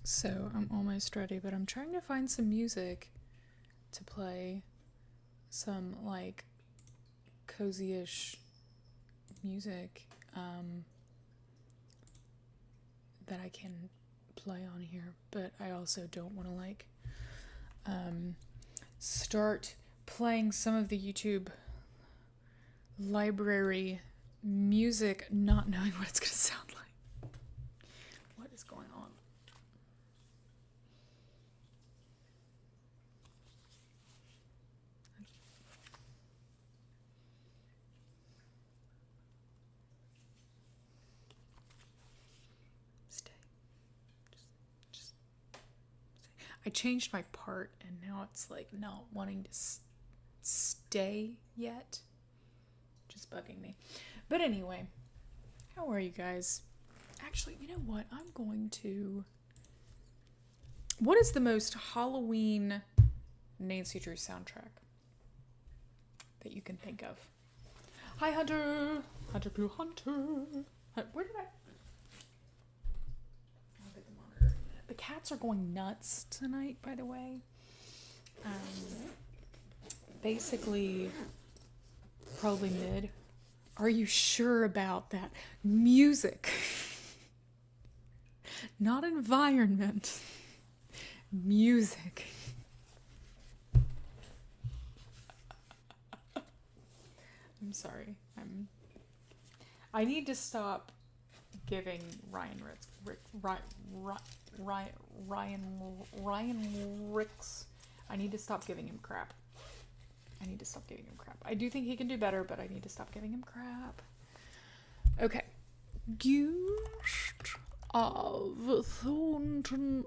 So I'm almost ready, but I'm trying to find some music to play. Some like cozy-ish music that I can play on here, but I also don't want to start playing some of the YouTube library music not knowing what it's going to sound like. What is going on? Stay. Just stay. I changed my part and now it's like not wanting to stay yet. Just bugging me. But anyway, how are you guys? Actually, you know what? I'm going to... What is the most Halloween Nancy Drew soundtrack that you can think of? Hi, Hunter! Hunter Blue Hunter! Where did I... I'll get the monitor. The cats are going nuts tonight, by the way. Basically, probably mid. Are you sure about that? Music. Not environment. Music. I'm sorry. I need to stop giving Ryan Ricks. I need to stop giving him crap. I do think he can do better, but I need to stop giving him crap. Okay. Ghost of Thornton...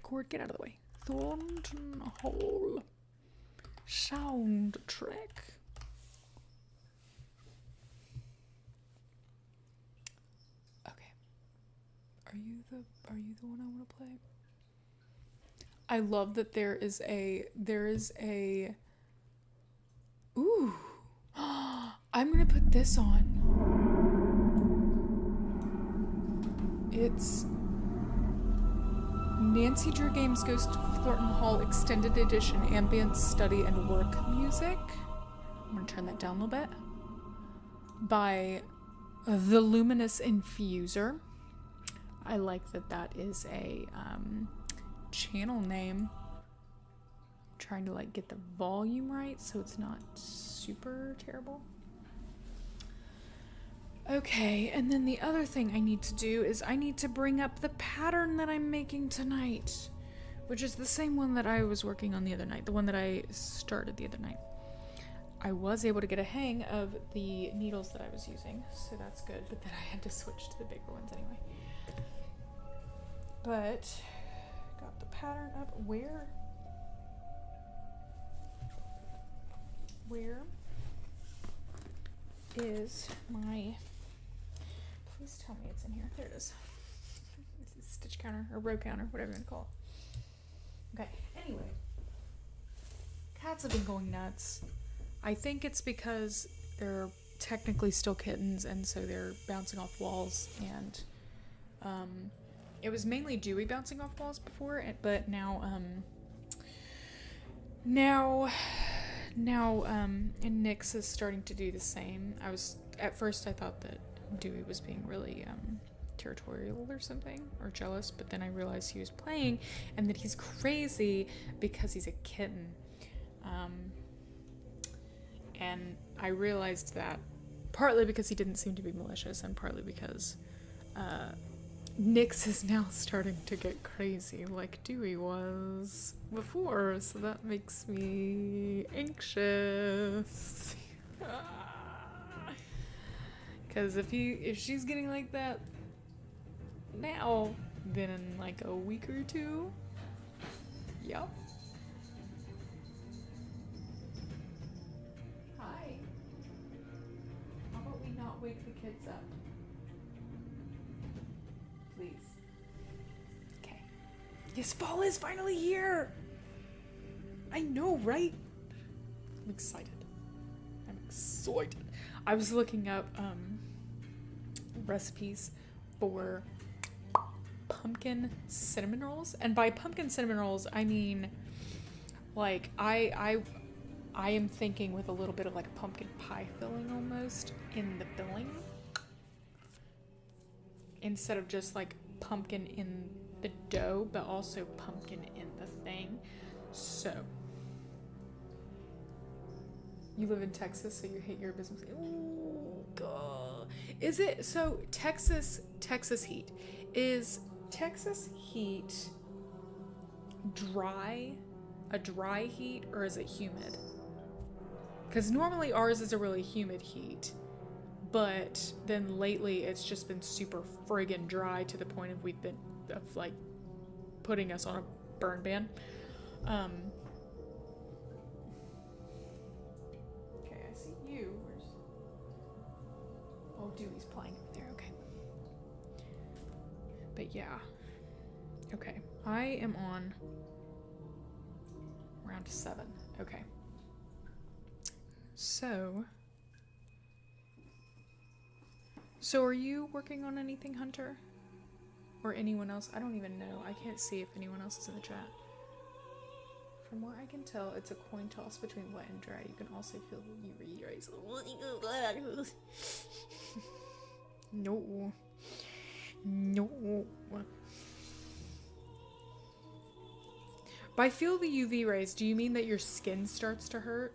Cord, get out of the way. Thornton Hall soundtrack. Okay. Are you the one I want to play? I love that there is a ooh. I'm gonna put this on. It's Nancy Drew Games Ghost of Thornton Hall Extended Edition Ambient Study and Work Music. I'm gonna turn that down a little bit. By The Luminous Infuser. I like that is a channel name. I'm trying to like get the volume right so it's not super terrible. Okay, and then the other thing I need to do is I need to bring up the pattern that I'm making tonight, which is the same one that I was working on the other night, the one that I started the other night. I was able to get a hang of the needles that I was using, so that's good, but then I had to switch to the bigger ones anyway. But got the pattern up. Where is my... Please tell me it's in here. There it is. This is stitch counter or row counter, whatever you want to call it. Okay, anyway. Cats have been going nuts. I think it's because they're technically still kittens and so they're bouncing off walls, and it was mainly Dewey bouncing off walls before, but now and Nyx is starting to do the same. At first I thought that Dewey was being really territorial or something, or jealous, but then I realized he was playing and that he's crazy because he's a kitten. And I realized that partly because he didn't seem to be malicious and partly because Nyx is now starting to get crazy like Dewey was before, so that makes me anxious. Because if she's getting like that now, then in like a week or two, yep. Hi. How about we not wake the kids up? Please. Okay. Yes, fall is finally here! I know, right? I'm excited. I was looking up recipes for pumpkin cinnamon rolls. And by pumpkin cinnamon rolls, I mean, like, I am thinking with a little bit of like a pumpkin pie filling almost in the filling. Instead of just like pumpkin in the dough, but also pumpkin in the thing. So, you live in Texas, so you hate your business. Oh, God. Is it, so Texas heat. Is Texas heat dry, a dry heat, or is it humid? Because normally ours is a really humid heat, but then lately it's just been super friggin' dry to the point of like putting us on a burn ban. Okay, I see you. Oh, Dewey's playing over there. Okay. But yeah. Okay, I am on round 7. Okay. So are you working on anything, Hunter? Or anyone else? I don't even know. I can't see if anyone else is in the chat. From what I can tell, it's a coin toss between wet and dry. You can also feel the UV rays. No. No. By feel the UV rays, do you mean that your skin starts to hurt?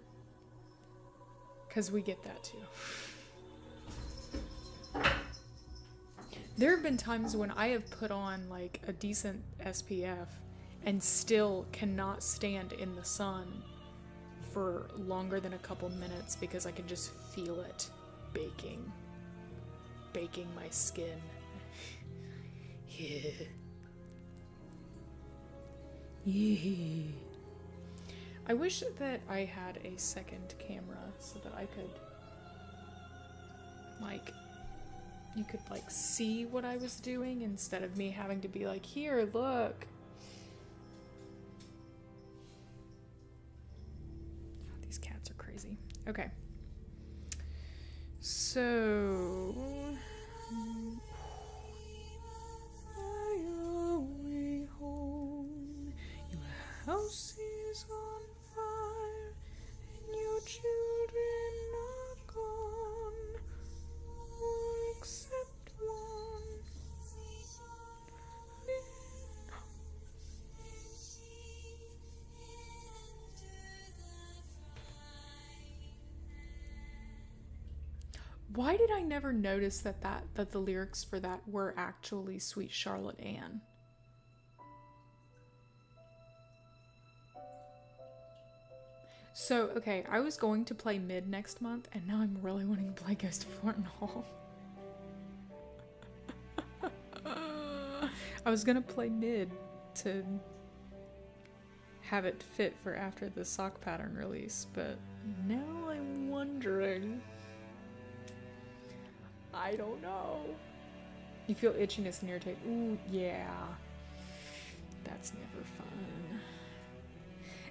Because we get that too. There have been times when I have put on like a decent SPF and still cannot stand in the sun for longer than a couple minutes because I can just feel it baking my skin. Yeah. Yeah. I wish that I had a second camera so that I could like, you could like see what I was doing instead of me having to be like, here, look. Oh, these cats are crazy. Okay. So, fly away home. Your house is on fire and your children are gone. Except one. Why did I never notice that the lyrics for that were actually Sweet Charlotte Ann? So, okay, I was going to play mid next month, and now I'm really wanting to play Ghost of Thornton Hall. I was gonna play mid to have it fit for after the sock pattern release, but now I'm wondering. I don't know. You feel itchiness in your tape. Ooh, yeah. That's never fun.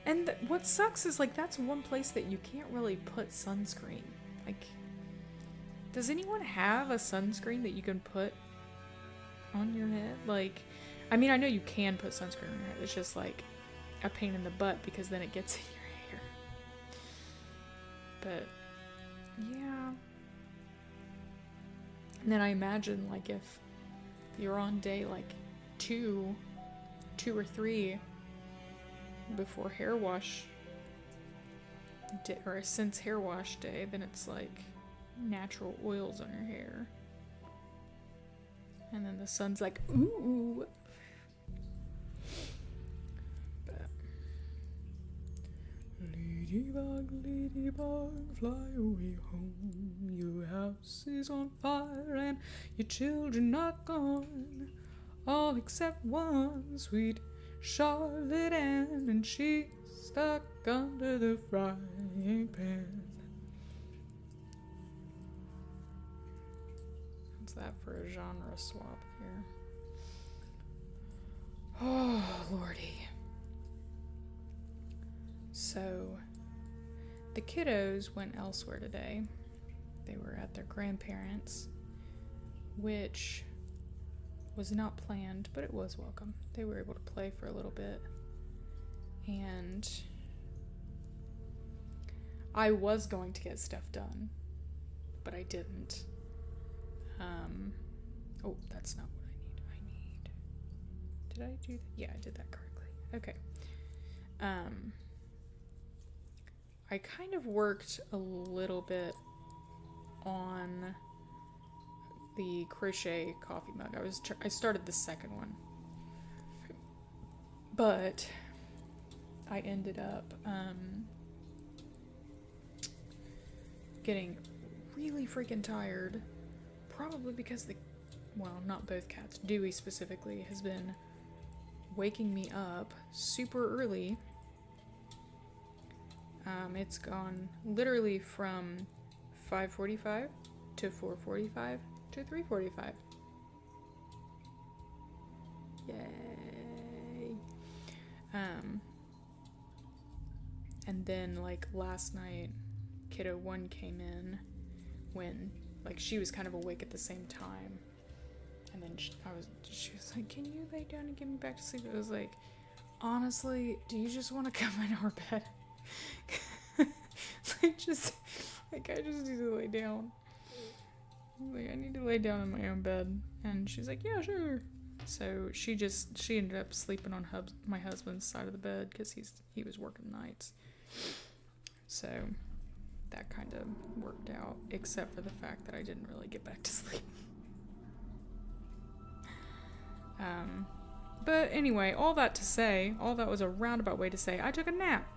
And what sucks is, like, that's one place that you can't really put sunscreen. Like, does anyone have a sunscreen that you can put on your head? Like, I mean, I know you can put sunscreen on your head. It's just, like, a pain in the butt because then it gets in your hair. But, yeah. And then I imagine, like, if you're on day, like, 2 or 3 before hair wash day, or since hair wash day, then it's like natural oils on your hair. And then the sun's like, ooh. But ladybug, fly away home. Your house is on fire and your children are gone. All except one, sweet Charlotte Ann, and she's stuck under the frying pan. What's that for a genre swap here? Oh, lordy. So, the kiddos went elsewhere today. They were at their grandparents', which was not planned, but it was welcome. They were able to play for a little bit. And I was going to get stuff done, but I didn't. Oh, that's not what I need. Did I do that? Yeah, I did that correctly. Okay. I kind of worked a little bit on the crochet coffee mug. I started the second one, but I ended up getting really freaking tired, probably because not both cats, Dewey specifically, has been waking me up super early. It's gone literally from 5:45 to 4:45 to 3:45. Yay! And then like last night, kiddo 1 came in when like she was kind of awake at the same time, and then she was like, "Can you lay down and get me back to sleep?" It was like, honestly, do you just want to come in our bed? I just need to lay down. Like, I need to lay down in my own bed. And she's like, yeah, sure. So she ended up sleeping on my husband's side of the bed because he was working nights. So that kind of worked out, except for the fact that I didn't really get back to sleep. But anyway, all that was a roundabout way to say I took a nap.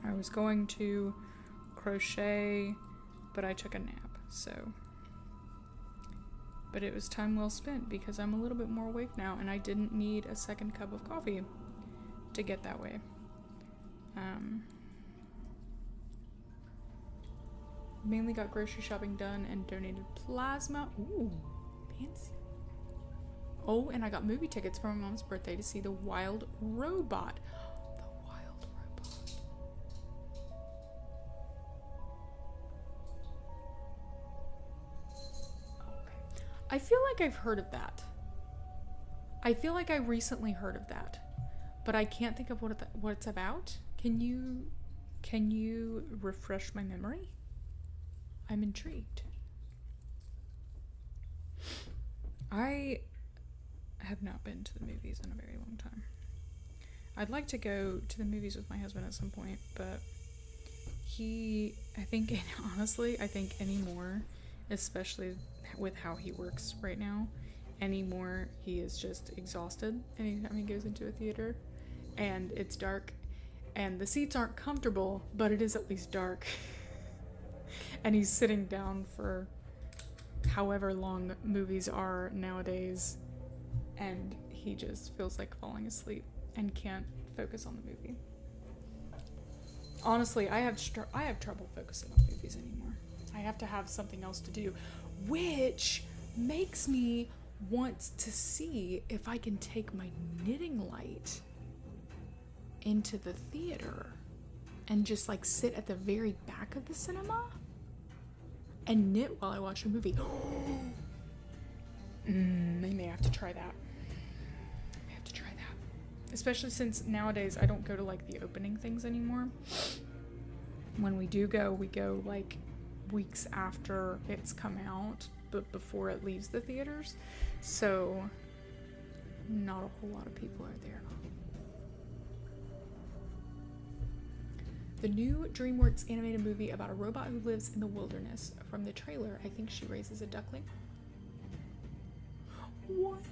I was going to crochet, but I took a nap, so. But it was time well spent because I'm a little bit more awake now and I didn't need a second cup of coffee to get that way. Mainly got grocery shopping done and donated plasma. Ooh, fancy. Oh, and I got movie tickets for my mom's birthday to see The Wild Robot. I feel like I've heard of that. I feel like I recently heard of that, but I can't think of what it's about. Can you refresh my memory? I'm intrigued. I have not been to the movies in a very long time. I'd like to go to the movies with my husband at some point, but I think anymore, especially with how he works right now, anymore he is just exhausted anytime he goes into a theater and it's dark and the seats aren't comfortable, but it is at least dark. And he's sitting down for however long movies are nowadays, and he just feels like falling asleep and can't focus on the movie. Honestly, I have trouble focusing on movies anymore. I have to have something else to do, which makes me want to see if I can take my knitting light into the theater and just like sit at the very back of the cinema and knit while I watch a movie. I may have to try that. Especially since nowadays I don't go to like the opening things anymore. When we do go, we go like weeks after it's come out, but before it leaves the theaters. So not a whole lot of people are there. The new DreamWorks animated movie about a robot who lives in the wilderness. From the trailer, I think she raises a duckling. What?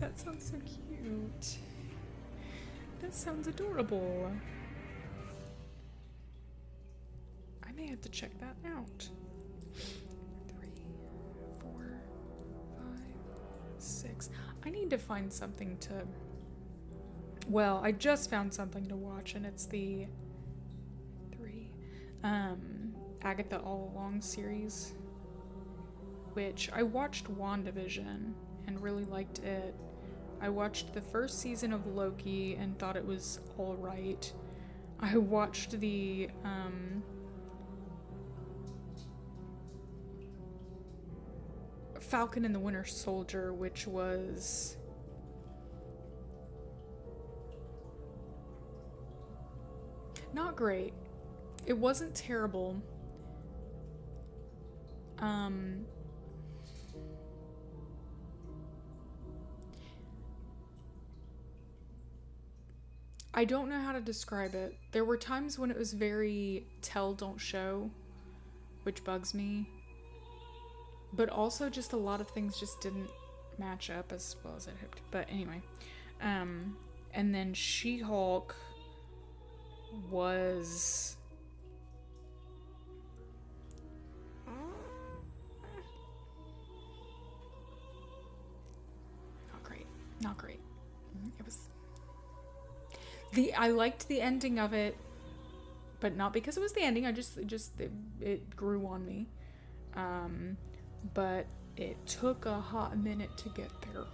That sounds so cute. That sounds adorable. I may have to check that out. 3, 4, 5, 6. I need to find something to... Well, I just found something to watch, and it's the 3 Agatha All Along series, which I watched WandaVision and really liked it. I watched the first season of Loki and thought it was alright. I watched the Falcon and the Winter Soldier, which was not great. It wasn't terrible. I don't know how to describe it. There were times when it was very tell, don't show, which bugs me. But also just a lot of things just didn't match up as well as I'd hoped. But anyway. And then She-Hulk was... Not great. It was... I liked the ending of it, but not because it was the ending. It grew on me. But it took a hot minute to get there.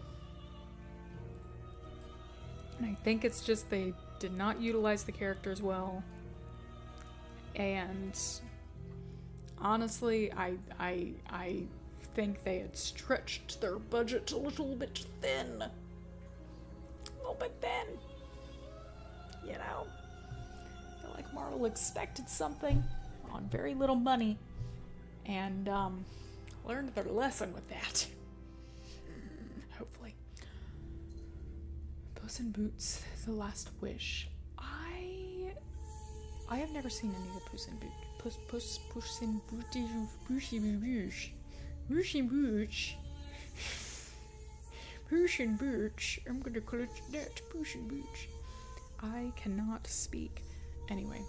And I think it's just they did not utilize the characters well. And honestly, I think they had stretched their budget a little bit thin. A little bit thin. You know? I feel like Marvel expected something on very little money. And, learned their lesson with that. Hopefully. Puss in Boots, The Last Wish. I have never seen any of the Puss in Boots. Puss in Boots. Puss in Boots. I'm gonna call it that. Puss in Boots. I cannot speak. Anyway,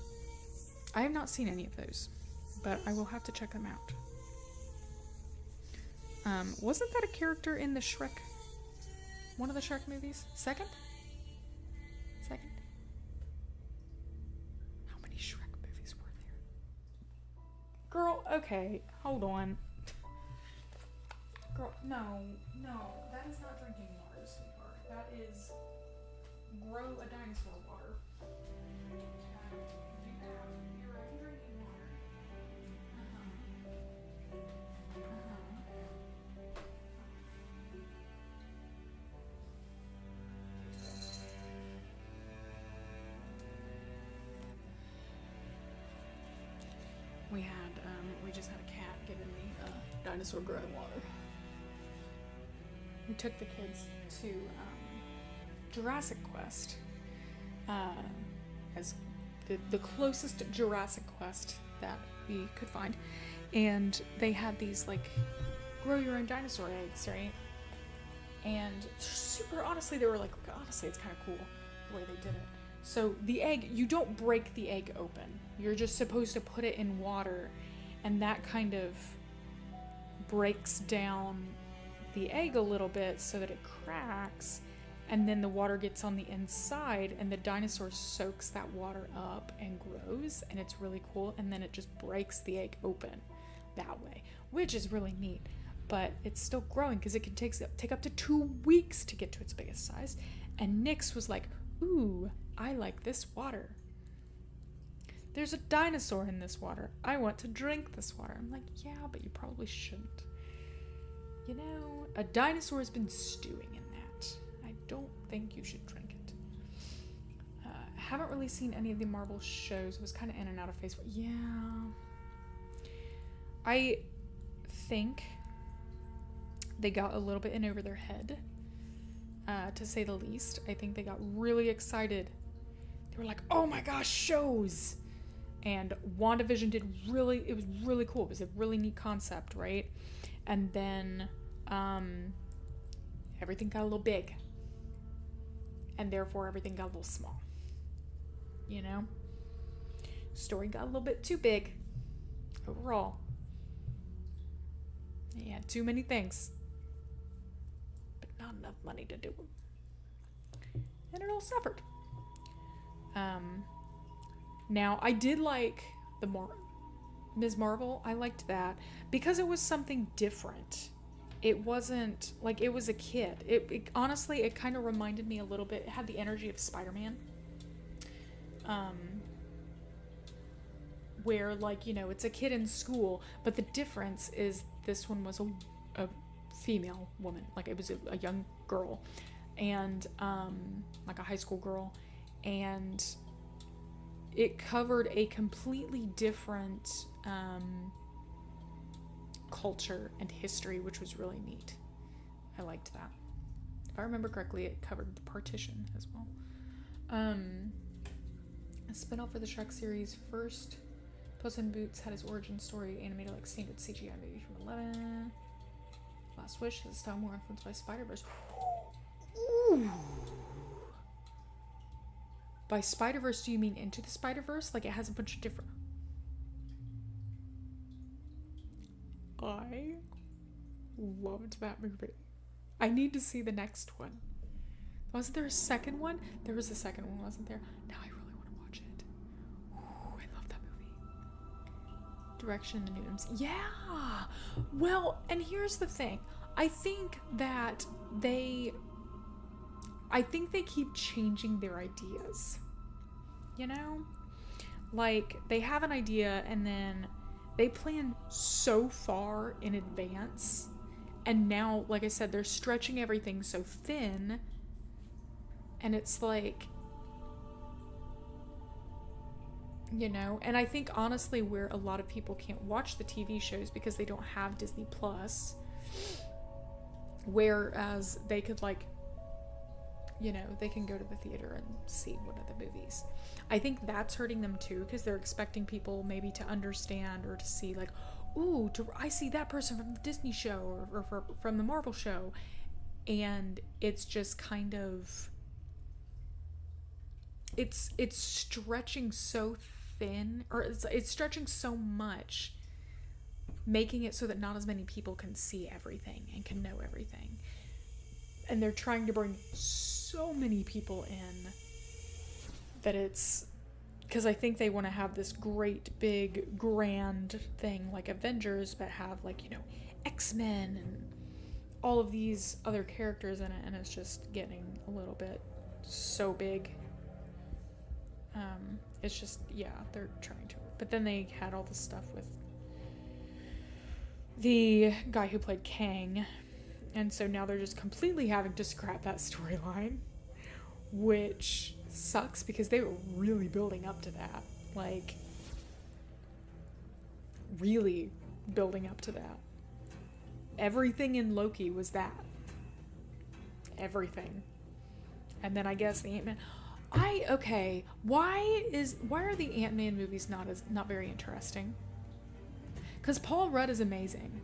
I have not seen any of those, but I will have to check them out. Wasn't that a character in the Shrek? One of the Shrek movies? Second? How many Shrek movies were there? Girl, okay, hold on. Girl, no, that is not drinking water, sweetheart. That is grow a dinosaur water. You're drinking water. We just had a cat given me dinosaur growing water. We took the kids to Jurassic Quest as the closest Jurassic Quest that we could find, and they had these like grow your own dinosaur eggs, right? And super honestly, they were like, honestly, it's kind of cool the way they did it. So the egg, you don't break the egg open. You're just supposed to put it in water, and that kind of breaks down the egg a little bit so that it cracks, and then the water gets on the inside, and the dinosaur soaks that water up and grows, and it's really cool, and then it just breaks the egg open that way, which is really neat. But it's still growing because it can take up to 2 weeks to get to its biggest size. And Nyx was like, ooh, I like this water. There's a dinosaur in this water. I want to drink this water. I'm like, yeah, but you probably shouldn't. You know, a dinosaur has been stewing in that. I don't think you should drink it. Haven't really seen any of the Marvel shows. It was kind of in and out of Facebook. Yeah. I think they got a little bit in over their head, to say the least. I think they got really excited. They were like, oh my gosh, shows! And WandaVision it was really cool. It was a really neat concept, right? And then everything got a little big. And therefore everything got a little small. You know? Story got a little bit too big. Overall. He had too many things. But not enough money to do them. And it all suffered. Now, I did like the Ms. Marvel. I liked that because it was something different. It wasn't like it was a kid. It honestly, it kind of reminded me a little bit. It had the energy of Spider-Man. Where, like, you know, it's a kid in school, but the difference is this one was a female woman. Like, it was a young girl, and like a high school girl, and it covered a completely different culture and history, which was really neat. I liked that. If I remember correctly, it covered the partition as well. A spin-off for the Shrek series. First, Puss in Boots had his origin story animated like standard CGI movie from 11. Last Wish has a style more influenced by Spider-Verse. Ooh. By Spider-Verse, do you mean Into the Spider-Verse? Like, it has a bunch of different... I loved that movie. I need to see the next one. Wasn't there a second one? There was a second one, wasn't there? Now I really want to watch it. Ooh, I love that movie. Direction and the Newtons. Yeah! Well, and here's the thing. I think they keep changing their ideas. You know? Like, they have an idea and then they plan so far in advance. And now, like I said, they're stretching everything so thin. And it's like, you know, and I think honestly where a lot of people can't watch the TV shows because they don't have Disney Plus, whereas they could, like, you know, they can go to the theater and see one of the movies. I think that's hurting them too, because they're expecting people maybe to understand or to see, like, ooh, I see that person from the Disney show or from the Marvel show. And it's just kind of, it's stretching so thin, or it's stretching so much, making it so that not as many people can see everything and can know everything. And they're trying to bring so many people in that it's, because I think they want to have this great big grand thing like Avengers, but have, like, you know, X-Men and all of these other characters in it, and it's just getting a little bit so big. It's just, yeah, they're trying to. But then they had all this stuff with the guy who played Kang, and so now they're just completely having to scrap that storyline, which sucks because they were really building up to that. Like, really building up to that. Everything in Loki was that. Everything. And then I guess the Ant-Man... why are the Ant-Man movies not very interesting? Because Paul Rudd is amazing.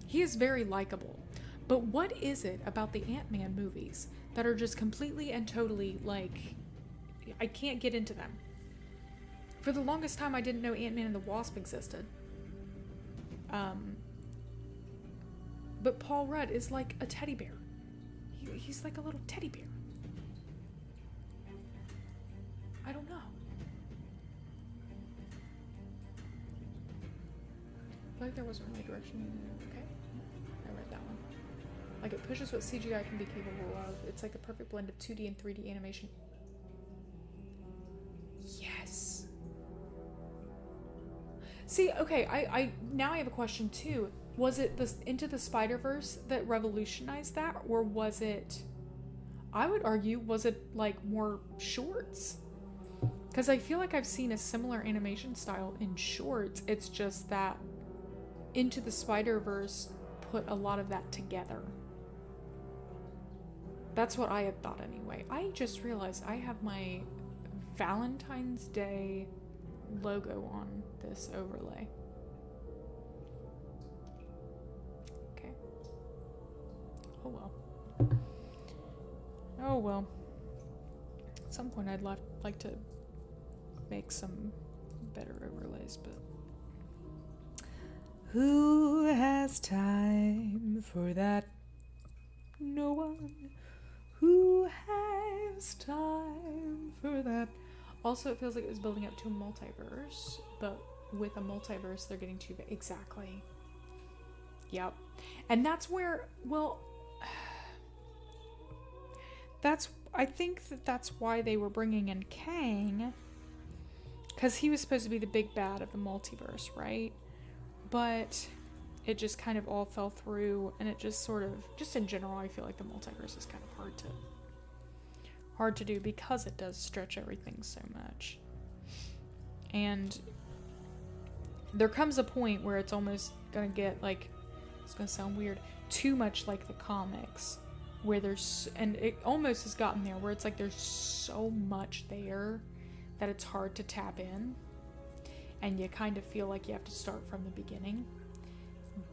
He is very likable. But what is it about the Ant-Man movies that are just completely and totally, like, I can't get into them. For the longest time, I didn't know Ant-Man and the Wasp existed. But Paul Rudd is like a teddy bear. He's like a little teddy bear. I don't know. I feel like there wasn't really direction. Okay. I read that one. Like, it pushes what CGI can be capable of. It's like the perfect blend of 2D and 3D animation. Yes. See, okay, I now I have a question too. Was it this Into the Spider-Verse that revolutionized that, or was it, I would argue, was it like more shorts? Because I feel like I've seen a similar animation style in shorts. It's just that Into the Spider-Verse put a lot of that together. That's what I had thought anyway. I just realized I have my Valentine's Day logo on this overlay. Okay. Oh well. Oh well. At some point I'd like to make some better overlays, but who has time for that? No one. Who has time for that? Also, it feels like it was building up to a multiverse, but with a multiverse, they're getting to exactly. Yep. And that's where, well, I think that's why they were bringing in Kang, because he was supposed to be the big bad of the multiverse, right? But it just kind of all fell through, and it just sort of, just in general, I feel like the multiverse is kind of hard to do because it does stretch everything so much. And there comes a point where it's almost gonna get like, it's gonna sound weird, too much like the comics, where there's, and it almost has gotten there where it's like there's so much there that it's hard to tap in, and you kind of feel like you have to start from the beginning,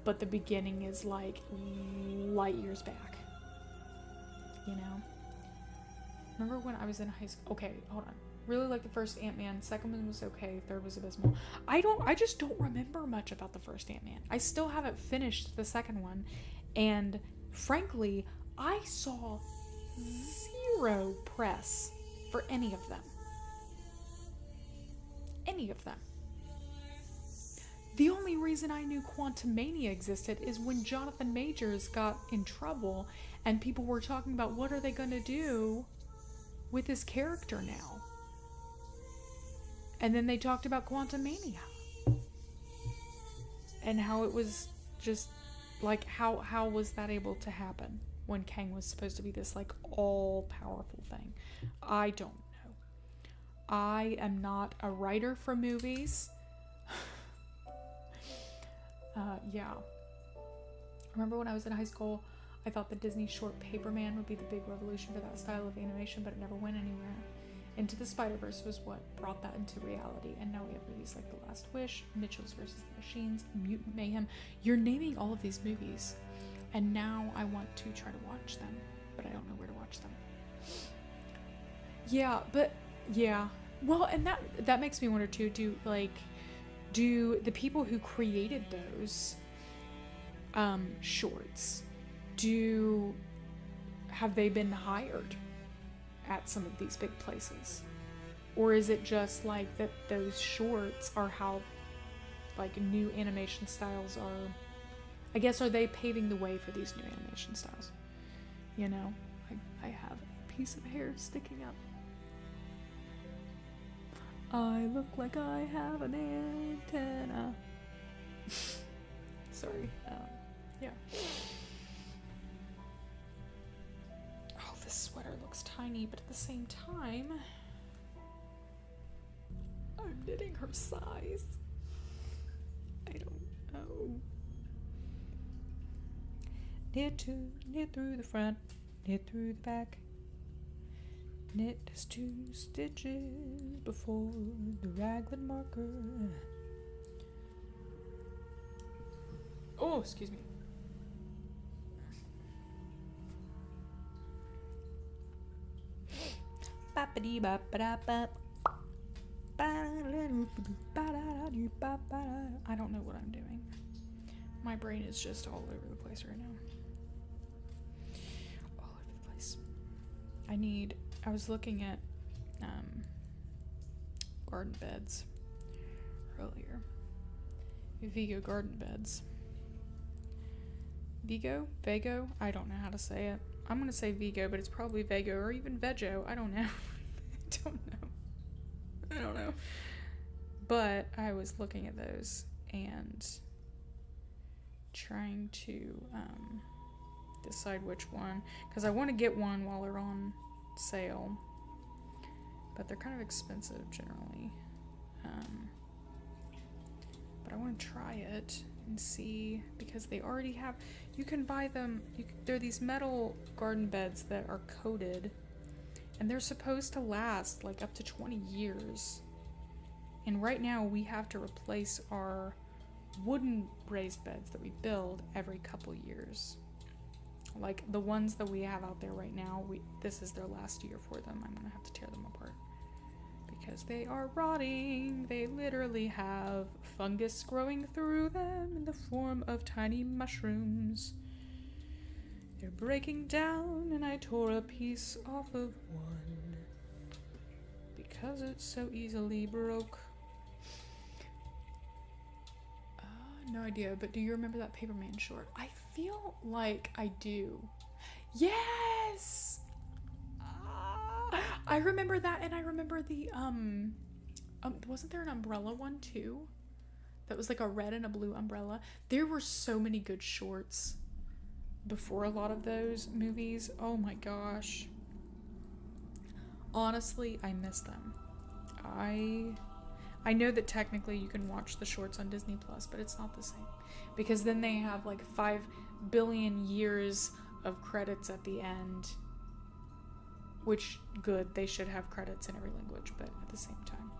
but the beginning is like light years back, you know? Remember when I was in high school? Okay, hold on. Really like the first Ant-Man. Second one was okay. Third was abysmal. I just don't remember much about the first Ant-Man. I still haven't finished the second one. And frankly, I saw zero press for any of them. Any of them. The only reason I knew Quantumania existed is when Jonathan Majors got in trouble and people were talking about what are they going to do with his character now. And then they talked about Quantumania. And how it was just like, how was that able to happen when Kang was supposed to be this like all-powerful thing? I don't know. I am not a writer for movies. Yeah. Remember when I was in high school, I thought the Disney short Paperman would be the big revolution for that style of animation, but it never went anywhere. Into the Spider-Verse was what brought that into reality, and now we have movies like The Last Wish, Mitchell's vs. the Machines, Mutant Mayhem. You're naming all of these movies, and now I want to try to watch them, but I don't know where to watch them. Yeah, but yeah. Well, and that makes me wonder too, do the people who created those shorts, have they been hired at some of these big places? Or is it just like that those shorts are how like new animation styles are, I guess, are they paving the way for these new animation styles? You know, I have a piece of hair sticking up. I look like I have an antenna. Sorry. Yeah. Oh, this sweater looks tiny, but at the same time, I'm knitting her size. I don't know. Knit through the front, knit through the back. Knit just 2 stitches before the raglan marker. Oh, excuse me. I don't know what I'm doing. My brain is just all over the place right now. All over the place. I was looking at garden beds earlier. Vigo garden beds. Vigo? Vago? I don't know how to say it. I'm gonna say Vigo, but it's probably Vago or even Vego. I don't know. I don't know. But I was looking at those and trying to decide which one, because I want to get one while they're on sale, but they're kind of expensive generally. But I want to try it and see, because they already have, you can buy them, they're these metal garden beds that are coated, and they're supposed to last like up to 20 years. And right now we have to replace our wooden raised beds that we build every couple years. Like the ones that we have out there right now, this is their last year for them. I'm gonna have to tear them apart because they are rotting. They literally have fungus growing through them in the form of tiny mushrooms. They're breaking down, and I tore a piece off of one because it so easily broke. No idea, but do you remember that Paperman short? I feel like I do. Yes! I remember that, and I remember the, wasn't there an umbrella one too? that was like a red and a blue umbrella. There were so many good shorts before a lot of those movies. Oh my gosh. Honestly, I miss them. I know that technically you can watch the shorts on Disney Plus, but it's not the same. Because then they have like 5 billion years of credits at the end. Which, good, they should have credits in every language, but at the same time.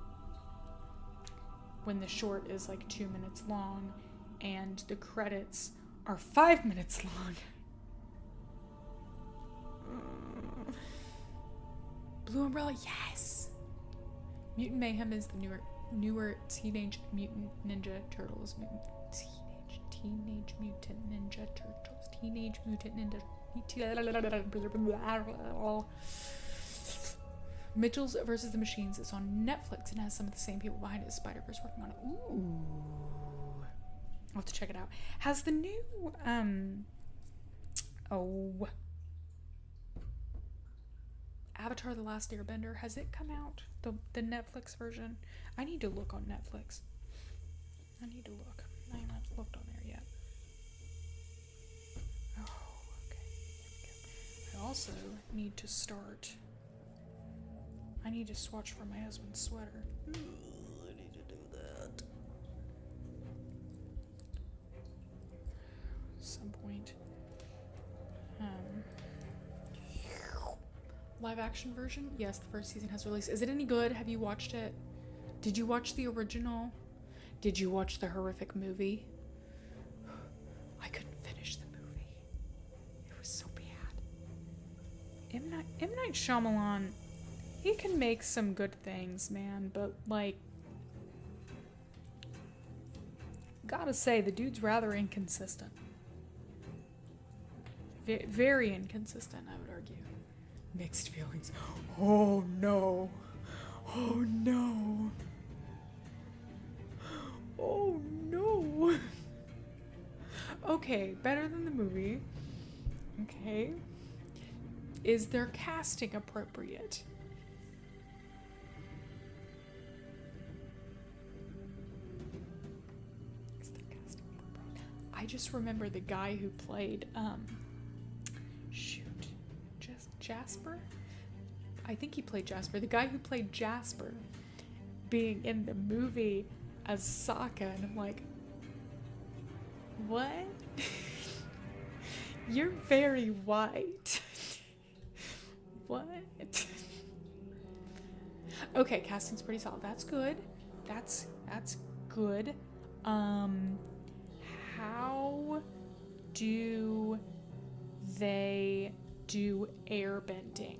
When the short is like 2 minutes long and the credits are 5 minutes long. Blue Umbrella, yes! Mutant Mayhem is the newer Teenage Mutant Ninja Turtles. Teenage Mutant Ninja Turtles. Teenage Mutant Ninja... Mitchell's versus the Machines is on Netflix and has some of the same people behind it as Spider-Verse working on it. Ooh. I'll have to check it out. Has the new, Avatar: The Last Airbender, has it come out? The Netflix version? I need to look on Netflix. I need to look. I haven't looked on there yet. Oh, okay. There we go. I also need to start... I need to swatch for my husband's sweater. I need to do that. At some point. Live action version? Yes, the first season has released. Is it any good? Have you watched it? Did you watch the original? Did you watch the horrific movie? I couldn't finish the movie. It was so bad. M. Night Shyamalan, he can make some good things, man, but like, gotta say, the dude's rather inconsistent. Very inconsistent, I would argue. Mixed feelings. Oh no. Oh no. Oh no. Okay, better than the movie. Okay. Is their casting appropriate? Is their casting appropriate? I just remember the guy who played, Jasper? I think he played Jasper. The guy who played Jasper being in the movie as Sokka, and I'm like, what? You're very white. What? Okay, casting's pretty solid. That's good. That's good. How do they do airbending?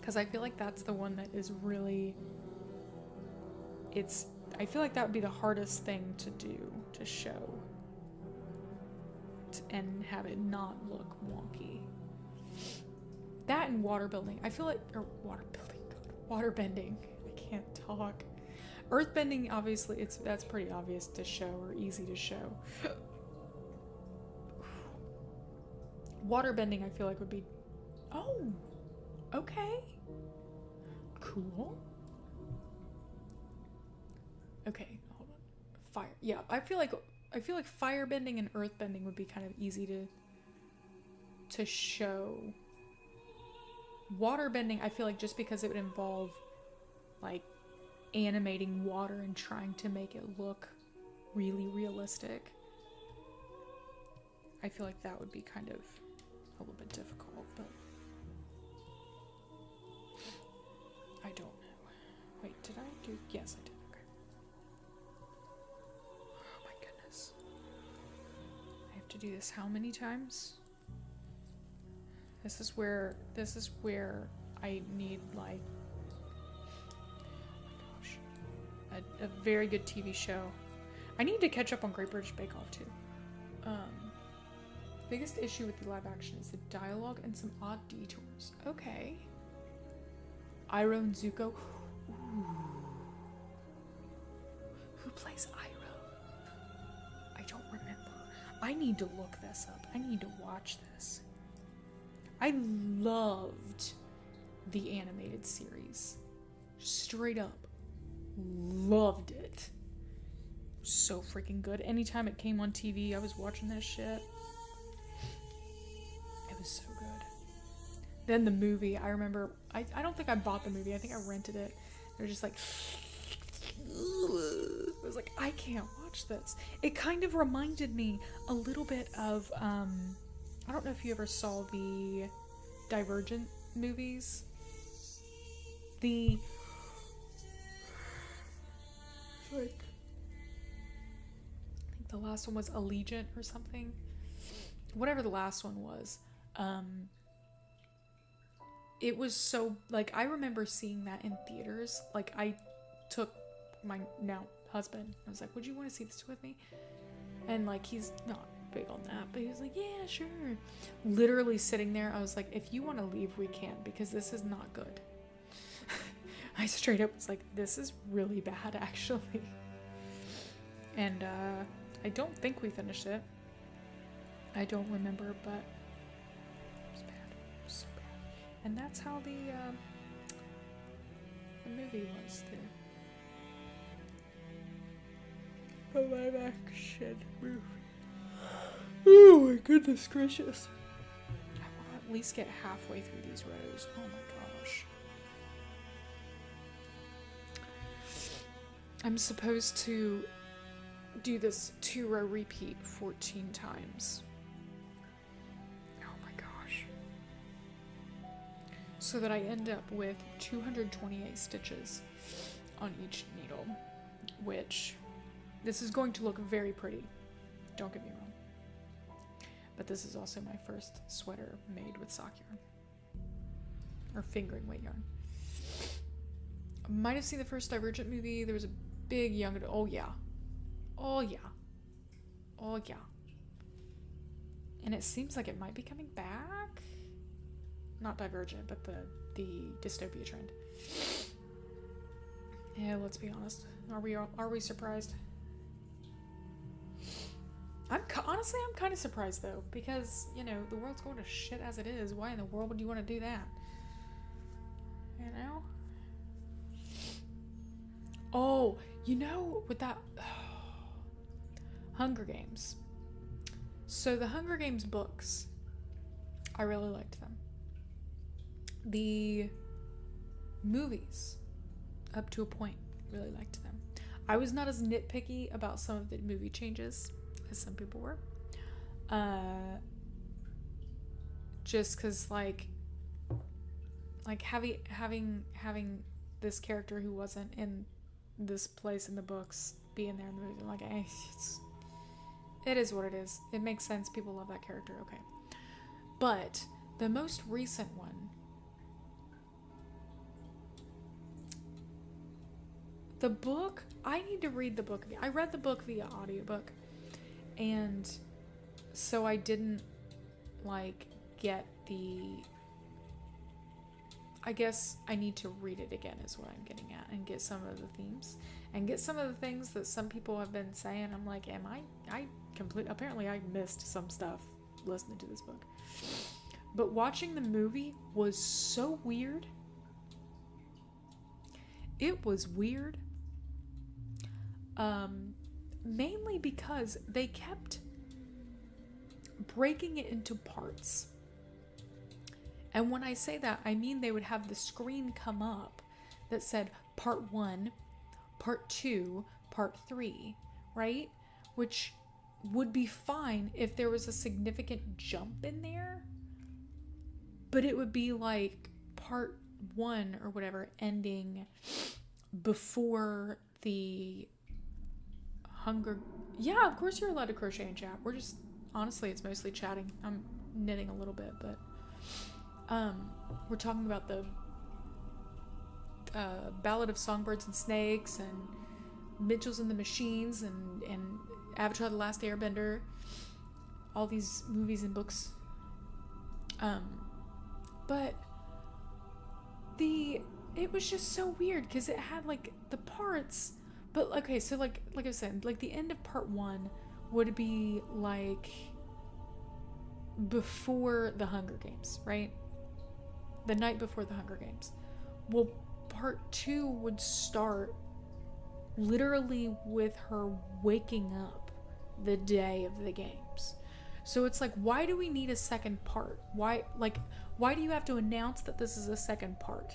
Because I feel like that's the one that is really, I feel like that would be the hardest thing to do, to show and have it not look wonky. That and water building. I feel like, or water bending. I can't talk. Earth bending, obviously, that's pretty obvious to show, or easy to show. Water bending, I feel like, would be... Oh! Okay. Cool. Okay, hold on. Fire. Yeah, I feel like fire bending and earth bending would be kind of easy to show. Water bending, I feel like, just because it would involve, like, animating water and trying to make it look really realistic. I feel like that would be kind of a little bit difficult, but I don't know. Wait, did I do? Yes, I did. Okay. Oh my goodness. I have to do this how many times? This is where I need, like, oh my gosh, a very good TV show. I need to catch up on Great British Bake Off too. Biggest issue with the live action is the dialogue and some odd detours. Okay. Iroh and Zuko. Ooh. Who plays Iroh? I don't remember. I need to look this up. I need to watch this. I loved the animated series. Straight up. loved it. So freaking good. Anytime it came on TV, I was watching that shit. It was so good. Then the movie, I remember, I don't think I bought the movie. I think I rented it. They were just like, I was like, I can't watch this. It kind of reminded me a little bit of, I don't know if you ever saw the Divergent movies. Like, I think the last one was Allegiant or something. Whatever the last one was. It was so, like, I remember seeing that in theaters. Like, I took my now husband. I was like, would you want to see this with me? And, like, he's not big on that, but he was like, yeah, sure. Literally sitting there, I was like, if you want to leave, we can, because this is not good. I straight up was like, this is really bad, actually. And I don't think we finished it. I don't remember, but it was bad. It was so bad. And that's how the movie was there. The live action movie. Oh my goodness gracious. I want to at least get halfway through these rows. Oh my gosh. I'm supposed to do this 2-row repeat 14 times. Oh my gosh. So that I end up with 228 stitches on each needle, which this is going to look very pretty. Don't get me wrong. But this is also my first sweater made with sock yarn. Or fingering weight yarn. I might have seen the first Divergent movie. There was a big young adult. Oh yeah. Oh yeah. Oh yeah. And it seems like it might be coming back. Not Divergent, but the dystopia trend. Yeah, let's be honest. Are we surprised? Honestly, I'm kind of surprised though, because, you know, the world's going to shit as it is. Why in the world would you want to do that? You know? Oh, you know, with that Hunger Games. So the Hunger Games books, I really liked them. The movies, up to a point, really liked them. I was not as nitpicky about some of the movie changes as some people were. Just because, like having this character who wasn't in this place in the books being there in the movie, I'm like, it is what it is. It makes sense. People love that character. Okay. But the most recent one, the book, I need to read the book. I read the book via audiobook, and so I didn't get I guess I need to read it again is what I'm getting at, and get some of the themes and get some of the things that some people have been saying. I'm like, apparently I missed some stuff listening to this book. But watching the movie was so weird. It was weird. Mainly because they kept breaking it into parts. And when I say that, I mean they would have the screen come up that said part 1, part 2, part 3, right? Which would be fine if there was a significant jump in there. But it would be like part 1 or whatever ending before the Hunger... Yeah, of course you're allowed to crochet and chat. We're just... Honestly, it's mostly chatting. I'm knitting a little bit, but... we're talking about the Ballad of Songbirds and Snakes and Mitchells and the Machines and Avatar: The Last Airbender. All these movies and books. But it was just so weird because it had like the parts, but okay, so like I was saying, like the end of part 1 would be like before the Hunger Games, right? The night before the Hunger Games. Well, part 2 would start literally with her waking up the day of the games. So it's like, why do we need a second part? Why do you have to announce that this is a second part?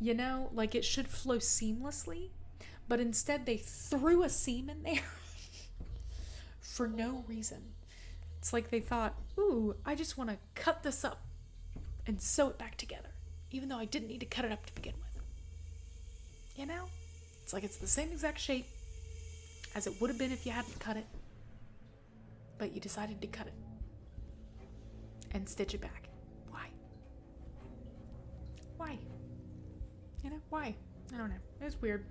You know, like it should flow seamlessly, but instead they threw a seam in there for no reason. It's like they thought, ooh, I just want to cut this up and sew it back together, even though I didn't need to cut it up to begin with. You know? It's like it's the same exact shape as it would have been if you hadn't cut it, but you decided to cut it and stitch it back. Why? Why? You know, why? I don't know. It was weird.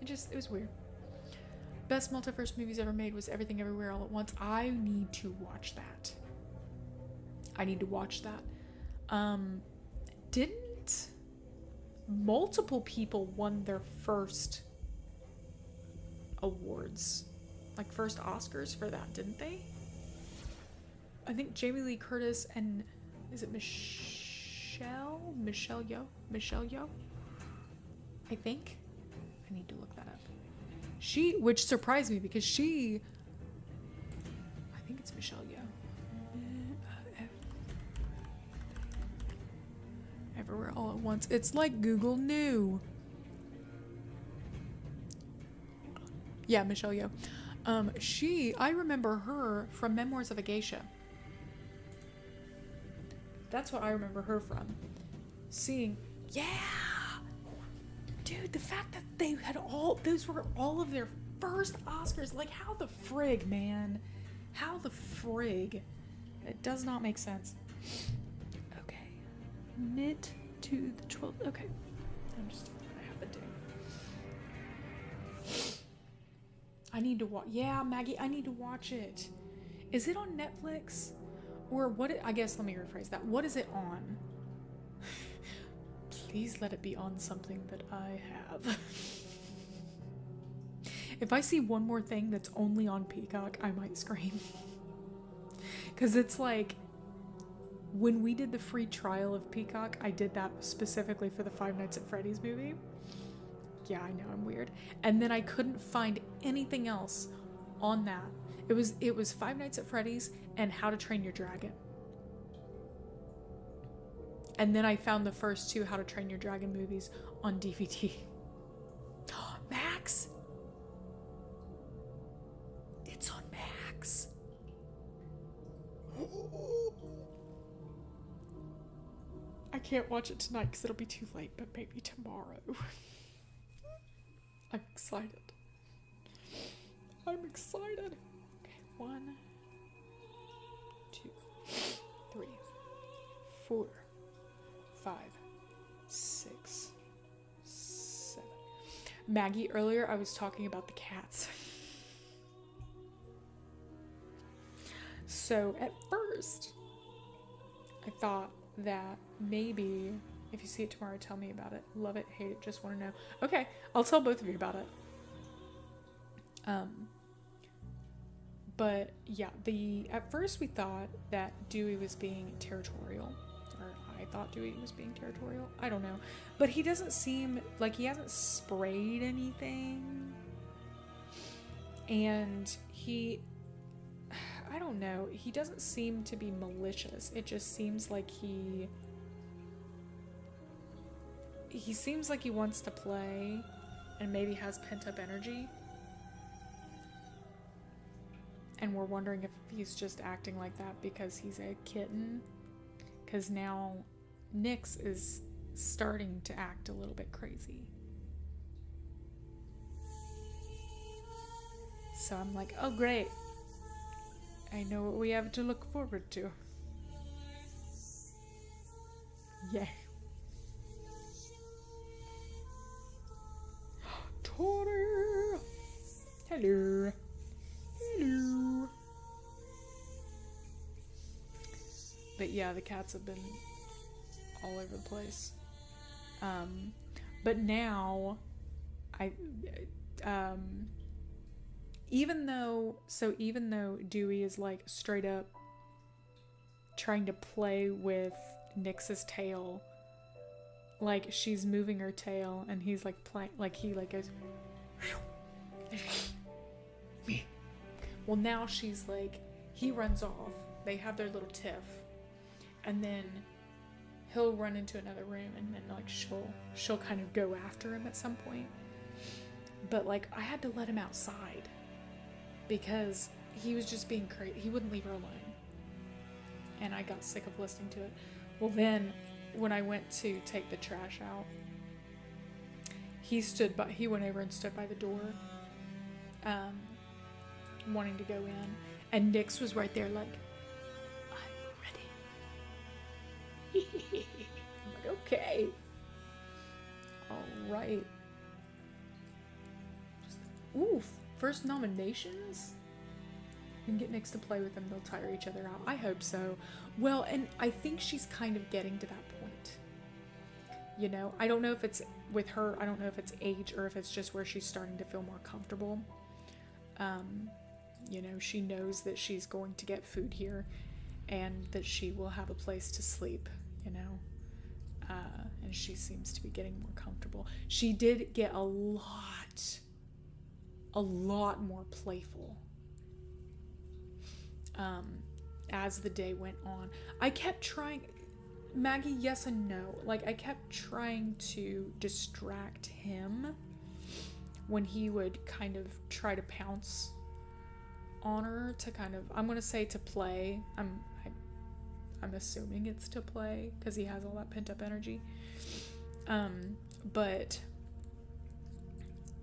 It was weird. Best multiverse movies ever made was Everything Everywhere All at Once. I need to watch that. Didn't multiple people won their first awards, like first Oscars for that, didn't they? I think Jamie Lee Curtis and is it Michelle Yeoh? I think. I need to look that up. Which surprised me because I think it's Michelle Yeoh. Everywhere All at Once. It's like Google knew. Yeah, Michelle Yeoh. I remember her from Memoirs of a Geisha. That's what I remember her from. Seeing, yeah! Dude, the fact that they had those were all of their first Oscars. Like, how the frig, man? How the frig? It does not make sense. Okay. Knit to the 12th. Okay. I'm just doing what I have to do. I need to watch. Yeah, Maggie, I need to watch it. Is it on Netflix? Or I guess let me rephrase that. What is it on? Please let it be on something that I have. If I see one more thing that's only on Peacock, I might scream. Because it's like, when we did the free trial of Peacock, I did that specifically for the Five Nights at Freddy's movie. Yeah, I know, I'm weird. And then I couldn't find anything else on that. It was Five Nights at Freddy's and How to Train Your Dragon. And then I found the first two How to Train Your Dragon movies on DVD. Max! It's on Max. I can't watch it tonight because it'll be too late, but maybe tomorrow. I'm excited. I'm excited. Okay, 1, 2, 3, 4, 5, 6, 7. Maggie, earlier I was talking about the cats. So at first, I thought that maybe if you see it tomorrow, tell me about it. Love it, hate it, just want to know. Okay, I'll tell both of you about it. But yeah, at first we thought that Dewey was being territorial. Or I thought Dewey was being territorial. I don't know. But he doesn't seem like he hasn't sprayed anything. And I don't know. He doesn't seem to be malicious. It just seems like he seems like he wants to play and maybe has pent-up energy. And we're wondering if he's just acting like that because he's a kitten. Because now Nyx is starting to act a little bit crazy. So I'm like, oh great. I know what we have to look forward to. Yay. Tori! Hello. Hello. But yeah, the cats have been all over the place. But now, even though Dewey is like straight up trying to play with Nyx's tail, like she's moving her tail and he's like playing, like he like goes well, now she's like, he runs off, they have their little tiff, and then he'll run into another room, and then like she'll kind of go after him at some point. But like I had to let him outside because he was just being crazy. He wouldn't leave her alone, and I got sick of listening to it. Well, then when I went to take the trash out, he went over and stood by the door, wanting to go in, and Nyx was right there like, I'm ready. I'm like, okay, all right. Ooh, first nominations? You can get Nyx to play with them, they'll tire each other out. I hope so. Well, and I think she's kind of getting to that point. You know, I don't know if it's with her, I don't know if it's age or if it's just where she's starting to feel more comfortable. You know, she knows that she's going to get food here and that she will have a place to sleep, you know. And she seems to be getting more comfortable. She did get a lot more playful as the day went on. I kept trying, Maggie, yes and no. Like, I kept trying to distract him when he would kind of try to pounce on her to kind of, I'm gonna say to play. I'm assuming it's to play because he has all that pent up energy. But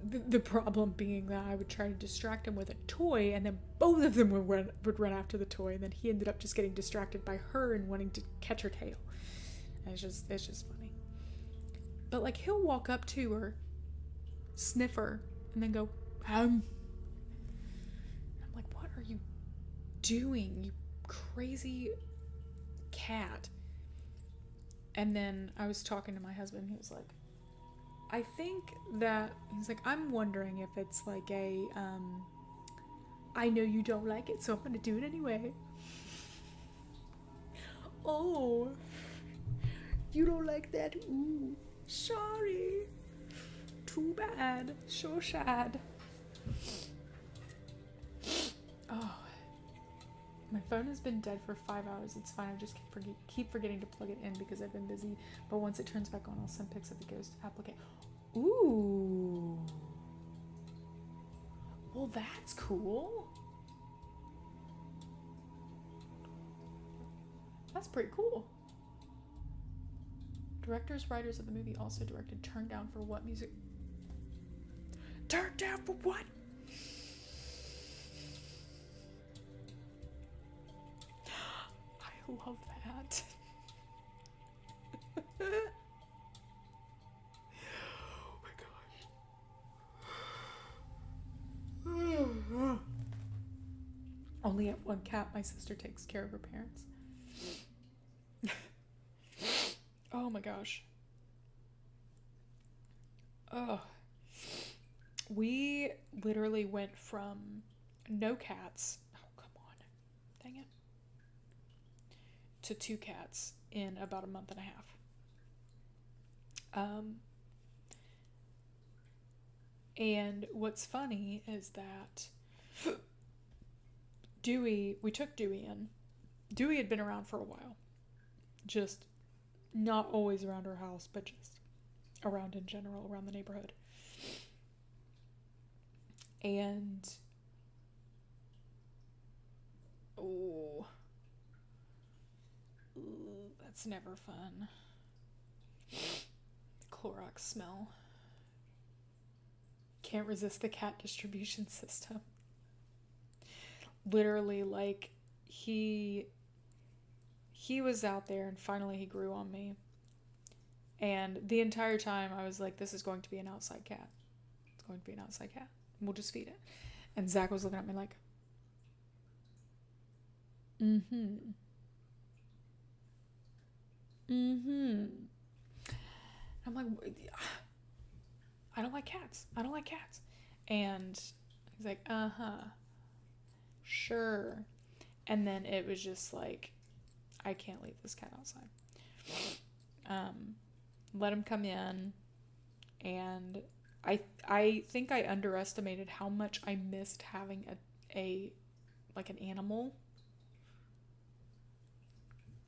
the problem being that I would try to distract him with a toy, and then both of them would run after the toy, and then he ended up just getting distracted by her and wanting to catch her tail. And it's just funny. But like he'll walk up to her, sniff her, and then go, I'm like, what are you doing, you crazy cat? And then I was talking to my husband, he was like, I think that, he's like, I'm wondering if it's like a, I know you don't like it, so I'm gonna do it anyway. Oh, you don't like that? Ooh, sorry. Too bad. So sad. Oh, my phone has been dead for 5 hours. It's fine. I just keep forgetting to plug it in because I've been busy. But once it turns back on, I'll send pics of the ghost applique. Ooh. Well, that's cool. That's pretty cool. Directors, writers of the movie also directed Turned Down for What music? Turned Down for What? I love that. Oh my gosh. Only at one cat, my sister takes care of her parents. Oh my gosh. Oh. We literally went from no cats. Oh, come on. Dang it. To 2 cats in about a month and a half. And what's funny is that Dewey, we took Dewey in. Dewey had been around for a while. Just not always around our house, but just around in general, around the neighborhood. And oh, that's never fun. The Clorox smell. Can't resist the cat distribution system. Literally, like, he was out there and finally he grew on me. And the entire time I was like, this is going to be an outside cat. It's going to be an outside cat. We'll just feed it. And Zach was looking at me like, mm-hmm. Mm-hmm. I'm like, I don't like cats. I don't like cats. And he's like, uh-huh. Sure. And then it was just like, I can't leave this cat outside. let him come in, and I think I underestimated how much I missed having a like an animal,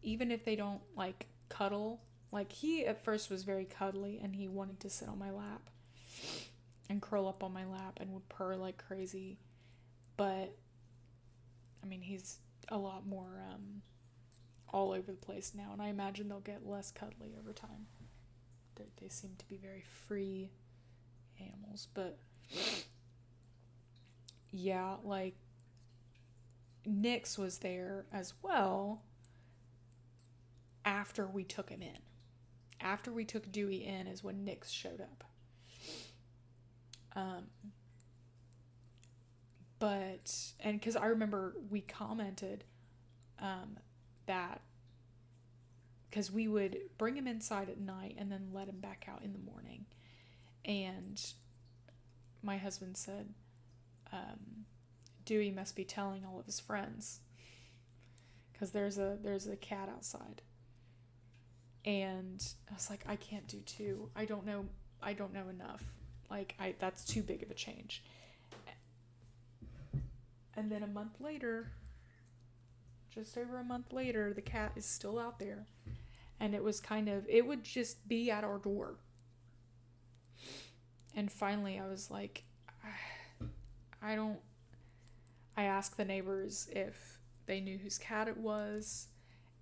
even if they don't like cuddle. Like, he at first was very cuddly, and he wanted to sit on my lap and curl up on my lap and would purr like crazy. But I mean, he's a lot more all over the place now, and I imagine they'll get less cuddly over time. They seem to be very free animals, but yeah, like Nyx was there as well after we took him in. After we took Dewey in is when Nyx showed up. But, and because I remember we commented that, because we would bring him inside at night and then let him back out in the morning. And my husband said, Dewey must be telling all of his friends, because there's a cat outside. And I was like, I can't do two. I don't know enough. Like, that's too big of a change. And then a month later, just over a month later, the cat is still out there. And it would just be at our door. And finally I was like, I asked the neighbors if they knew whose cat it was.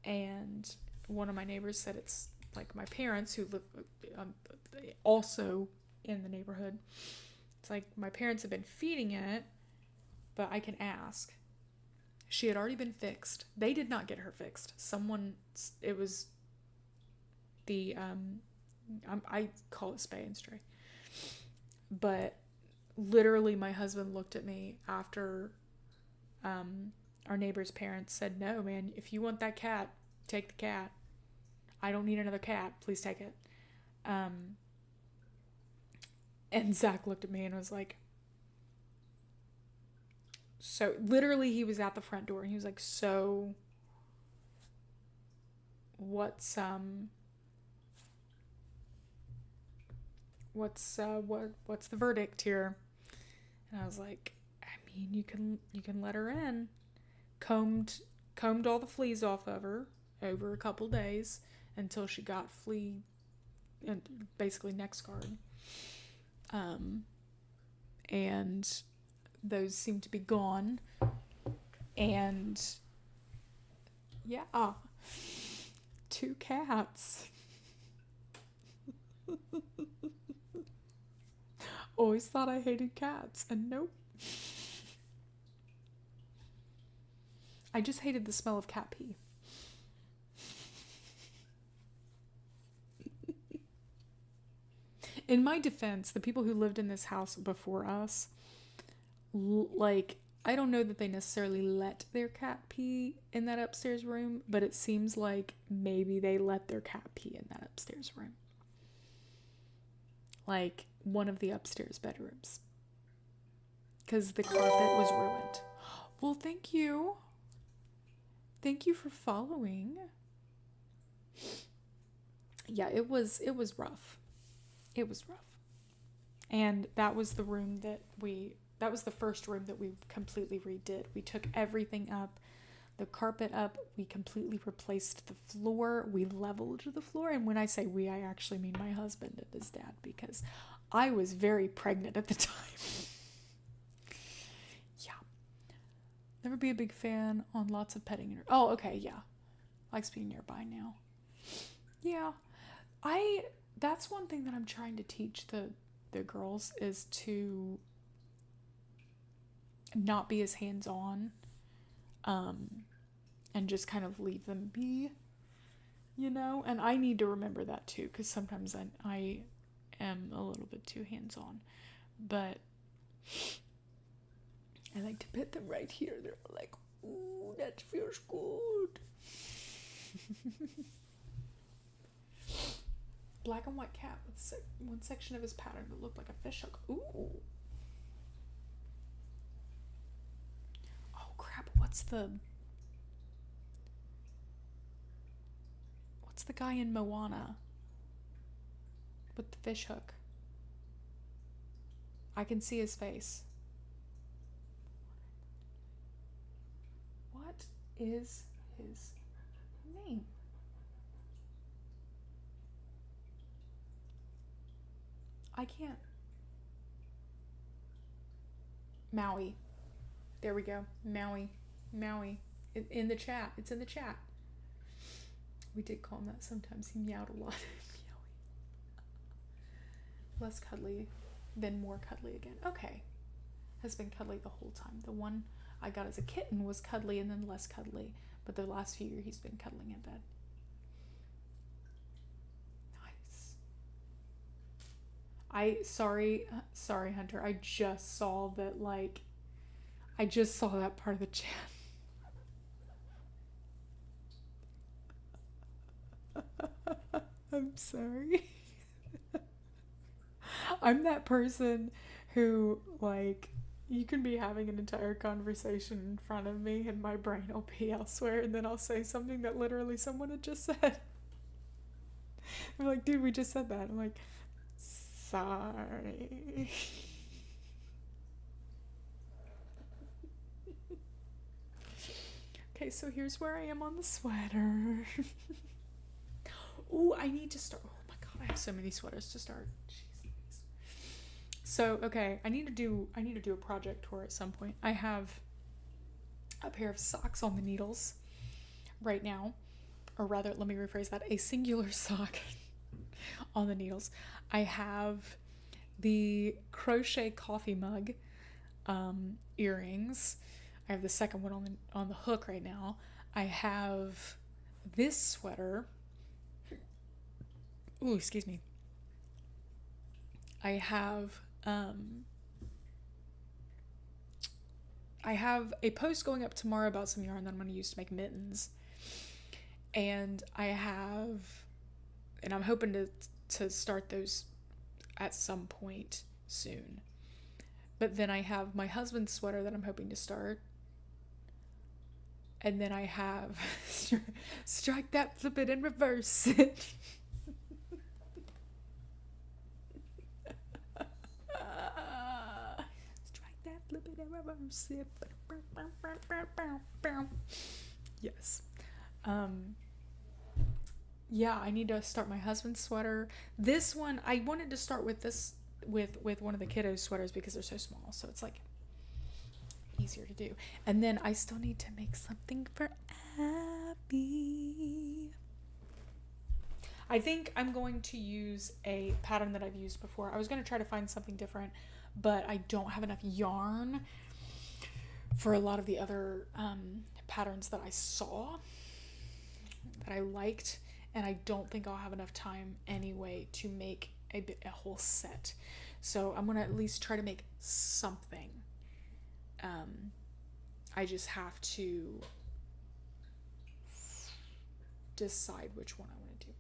And one of my neighbors said it's like my parents, who live also in the neighborhood. It's like, my parents have been feeding it, but I can ask. She had already been fixed. They did not get her fixed. It was the, I call it spay and stray. But literally my husband looked at me after our neighbor's parents said, no, man, if you want that cat, take the cat. I don't need another cat. Please take it. And Zach looked at me and was like, so literally he was at the front door and he was like, so what's the verdict here? And I was like, I mean, you can let her in. Combed all the fleas off of her over a couple days until she got flea and basically neck scarred. And those seem to be gone. And yeah, 2 cats. Always thought I hated cats, and nope. I just hated the smell of cat pee. In my defense, the people who lived in this house before us, like, I don't know that they necessarily let their cat pee in that upstairs room, but it seems like maybe they let their cat pee in that upstairs room. Like, one of the upstairs bedrooms. Because the carpet was ruined. Well, thank you. Thank you for following. Yeah, it was rough. It was rough. And that was the first room that we completely redid. We took everything up, the carpet up, we completely replaced the floor, we leveled the floor. And when I say we, I actually mean my husband and his dad, because I was very pregnant at the time. Yeah. Never be a big fan on lots of petting. Oh, okay, yeah. Likes being nearby now. Yeah. That's one thing that I'm trying to teach the girls, is to not be as hands-on, and just kind of leave them be, and I need to remember that too, because sometimes I am a little bit too hands-on, but I like to pet them right here. They're like, ooh, that feels good. Black and white cat with one section of his pattern that looked like a fish hook. Ooh. Oh crap, what's the guy in Moana? with the fish hook. I can see his face. What is his name? I can't. Maui. There we go. Maui. In the chat. It's in the chat. We did call him that sometimes. He meowed a lot. Less cuddly, then more cuddly again. Okay. Has been cuddly the whole time. The one I got as a kitten was cuddly and then less cuddly. But the last few years he's been cuddling in bed. Nice. Sorry, Hunter. I just saw that, I just saw that part of the chat. I'm sorry. I'm that person who, you can be having an entire conversation in front of me and my brain will be elsewhere, and then I'll say something that literally someone had just said. I'm like, dude, we just said that. I'm like, sorry. Okay, so here's where I am on the sweater. Ooh, I need to start. Oh my god, I have so many sweaters to start. Jeez. So, okay, I need to do a project tour at some point. I have a pair of socks on the needles right now. Or rather, let me rephrase that, a singular sock on the needles. I have the crochet coffee mug earrings. I have the second one on the hook right now. I have this sweater. Ooh, excuse me. I have a post going up tomorrow about some yarn that I'm going to use to make mittens. And I'm hoping to start those at some point soon. But then I have my husband's sweater that I'm hoping to start. And then I have strike that, flip it, and reverse it. Strike that, flip it, and reverse it. Yes. Yeah, I need to start my husband's sweater. This one, I wanted to start with this with one of the kiddos' sweaters because they're so small, so it's easier to do. And then I still need to make something for Abby. I think I'm going to use a pattern that I've used before. I was going to try to find something different, but I don't have enough yarn for a lot of the other patterns that I saw that I liked, and I don't think I'll have enough time anyway to make a whole set. So I'm going to at least try to make something. I just have to decide which one I want to do.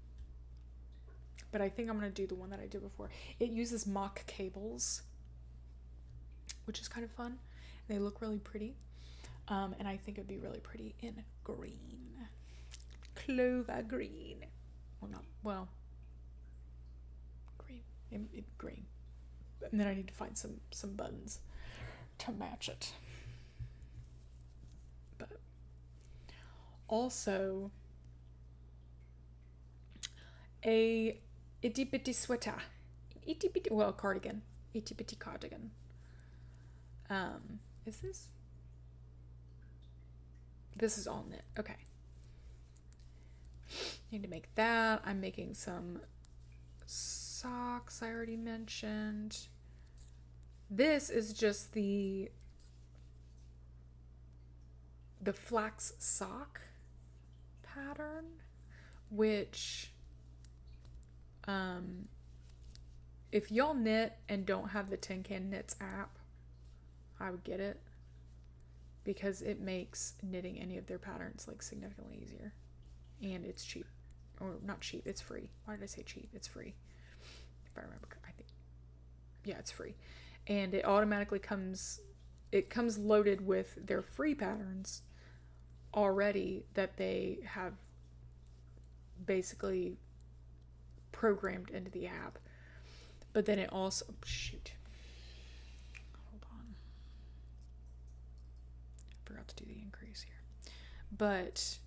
But I think I'm going to do the one that I did before. It uses mock cables, which is kind of fun. They look really pretty. And I think it'd be really pretty in green. Clover green. Green. Green. And then I need to find some buttons to match it. But also a itty bitty sweater. Cardigan. Itty bitty cardigan. Is this? This is all knit. Okay. Need to make that. I'm making some socks I already mentioned. This is just the flax sock pattern, which if y'all knit and don't have the Tin Can Knits app, I would get it, because it makes knitting any of their patterns significantly easier, and it's cheap. Or not cheap, it's free. Why did I say cheap? It's free. If I remember, I think. Yeah, it's free. And it automatically comes loaded with their free patterns already that they have basically programmed into the app. But then it also, shoot, hold on. I forgot to do the increase here. But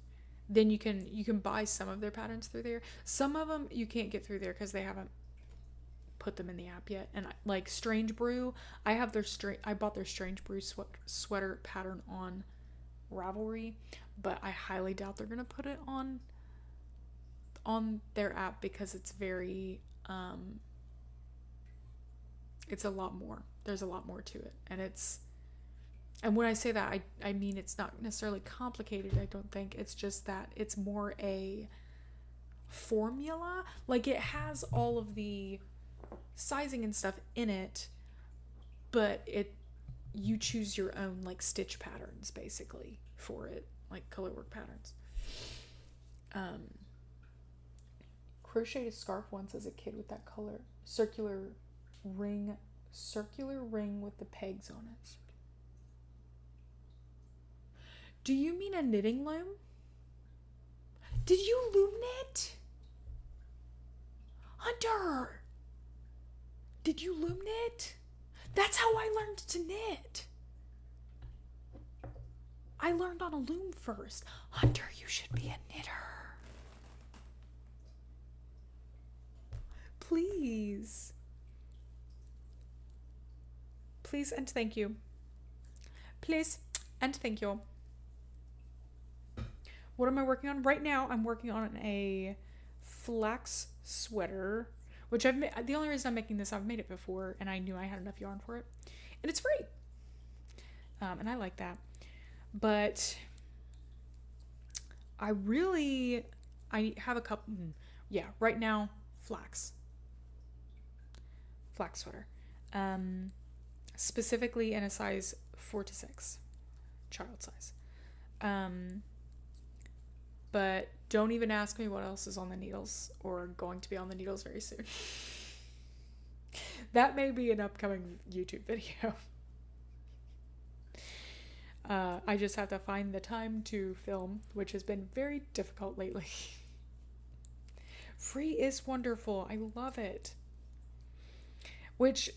then you can buy some of their patterns through there. Some of them you can't get through there because they haven't put them in the app yet. And like Strange Brew, I bought their Strange Brew sweater pattern on Ravelry, but I highly doubt they're gonna put it on their app because it's very it's a lot more. There's a lot more to it, and when I say that, I mean it's not necessarily complicated. I don't think it's just that it's more a formula. Like it has all of the sizing and stuff in it, but you choose your own like stitch patterns basically for it, like color work patterns. Crocheted a scarf once as a kid with that color circular ring with the pegs on it. Do you mean a knitting loom? Did you loom knit? Hunter! Did you loom knit? That's how I learned to knit. I learned on a loom first. Hunter, you should be a knitter. Please. Please and thank you. Please and thank you. What am I working on? Right now, I'm working on a flax sweater, which the only reason I'm making this, I've made it before, and I knew I had enough yarn for it. And it's free. And I like that. But I have a couple, right now, flax sweater. Specifically in a size 4 to 6, child size. But don't even ask me what else is on the needles or going to be on the needles very soon. That may be an upcoming YouTube video. I just have to find the time to film, which has been very difficult lately. Free is wonderful. I love it. Which,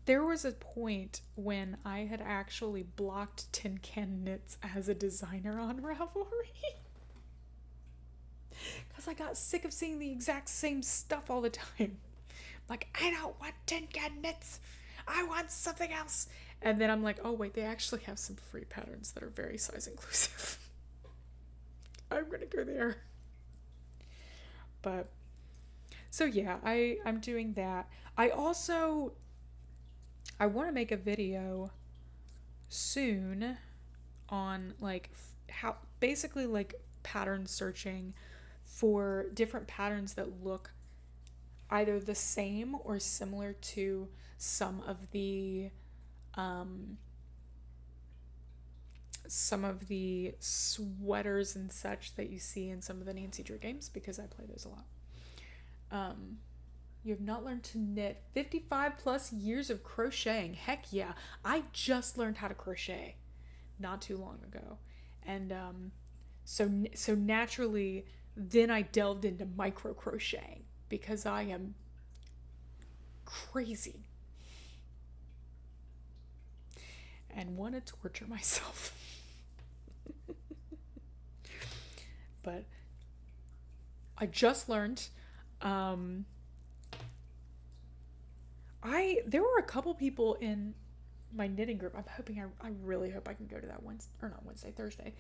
there was a point when I had actually blocked Tin Can Knits as a designer on Ravelry. Because I got sick of seeing the exact same stuff all the time. Like, I don't want Tin Can Knits. I want something else. And then I'm like, oh wait, they actually have some free patterns that are very size inclusive. I'm gonna go there. But, so yeah, I'm doing that. I want to make a video soon on like how basically like pattern searching for different patterns that look either the same or similar to some of the sweaters and such that you see in some of the Nancy Drew games, because I play those a lot. You have not learned to knit. 55 plus years of crocheting. Heck yeah. I just learned how to crochet not too long ago. And so naturally, then I delved into micro crocheting because I am crazy and want to torture myself. But I just learned. There were a couple people in my knitting group. I really hope I can go to that Thursday,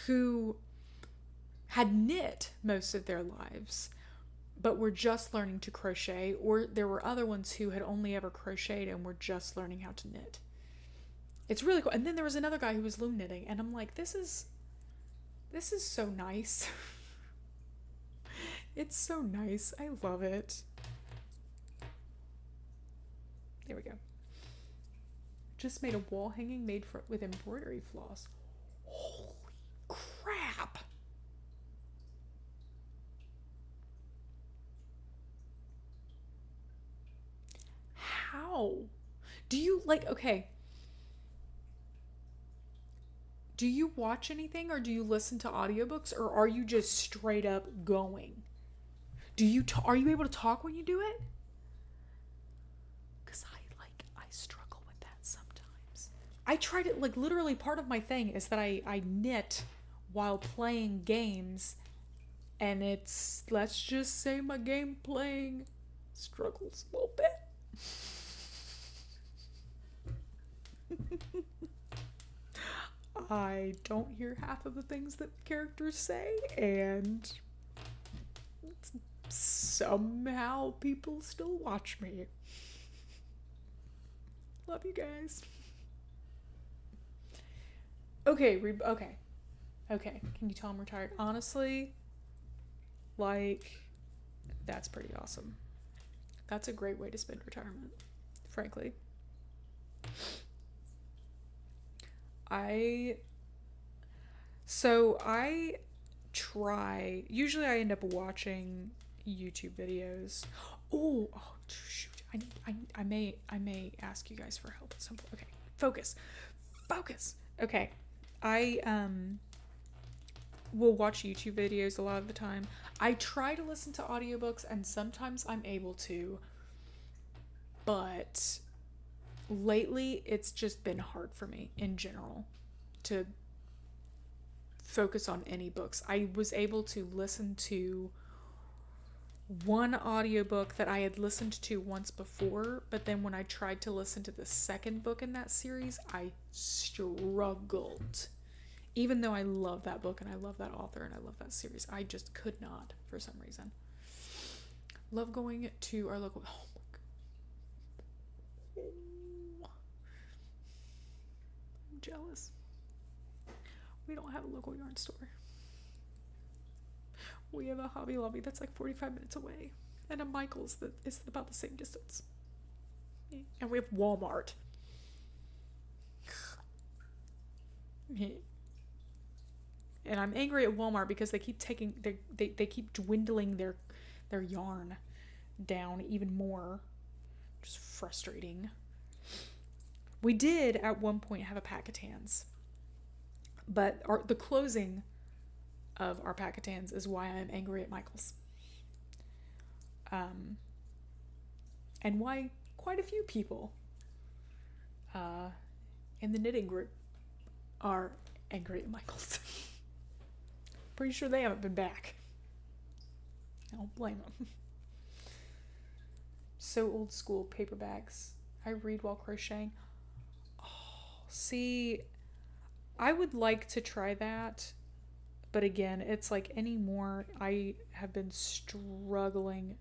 who had knit most of their lives, but were just learning to crochet, or there were other ones who had only ever crocheted and were just learning how to knit. It's really cool. And then there was another guy who was loom knitting, and I'm like, this is so nice. It's so nice. I love it. There we go. Just made a wall hanging with embroidery floss. Holy crap. How? Do you okay. Do you watch anything, or do you listen to audiobooks, or are you just straight up going? Are you able to talk when you do it? Because I struggle with that sometimes. I tried it, like, literally part of my thing is that I knit while playing games, and it's, let's just say my game playing struggles a little bit. I don't hear half of the things that characters say, and somehow people still watch me. Love you guys. Okay, okay. Can you tell I'm retired? Honestly, like, that's pretty awesome. That's a great way to spend retirement, frankly. Usually I end up watching YouTube videos. Oh shoot. I may ask you guys for help at some point. Okay. Focus. Okay. I will watch YouTube videos a lot of the time. I try to listen to audiobooks, and sometimes I'm able to, but lately it's just been hard for me in general to focus on any books. I was able to listen to one audiobook that I had listened to once before, but then when I tried to listen to the second book in that series, I struggled. Even though I love that book and I love that author and I love that series, I just could not for some reason. Love going to our local... Oh my God. I'm jealous. We don't have a local yarn store. We have a Hobby Lobby that's like 45 minutes away, and a Michael's that is about the same distance. And we have Walmart. And I'm angry at Walmart because they keep they keep dwindling their yarn down even more. Just frustrating. We did at one point have a Packetans, but the closing of our Packetans is why I'm angry at Michael's. And why quite a few people in the knitting group are angry at Michael's. Pretty sure they haven't been back. I don't blame them. So old school, paperbacks. I read while crocheting. Oh, see, I would like to try that. But again, it's like anymore, I have been struggling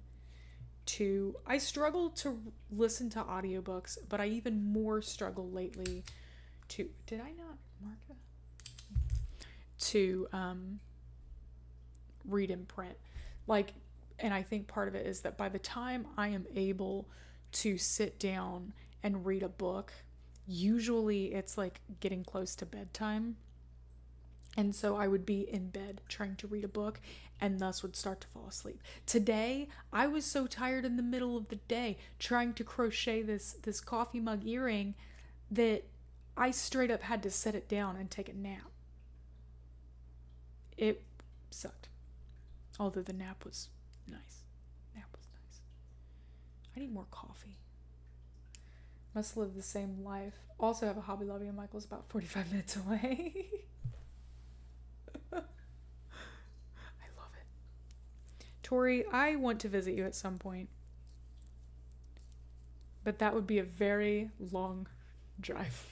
to... I struggle to listen to audiobooks, but I even more struggle lately to... Did I not mark that? To read in print. Like, and I think part of it is that by the time I am able to sit down and read a book, usually it's like getting close to bedtime. And so I would be in bed trying to read a book and thus would start to fall asleep. Today, I was so tired in the middle of the day trying to crochet this coffee mug earring that I straight up had to set it down and take a nap. It sucked. Although the nap was nice. I need more coffee. Must live the same life. Also have a Hobby Lobby in Michael's about 45 minutes away. I love it. Tori, I want to visit you at some point. But that would be a very long drive.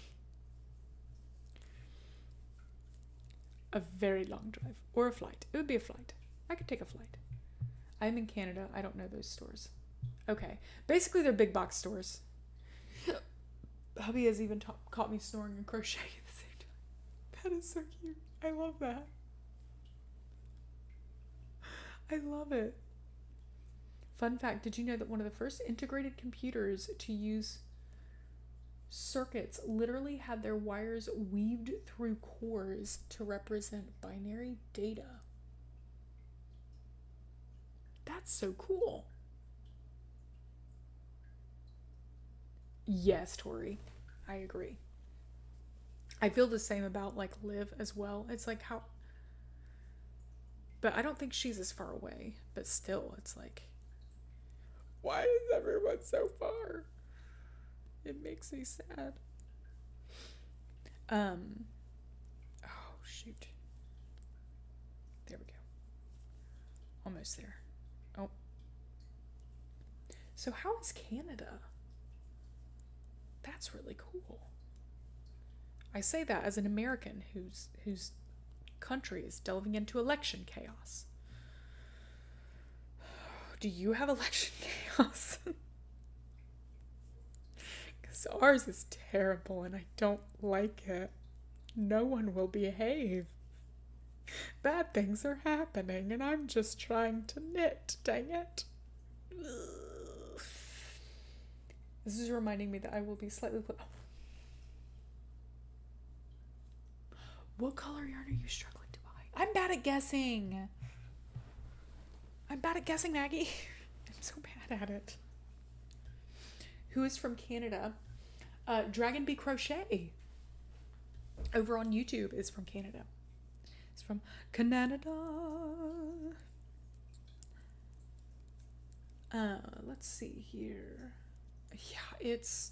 A very long drive. Or a flight. It would be a flight. I could take a flight. I'm in Canada. I don't know those stores. Okay. Basically, they're big box stores. Hubby has even caught me snoring and crocheting at the same time. That is so cute. I love that. I love it. Fun fact, did you know that one of the first integrated computers to use circuits literally had their wires weaved through cores to represent binary data? That's so cool. Yes, Tori. I agree. I feel the same about like Live as well. It's like how But I don't think she's as far away. But still, it's like, why is everyone so far? It makes me sad. Oh, shoot. There we go. Almost there. Oh. So how is Canada? That's really cool. I say that as an American whose country is delving into election chaos. Do you have election chaos? Because ours is terrible and I don't like it. No one will behave. Bad things are happening and I'm just trying to knit, dang it. This is reminding me that I will be slightly... What color yarn are you struggling to buy? I'm bad at guessing. Maggie. I'm so bad at it. Who is from Canada? Dragon Bee Crochet. Over on YouTube is from Canada. It's from Canada. Let's see here. Yeah, it's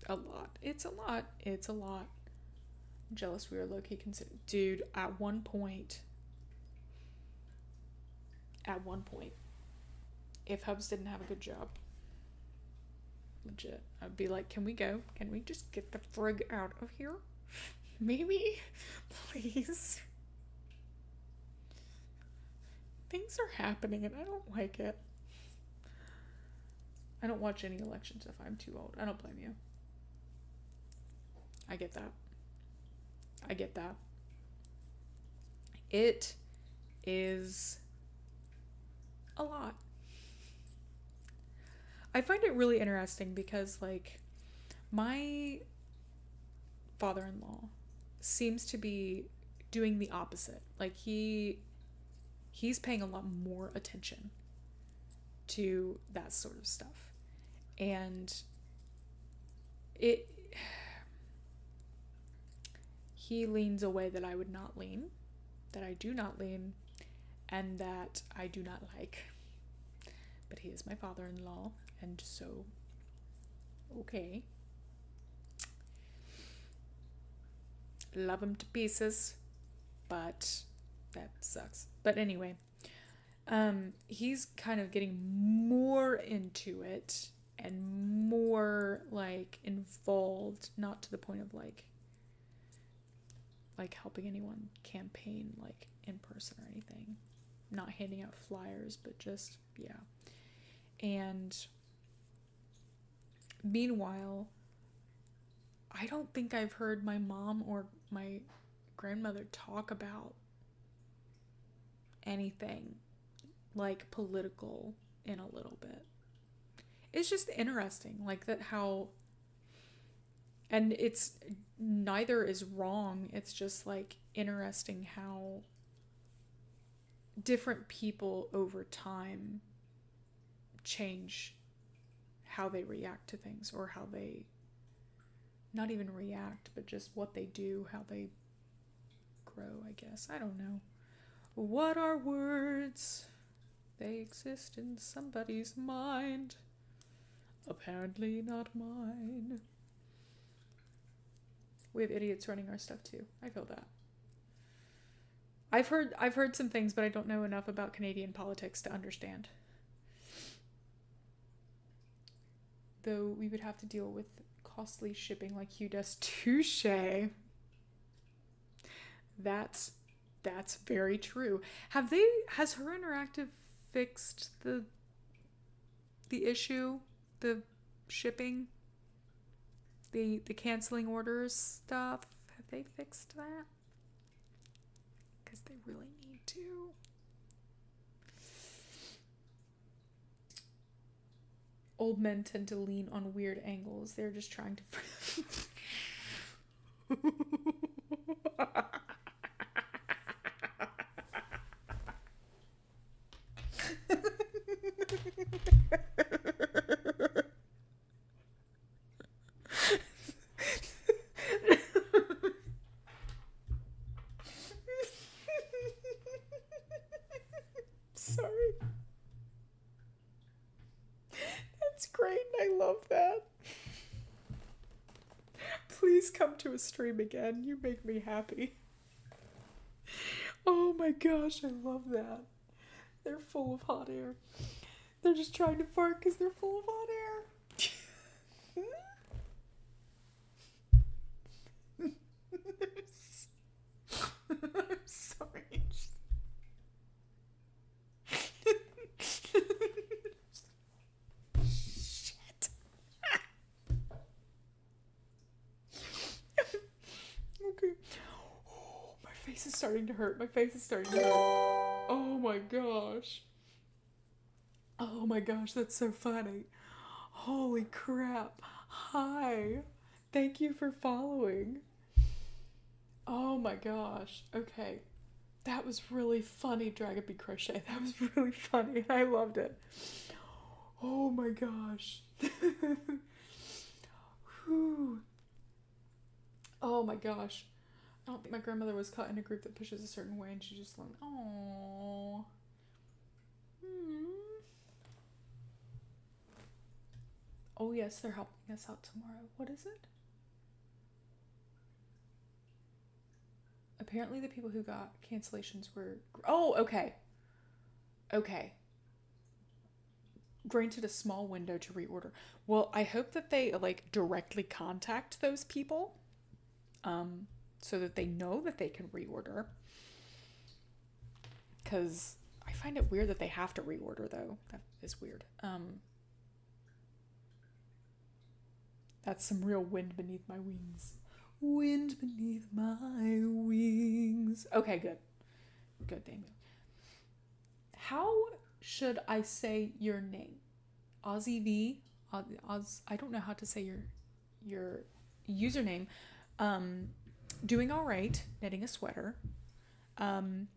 a lot. It's a lot. I'm jealous we were low-key considered. Dude, at one point, if Hubs didn't have a good job, legit, I'd be like, can we go? Can we just get the frig out of here? Maybe? Please? Things are happening and I don't like it. I don't watch any elections if I'm too old. I don't blame you. I get that. It is a lot. I find it really interesting because, like, my father-in-law seems to be doing the opposite. Like, he's paying a lot more attention to that sort of stuff. And he leans a way that I would not lean, that I do not lean, and that I do not like. But he is my father-in-law, and so, okay. Love him to pieces, but that sucks. But anyway, he's kind of getting more into it and more, like, involved, not to the point of, like helping anyone campaign, like, in person or anything. Not handing out flyers, but just, yeah. And meanwhile, I don't think I've heard my mom or my grandmother talk about anything, like, political in a little bit. It's just interesting, like, that how... And it's... Neither is wrong. It's just, like, interesting how different people over time change how they react to things, or how they not even react, but just what they do, how they grow, I guess. I don't know. What are words? They exist in somebody's mind. Apparently not mine. We have idiots running our stuff too. I feel that. I've heard some things, but I don't know enough about Canadian politics to understand. Though we would have to deal with costly shipping like Hugh does. Touche. That's very true. Has Her Interactive fixed the issue, the shipping, the canceling orders stuff? Have they fixed that? Because they really need to. Old men tend to lean on weird angles. They're just trying to... Sorry. That's great. I love that. Please come to a stream again. You make me happy. Oh my gosh, I love that. They're full of hot air. They're just trying to fart because they're full of hot air. I'm sorry. Shit. Okay. Oh, my face is starting to hurt. My face is starting to hurt. Oh my gosh. Oh my gosh, that's so funny. Holy crap. Hi. Thank you for following. Oh my gosh. Okay. That was really funny, Dragon Bee Crochet. That was really funny. I loved it. Oh my gosh. Whew. Oh my gosh. I don't think my grandmother was caught in a group that pushes a certain way and she just went, oh. Oh yes, they're helping us out tomorrow. What is it? Apparently the people who got cancellations were... Oh, okay. Okay. Granted a small window to reorder. Well, I hope that they, like, directly contact those people. So that they know that they can reorder. Because I find it weird that they have to reorder, though. That is weird. That's some real wind beneath my wings. Wind beneath my wings. Okay, good. Good, Daniel. How should I say your name? Ozzy V? Oz, I don't know how to say your username. Doing all right. Knitting a sweater. I'm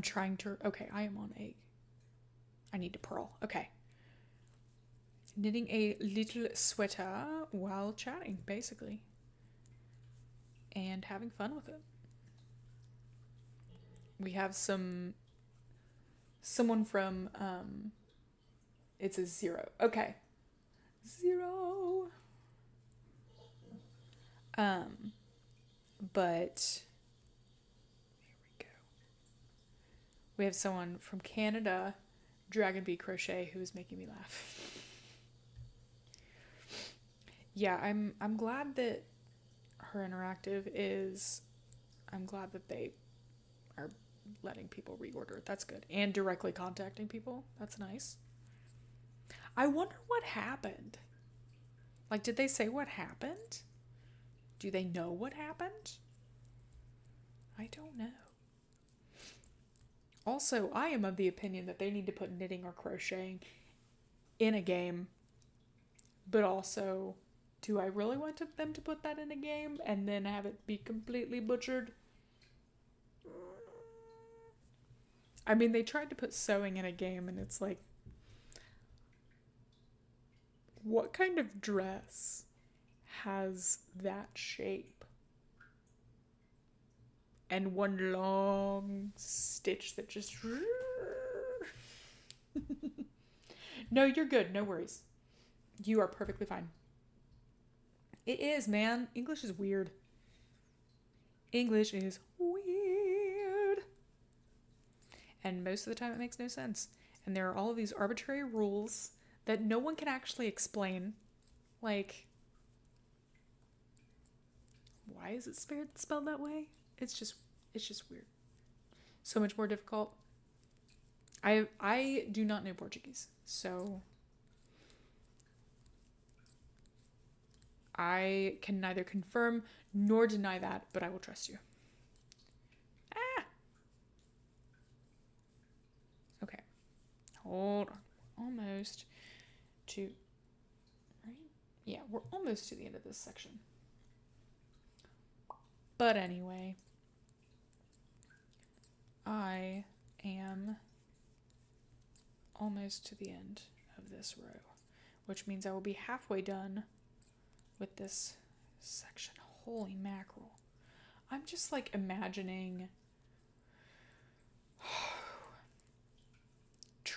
trying to... Okay, I am on a... I need to purl. Okay. Knitting a little sweater while chatting, basically. And having fun with it. We have someone from, it's a 0. Okay. 0. But, here we go. We have someone from Canada, Dragon Bee Crochet, who is making me laugh. Yeah, I'm glad that her interactive is... I'm glad that they are letting people reorder. That's good. And directly contacting people. That's nice. I wonder what happened. Like, did they say what happened? Do they know what happened? I don't know. Also, I am of the opinion that they need to put knitting or crocheting in a game. But also... Do I really want them to put that in a game and then have it be completely butchered? I mean, they tried to put sewing in a game and it's like... What kind of dress has that shape? And one long stitch that just... No, you're good. No worries. You are perfectly fine. It is, man. English is weird. English is weird. And most of the time it makes no sense. And there are all of these arbitrary rules that no one can actually explain. Like, why is it spelled that way? It's just weird. So much more difficult. I do not know Portuguese, so... I can neither confirm nor deny that, but I will trust you. Ah! Okay. Hold on. Almost to... Right? Yeah, we're almost to the end of this section. But anyway, I am almost to the end of this row, which means I will be halfway done with this section. Holy mackerel. I'm just like imagining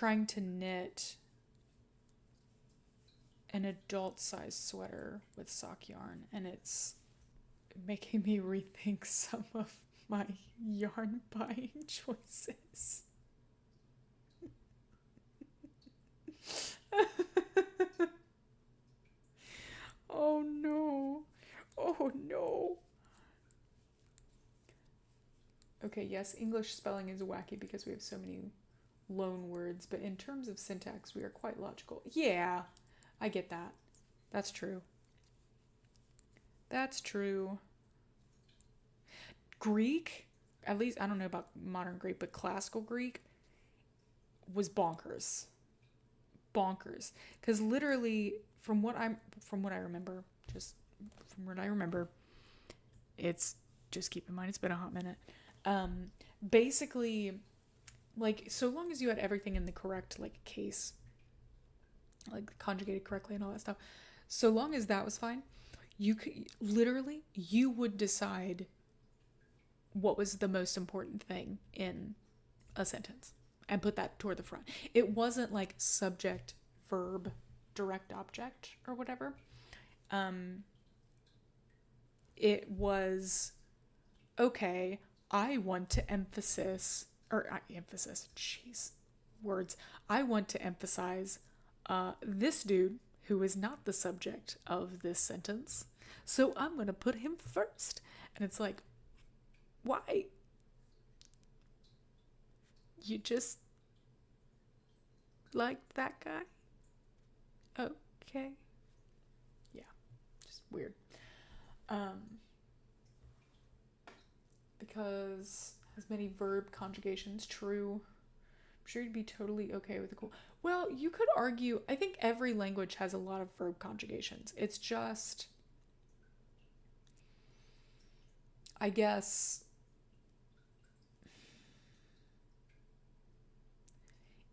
trying to knit an adult size sweater with sock yarn, and it's making me rethink some of my yarn buying choices. Oh no. Oh no. Okay, yes, English spelling is wacky because we have so many loan words, but in terms of syntax, we are quite logical. Yeah, I get that. That's true. That's true. Greek, at least I don't know about modern Greek, but classical Greek was bonkers. Bonkers. Cuz literally from what I remember, just from what I remember, it's just keep in mind it's been a hot minute. Basically, like, so long as you had everything in the correct like case, like conjugated correctly and all that stuff, so long as that was fine, you could literally, you would decide what was the most important thing in a sentence and put that toward the front. It wasn't like subject, verb, direct object or whatever. It was, okay, I want to jeez, words. I want to emphasize this dude who is not the subject of this sentence. So I'm going to put him first. And it's like, why? You just like that guy? Okay. Yeah, just weird. Because has many verb conjugations, true. I'm sure you'd be totally okay with the cool. Well, you could argue, I think every language has a lot of verb conjugations. It's just, I guess,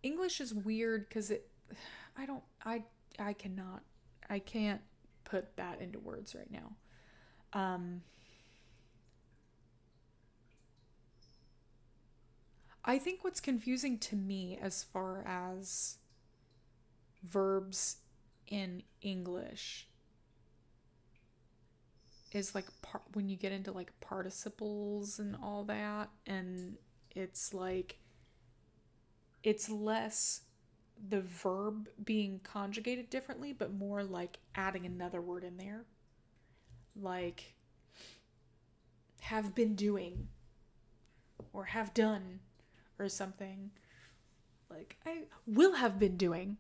English is weird because I don't, I cannot, I can't put that into words right now. I think what's confusing to me as far as verbs in English is like when you get into like participles and all that, and it's like it's less the verb being conjugated differently, but more like adding another word in there, like have been doing or have done or something. Like, I will have been doing.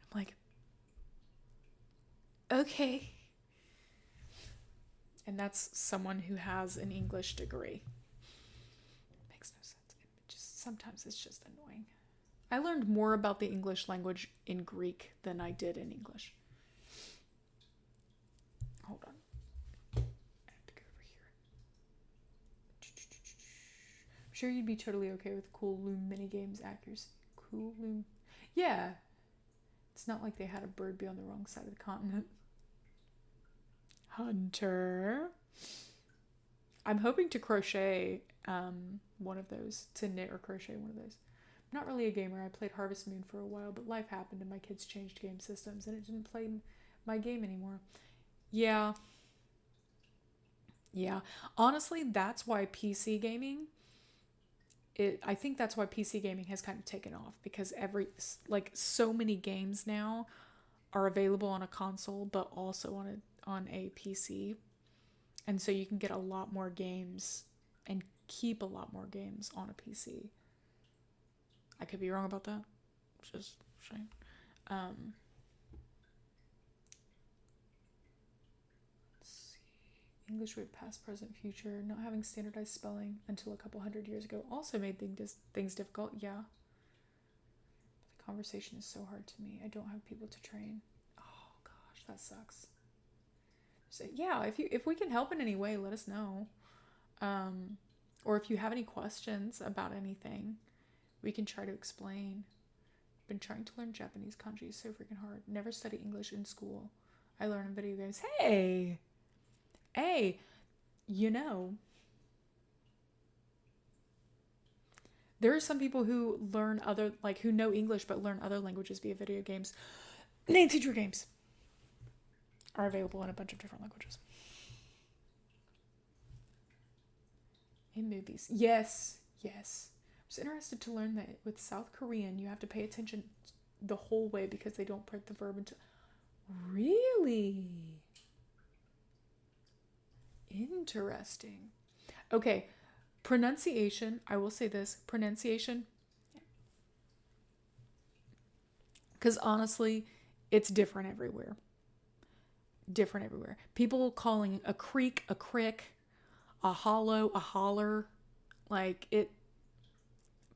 I'm like, okay. And that's someone who has an English degree. It makes no sense. Sometimes it's just annoying. I learned more about the English language in Greek than I did in English. Hold on. I have to go over here. I'm sure you'd be totally okay with cool loom minigames accuracy. Cool loom. Yeah. It's not like they had a bird be on the wrong side of the continent. Hunter. I'm hoping to crochet one of those, to knit or crochet one of those. I'm not really a gamer. I played Harvest Moon for a while, but life happened and my kids changed game systems and it didn't play my game anymore. Yeah. Yeah. Honestly, that's why PC gaming, I think that's why PC gaming has kind of taken off, because so many games now are available on a console but also on a PC. And so you can get a lot more games and keep a lot more games on a PC. I could be wrong about that. Just saying. Let's see. English with past, present, future. Not having standardized spelling until a couple hundred years ago also made things difficult. Yeah. The conversation is so hard to me. I don't have people to train. Oh gosh, that sucks. So yeah, if we can help in any way, let us know. Or if you have any questions about anything, we can try to explain. Been trying to learn Japanese kanji so freaking hard. Never study English in school. I learn in video games. Hey, you know, There are some people who learn other, like, who know English but learn other languages via video games. Nancy Drew games are available in a bunch of different languages. In movies. Yes. Yes. I was interested to learn that with South Korean, you have to pay attention the whole way because they don't put the verb into. Really? Interesting. Okay. Pronunciation. I will say this. Pronunciation. Because honestly, it's different everywhere. Different everywhere. People calling a creek a crick, a hollow a holler. Like it.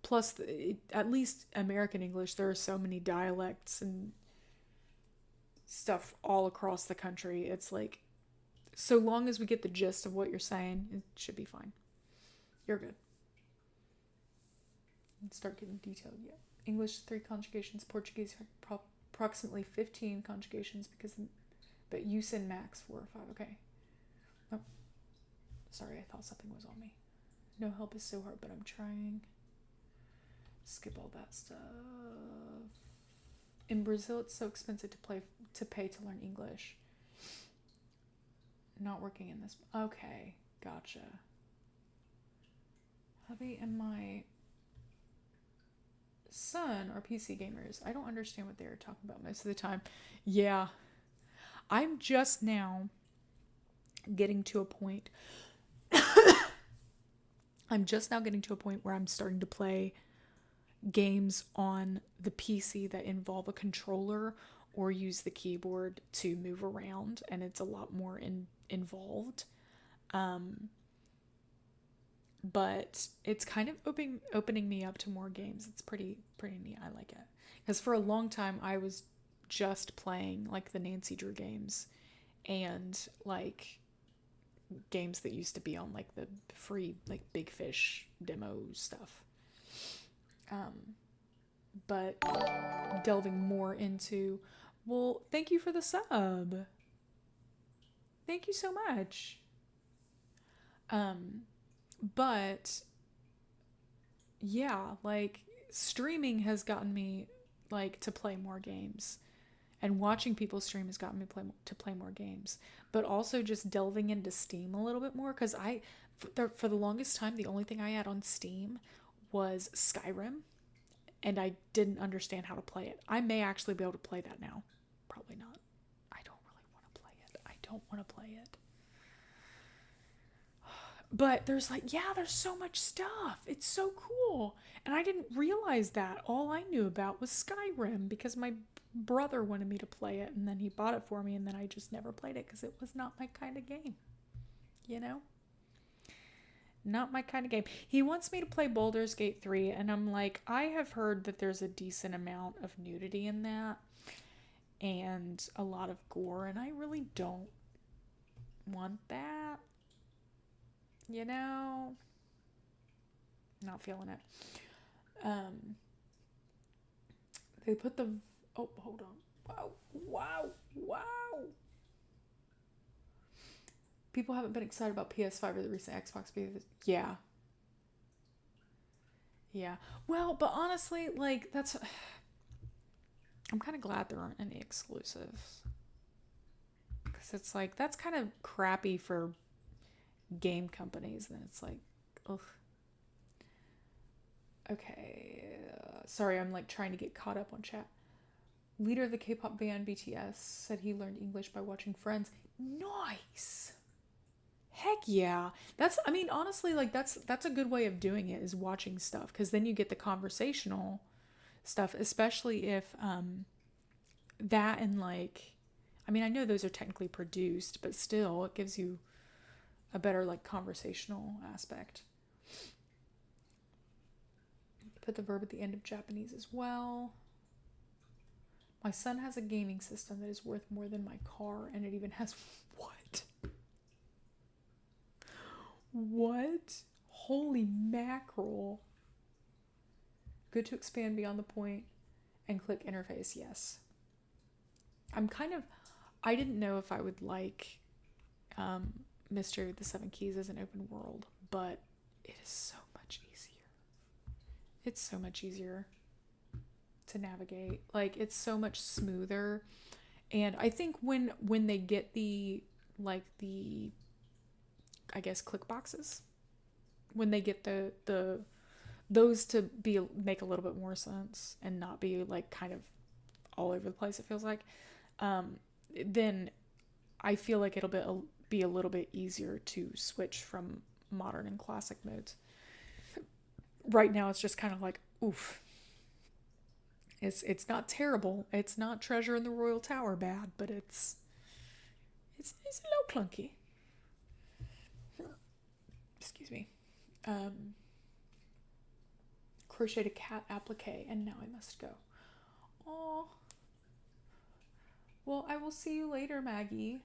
Plus, at least American English, there are so many dialects and stuff all across the country. It's like, so long as we get the gist of what you're saying, it should be fine. You're good. Let's start getting detailed yet. English 3 conjugations, Portuguese approximately 15 conjugations but use in max 4 or 5. Okay. Oh, sorry, I thought something was on me. No help is so hard, but I'm trying. Skip all that stuff. In Brazil, it's so expensive to pay to learn English. Not working in this. Okay, gotcha. Hubby and my son are PC gamers. I don't understand what they're talking about most of the time. Yeah. I'm just now getting to a point. Where I'm starting to play games on the PC that involve a controller or use the keyboard to move around, and it's a lot more involved. But it's kind of opening me up to more games. It's pretty neat. I like it. Because for a long time, I was just playing, like, the Nancy Drew games and, like, games that used to be on, like, the free, like, Big Fish demo stuff. But delving more into, well, thank you for the sub. Thank you so much. But yeah, like, streaming has gotten me, like, to play more games, and watching people stream has gotten me to play more games, but also just delving into Steam a little bit more, because for the longest time, the only thing I had on Steam was Skyrim, and I didn't understand how to play it. I may actually be able to play that now. Probably not. I don't really want to play it. But there's so much stuff. It's so cool. And I didn't realize that. All I knew about was Skyrim because my brother wanted me to play it, and then he bought it for me, and then I just never played it because it was not my kind of game. You know? Not my kind of game. He wants me to play Baldur's Gate 3, and I'm like, I have heard that there's a decent amount of nudity in that and a lot of gore, and I really don't want that. You know? Not feeling it. They put the... Oh, hold on. Wow. People haven't been excited about PS5 or the recent Xbox because... Yeah. Well, but honestly, like, that's... I'm kind of glad there aren't any exclusives. Because it's like, that's kind of crappy for game companies. And it's like, ugh. Okay. Sorry, I'm, like, trying to get caught up on chat. Leader of the K-pop band BTS said he learned English by watching Friends. Nice! Heck yeah. Honestly, like, that's a good way of doing it, is watching stuff, because then you get the conversational stuff, especially if that and, like, I know those are technically produced, but still, it gives you a better, like, conversational aspect. Put the verb at the end of Japanese as well. My son has a gaming system that is worth more than my car, and it even has... What? What? Holy mackerel. Good to expand beyond the point and click interface, yes. I didn't know if I would like Mystery with the Seven Keys as an open world, but it is so much easier. it's so much easier to navigate. Like, it's so much smoother. And I think when they get the I guess click boxes, when they get the those to be make a little bit more sense and not be like kind of all over the place, it feels like, then I feel like it'll be a little bit easier to switch from modern and classic modes. Right now it's just kind of like, oof. It's not terrible. It's not Treasure in the Royal Tower bad, but it's a little clunky. Excuse me. Crocheted cat applique, and now I must go. Oh. Well, I will see you later, Maggie.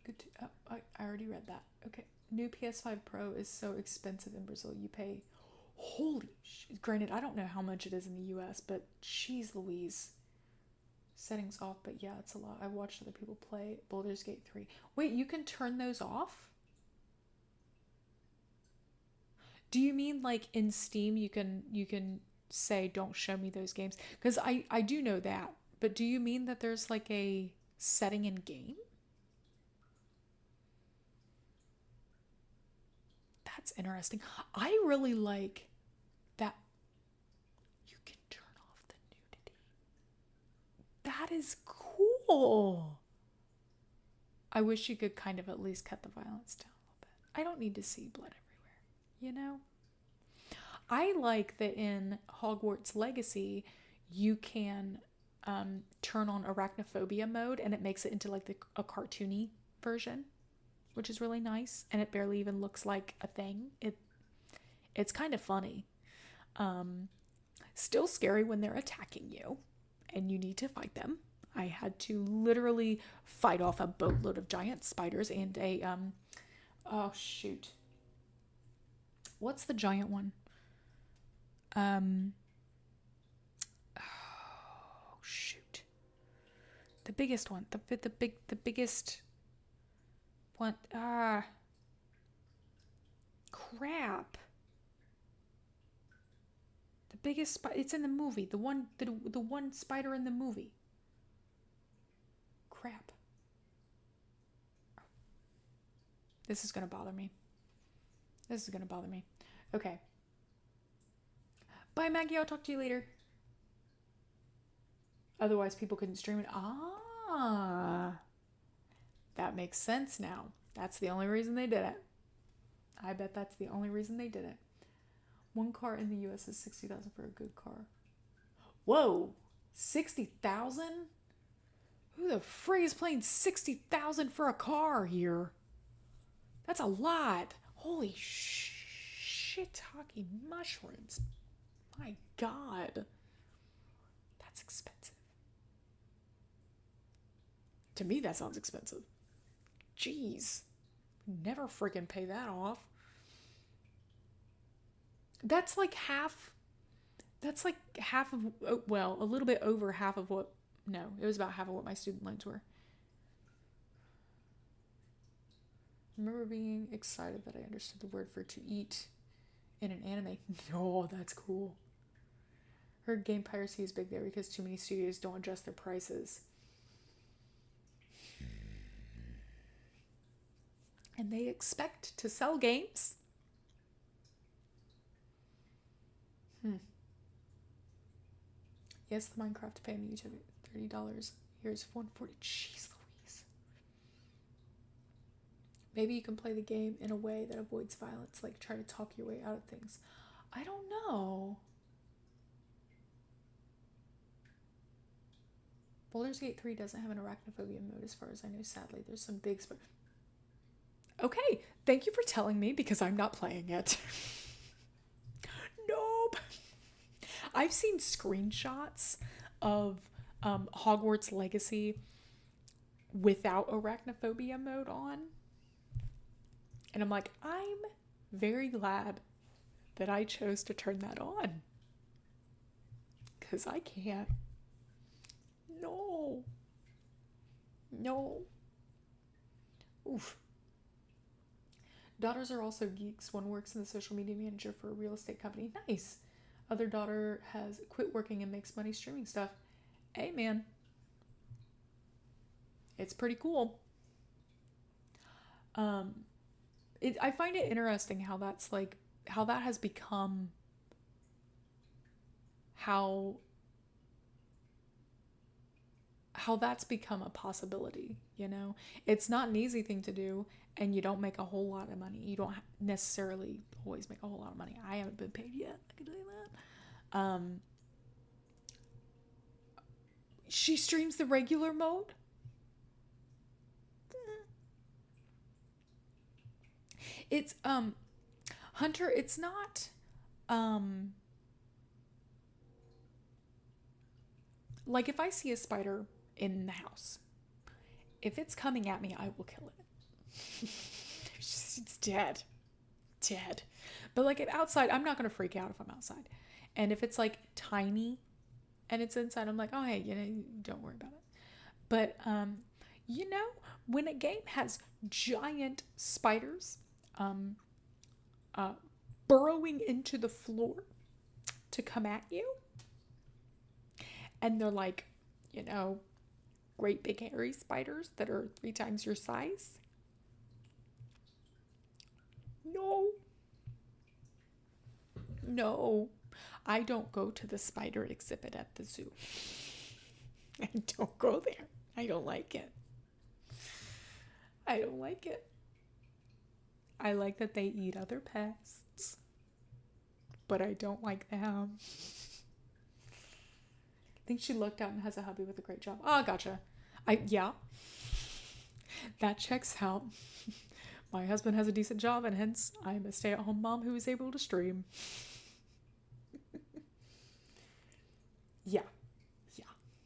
Good to, I already read that. Okay. New PS5 Pro is so expensive in Brazil. You pay, holy shit. Granted, I don't know how much it is in the US, but jeez Louise. Settings off, but yeah, it's a lot. I watched other people play Baldur's Gate 3. Wait, you can turn those off? Do you mean like in Steam you can say don't show me those games? Because I do know that, but do you mean that there's like a setting in game? That's interesting. I really like that you can turn off the nudity. That is cool. I wish you could kind of at least cut the violence down a little bit. I don't need to see blood everywhere, you know? I like that in Hogwarts Legacy, you can turn on arachnophobia mode and it makes it into like a cartoony version, which is really nice. And it barely even looks like a thing. It's kind of funny. Still scary when they're attacking you and you need to fight them. I had to literally fight off a boatload of giant spiders and a oh shoot. What's the giant one? Oh shoot. The biggest one. The biggest one. Crap. The biggest it's in the movie. The one spider in the movie. Crap. This is going to bother me. Okay. Bye, Maggie. I'll talk to you later. Otherwise, people couldn't stream it. That makes sense now. That's the only reason they did it. I bet that's the only reason they did it. One car in the US is $60,000 for a good car. Whoa, 60,000? Who the frig is paying 60,000 for a car here? That's a lot. Holy shiitake mushrooms. My God. That's expensive. To me, that sounds expensive. Jeez. Never freaking pay that off. That's like half of, well, a little bit over half of what, no, it was about half of what my student loans were. I remember being excited that I understood the word for to eat in an anime. Oh, that's cool. Heard game piracy is big there because too many studios don't adjust their prices. And they expect to sell games. Yes, the Minecraft pay me YouTube $30. Here's $140. Jeez Louise. Maybe you can play the game in a way that avoids violence, like try to talk your way out of things. I don't know. Baldur's Gate 3 doesn't have an arachnophobia mode as far as I know, sadly. There's some big Okay, thank you for telling me because I'm not playing it. Nope. I've seen screenshots of Hogwarts Legacy without arachnophobia mode on. And I'm like, I'm very glad that I chose to turn that on. Because I can't. No. Oof. Daughters are also geeks. One works in the social media manager for a real estate company. Nice. Other daughter has quit working and makes money streaming stuff. Hey, man. It's pretty cool. I find it interesting how that's like, how that has become how that's become a possibility, you know? It's not an easy thing to do, and you don't make a whole lot of money. You don't necessarily always make a whole lot of money. I haven't been paid yet, I can tell you that. She streams the regular mode. It's Hunter, it's not like if I see a spider in the house, if it's coming at me, I will kill it. It's dead. But like if outside, I'm not gonna freak out if I'm outside. And if it's like tiny and it's inside, I'm like, oh hey, you know, don't worry about it. But you know, when a game has giant spiders burrowing into the floor to come at you, and they're like, you know, great big hairy spiders that are 3 times your size. No, I don't go to the spider exhibit at the zoo. I don't go there. I don't like it. I like that they eat other pests, but I don't like them. I think she looked out and has a hubby with a great job. Oh, gotcha. Yeah. That checks out. My husband has a decent job, and hence I'm a stay-at-home mom who is able to stream. Yeah.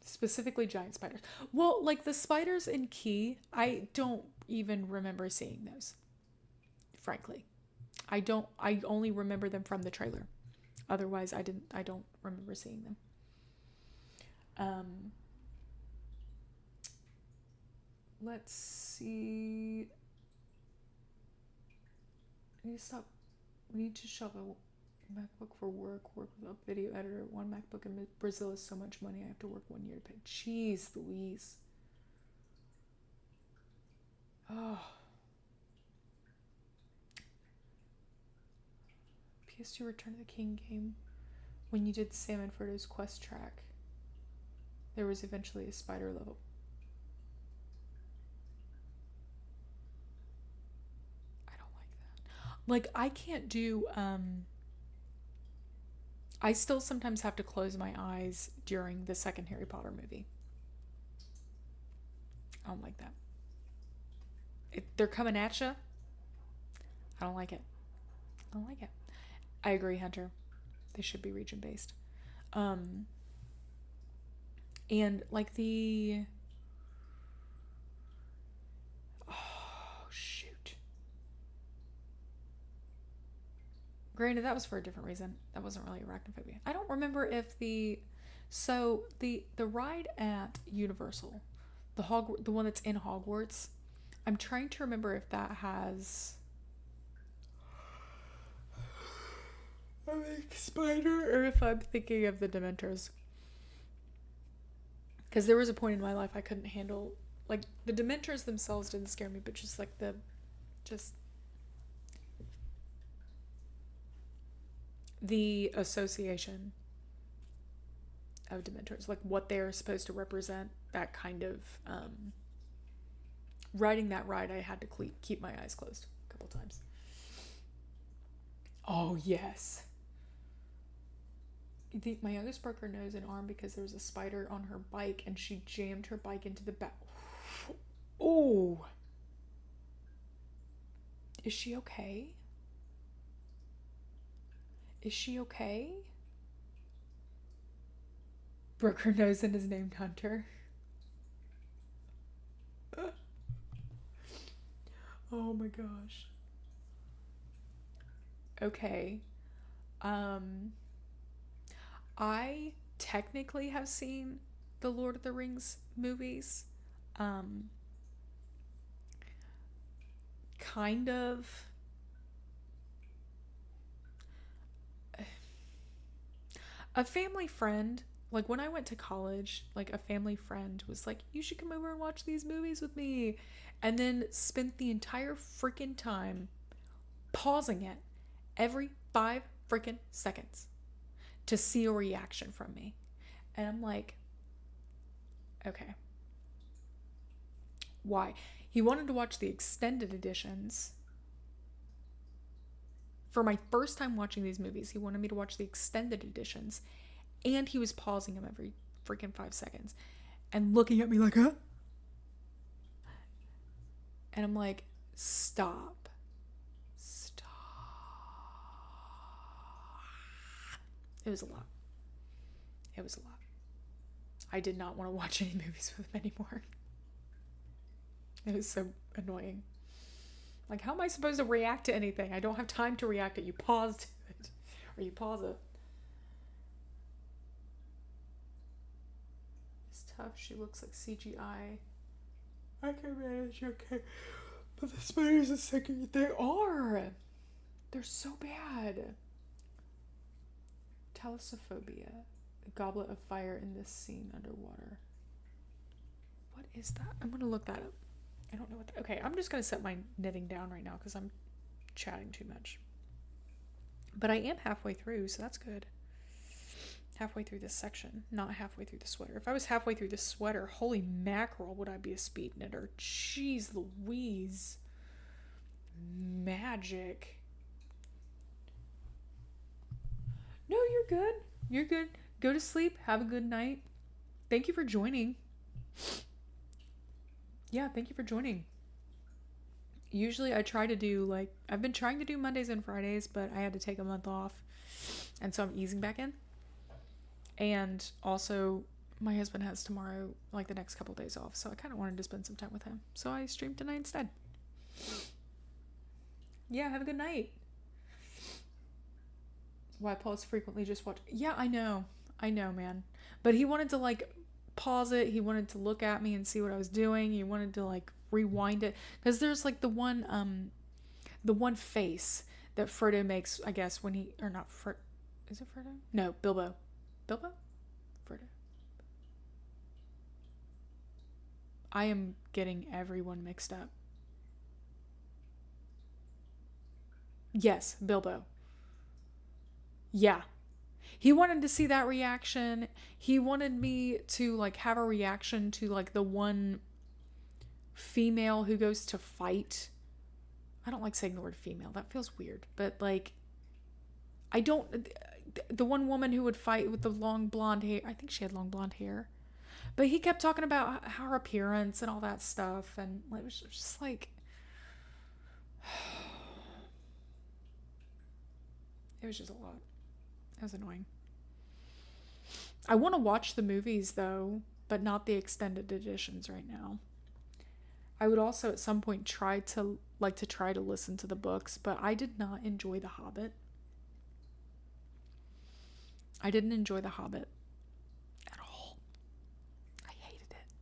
Specifically giant spiders. Well, like the spiders in Key, I don't even remember seeing those. Frankly. I only remember them from the trailer. Otherwise, I don't remember seeing them. Let's see. We need to shop a MacBook for work with a video editor. One MacBook in Brazil is so much money. I have to work 1 year to pay. Jeez Louise. Oh. PS2 Return of the King game. When you did Sam and Frodo's quest track, there was eventually a spider level. I don't like that. Like, I can't do, I still sometimes have to close my eyes during the second Harry Potter movie. I don't like that. They're coming at you. I don't like it. I agree, Hunter. They should be region based. And like the... Oh, shoot. Granted, that was for a different reason. That wasn't really arachnophobia. I don't remember if the ride at Universal, the one that's in Hogwarts, I'm trying to remember if that has a big spider or if I'm thinking of the Dementors. Because there was a point in my life I couldn't handle, like, the Dementors themselves didn't scare me, but just like the association of Dementors, like what they're supposed to represent, that kind of riding that ride, I had to keep my eyes closed a couple times. Oh yes. My youngest broke her nose and arm because there was a spider on her bike and she jammed her bike into the back. Oh. Is she okay? Broke her nose and is named Hunter. Oh my gosh. Okay. I technically have seen the Lord of the Rings movies. Kind of A family friend, like when I went to college, like a family friend was like, you should come over and watch these movies with me. And then spent the entire freaking time pausing it every 5 freaking seconds to see a reaction from me. And I'm like, okay, why? He wanted to watch the extended editions. For my first time watching these movies, he wanted me to watch the extended editions. And he was pausing them every freaking 5 seconds and looking at me like, huh? And I'm like, stop. Stop. It was a lot. It was a lot. I did not want to watch any movies with him anymore. It was so annoying. Like, how am I supposed to react to anything? I don't have time to react to it. You paused it. Or you pause it. It's tough. She looks like CGI. I can manage, okay. But the spiders are second. They are. They're so bad. Thalassophobia. A goblet of fire in this scene underwater. What is that? I'm going to look that up. I don't know what that... Okay, I'm just going to set my knitting down right now because I'm chatting too much. But I am halfway through, so that's good. Halfway through this section, not halfway through the sweater. If I was halfway through the sweater, holy mackerel, would I be a speed knitter. Jeez Louise. Magic. No, you're good. You're good. Go to sleep. Have a good night. Thank you for joining. Yeah, thank you for joining. Usually I try to do, like, I've been trying to do Mondays and Fridays, but I had to take a month off. And so I'm easing back in. And also, my husband has tomorrow, like, the next couple days off. So I kind of wanted to spend some time with him. So I streamed tonight instead. Yeah, have a good night. Why pause frequently, just watch. Yeah, I know, man. But he wanted to, like, pause it. He wanted to look at me and see what I was doing. He wanted to, like, rewind it. Because there's, like, the one face that Frodo makes, I guess, when he, or not, is it Frodo? No, Bilbo. Frodo. I am getting everyone mixed up. Yes, Bilbo. Yeah. He wanted to see that reaction. He wanted me to, like, have a reaction to, like, the one female who goes to fight. I don't like saying the word female. That feels weird. But, like, the one woman who would fight with the long blonde hair. I think she had long blonde hair. But he kept talking about her appearance and all that stuff. And it was just like... It was just a lot. It was annoying. I want to watch the movies, though, but not the extended editions right now. I would also at some point try to listen to the books, but I did not enjoy The Hobbit. I didn't enjoy The Hobbit at all. I hated it.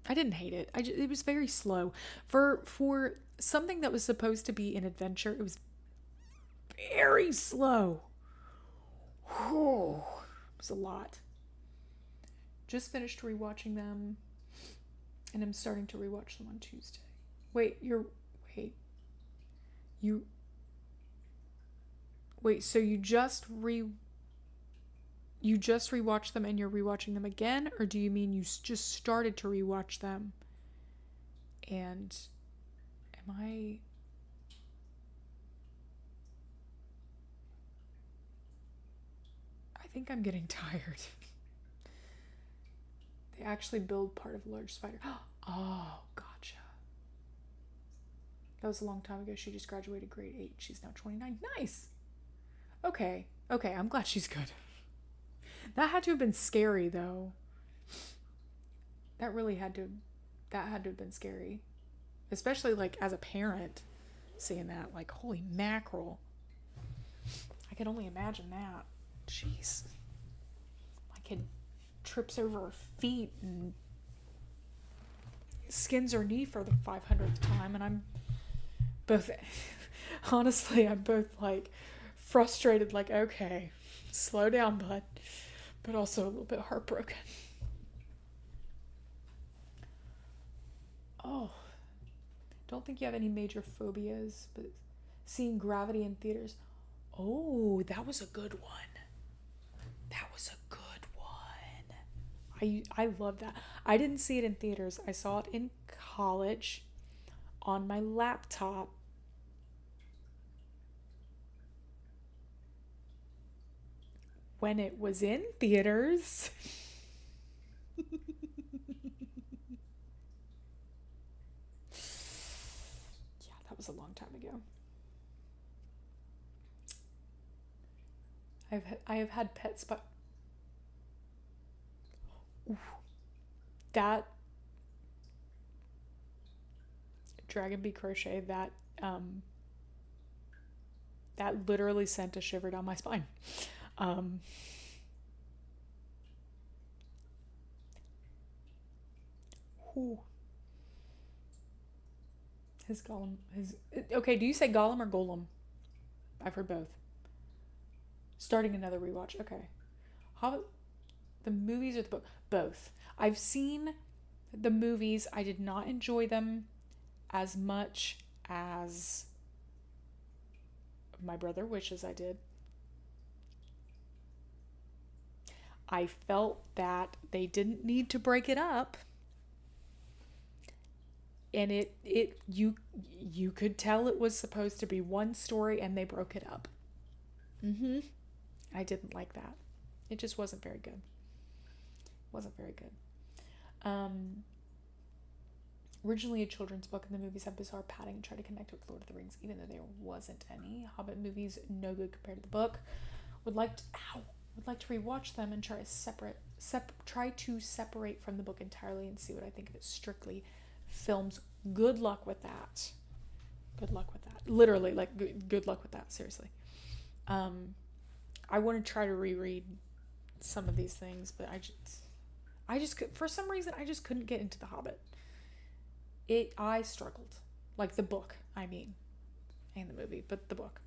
I didn't hate it. It was very slow. For something that was supposed to be an adventure, it was very slow. Whew. It was a lot. Just finished rewatching them, and I'm starting to rewatch them on Tuesday. So you just rewatched them and you're rewatching them again, or do you mean you just started to rewatch them? And I think I'm getting tired. They actually build part of a large spider. Oh, gotcha. That was a long time ago. She just graduated grade 8. She's now 29. Nice. Okay, I'm glad she's good. That had to have been scary, though. That had to have been scary. Especially, like, as a parent, seeing that. Like, holy mackerel. I can only imagine that. Jeez. My kid trips over her feet and skins her knee for the 500th time, and I'm both... Honestly, I'm both, like, frustrated, like, okay, Slow down, bud. But also a little bit heartbroken. Oh, don't think you have any major phobias, but seeing Gravity in theaters. Oh, that was a good one. That was a good one. I love that. I didn't see it in theaters. I saw it in college on my laptop. When it was in theaters. Yeah, that was a long time ago. I have had pets, but that Dragon Bee Crochet, that literally sent a shiver down my spine. Um, whew. His Gollum, his okay. Do you say Gollum or Golem? I've heard both. Starting another rewatch. Okay. How the movies or the book? Both. I've seen the movies. I did not enjoy them as much as my brother wishes I did. I felt that they didn't need to break it up, and you could tell it was supposed to be one story and they broke it up. Mhm. I didn't like that. It just wasn't very good. Wasn't very good. Um Originally a children's book, and the movies have bizarre padding and try to connect with Lord of the Rings, even though there wasn't any. Hobbit movies, no good compared to the book. Would like to, would like to rewatch them and try to separate from the book entirely and see what I think of it strictly. Films, good luck with that. Good luck with that. Literally, like good luck with that. Seriously. I want to try to reread some of these things, but I just could, for some reason I just couldn't get into The Hobbit. I struggled. Like the book, I mean, and the movie, but the book.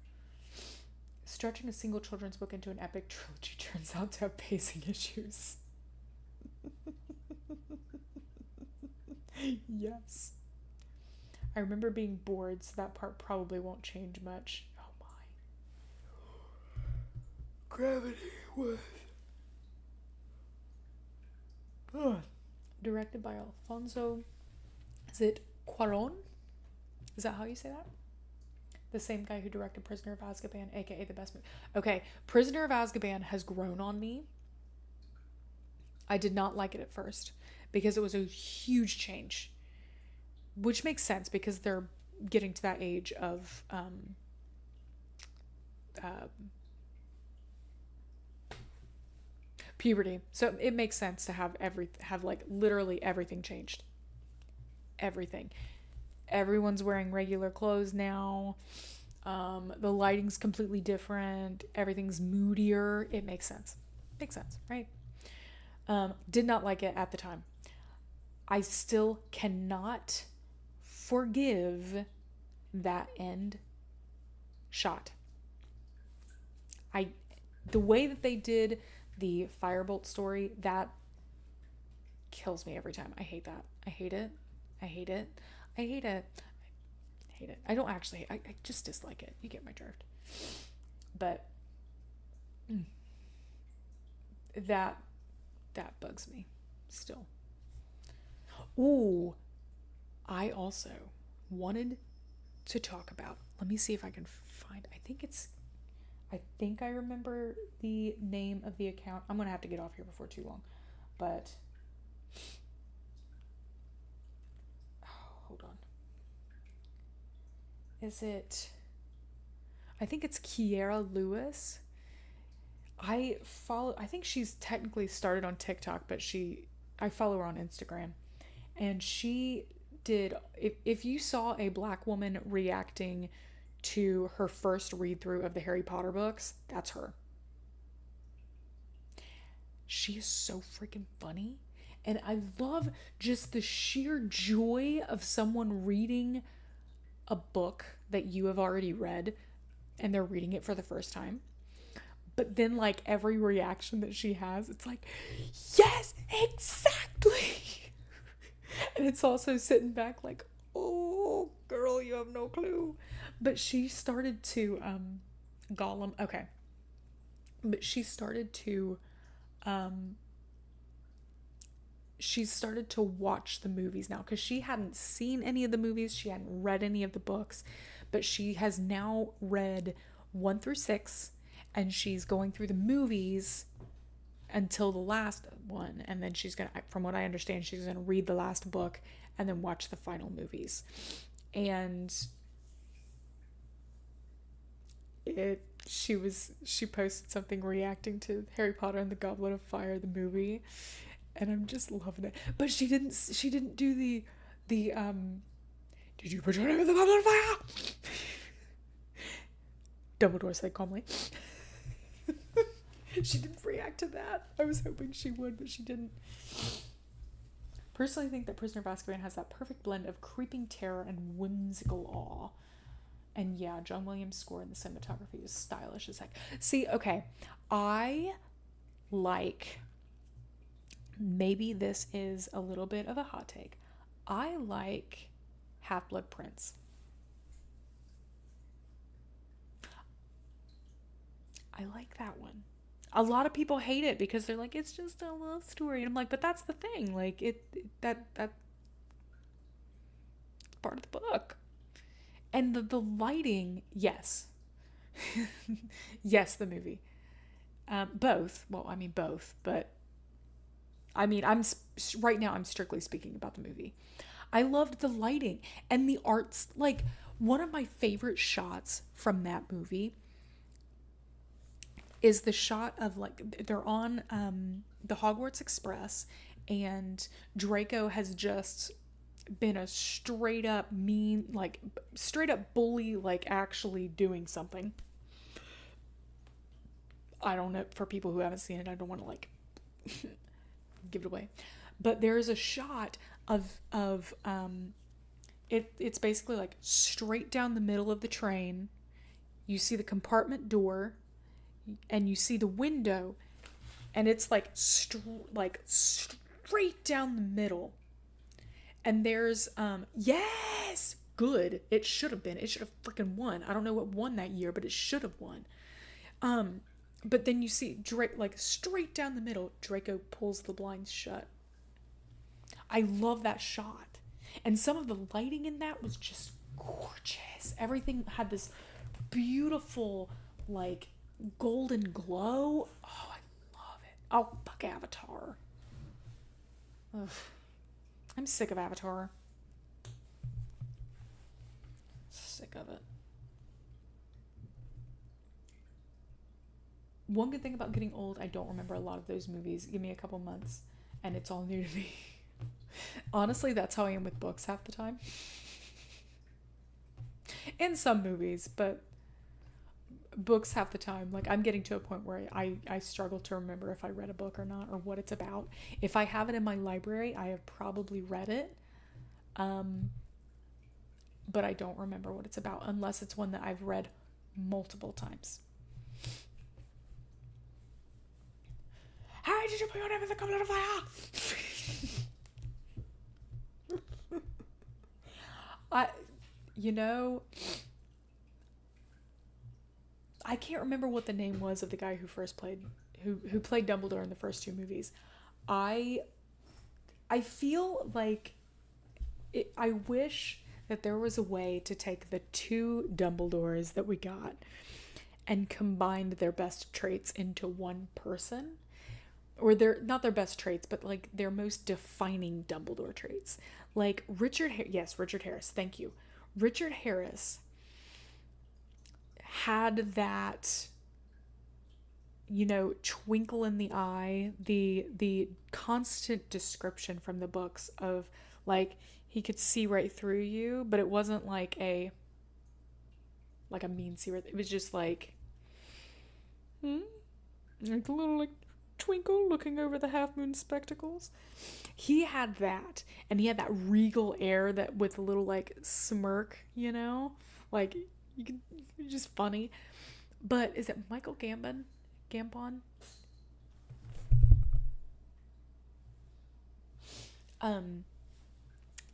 Stretching a single children's book into an epic trilogy turns out to have pacing issues. Yes. I remember being bored, so that part probably won't change much. Oh my. Gravity was. Ugh. Directed by Alfonso. Is it Cuarón? Is that how you say that? The same guy who directed Prisoner of Azkaban, aka the best movie. Okay, Prisoner of Azkaban has grown on me. I did not like it at first because it was a huge change, which makes sense because they're getting to that age of puberty. So it makes sense to have like literally everything changed. Everything. Everyone's wearing regular clothes now. The lighting's completely different. Everything's moodier. It makes sense. Makes sense, right? Did not like it at the time. I still cannot forgive that end shot. The way that they did the Firebolt story, that kills me every time. I hate that. I hate it. I hate it. I hate it. I hate it. I don't actually. I just dislike it. You get my drift. But that bugs me still. Ooh, I also wanted to talk about. Let me see if I can find. I think I remember the name of the account. I'm gonna have to get off here before too long, but hold on. Is it? I think it's Kiera Lewis. I think she's technically started on TikTok, but I follow her on Instagram, and she did. If you saw a Black woman reacting to her first read through of the Harry Potter books, that's her. She is so freaking funny. And I love just the sheer joy of someone reading a book that you have already read and they're reading it for the first time. But then like every reaction that she has, it's like, yes, exactly. And it's also sitting back like, oh, girl, you have no clue. But she started to, Gollum, okay. But she started to watch the movies now because she hadn't seen any of the movies. She hadn't read any of the books, but she has now read 1 through 6, and she's going through the movies until the last one. And then she's going to, from what I understand, she's going to read the last book and then watch the final movies. And she posted something reacting to Harry Potter and the Goblet of Fire, the movie, and I'm just loving it. But she didn't do the did you put your name in the Goblet of Fire? Dumbledore said calmly. She didn't react to that. I was hoping she would, but she didn't. Personally, I think that Prisoner of Azkaban has that perfect blend of creeping terror and whimsical awe. And yeah, John Williams' score and the cinematography is stylish as heck. See, okay, I like, maybe this is a little bit of a hot take, I like Half-Blood Prince. I like that one. A lot of people hate it because they're like, it's just a love story. And I'm like, but that's the thing. Like, that's part of the book. And the lighting, yes. Yes, the movie. Both. Well, I mean, both. But, I mean, right now I'm strictly speaking about the movie. I loved the lighting and the arts. Like, one of my favorite shots from that movie is the shot of like they're on the Hogwarts Express, and Draco has just been a straight up mean, like straight up bully, like actually doing something. I don't know, for people who haven't seen it, I don't want to like give it away, but there's a shot of it's basically like straight down the middle of the train. You see the compartment door, and you see the window, and it's like straight down the middle. And there's yes, good. It should have been. It should have freaking won. I don't know what won that year, but it should have won. But then you see Drake, like straight down the middle, Draco pulls the blinds shut. I love that shot. And some of the lighting in that was just gorgeous. Everything had this beautiful, like, golden glow. Oh, I love it. Oh, fuck Avatar. Ugh. I'm sick of Avatar. Sick of it. One good thing about getting old, I don't remember a lot of those movies. Give me a couple months and it's all new to me. Honestly, that's how I am with books half the time. In some movies, but books half the time. Like, I'm getting to a point where I struggle to remember if I read a book or not, or what it's about. If I have it in my library, I have probably read it. But I don't remember what it's about unless it's one that I've read multiple times. How did you put your name in the Goblet of Fire? I can't remember what the name was of the guy who played Dumbledore in the first two movies. I feel like I wish that there was a way to take the two Dumbledores that we got and combined their best traits into one person. Or they're not their best traits, but like their most defining Dumbledore traits. Like Richard Harris, thank you. Richard Harris had that, twinkle in the eye, the constant description from the books of like he could see right through you, but it wasn't like a mean see right. It was just like like a little like twinkle looking over the half moon spectacles. He had that, and he had that regal air that with a little like smirk, like you could, just funny. But is it Michael Gambon? Gambon.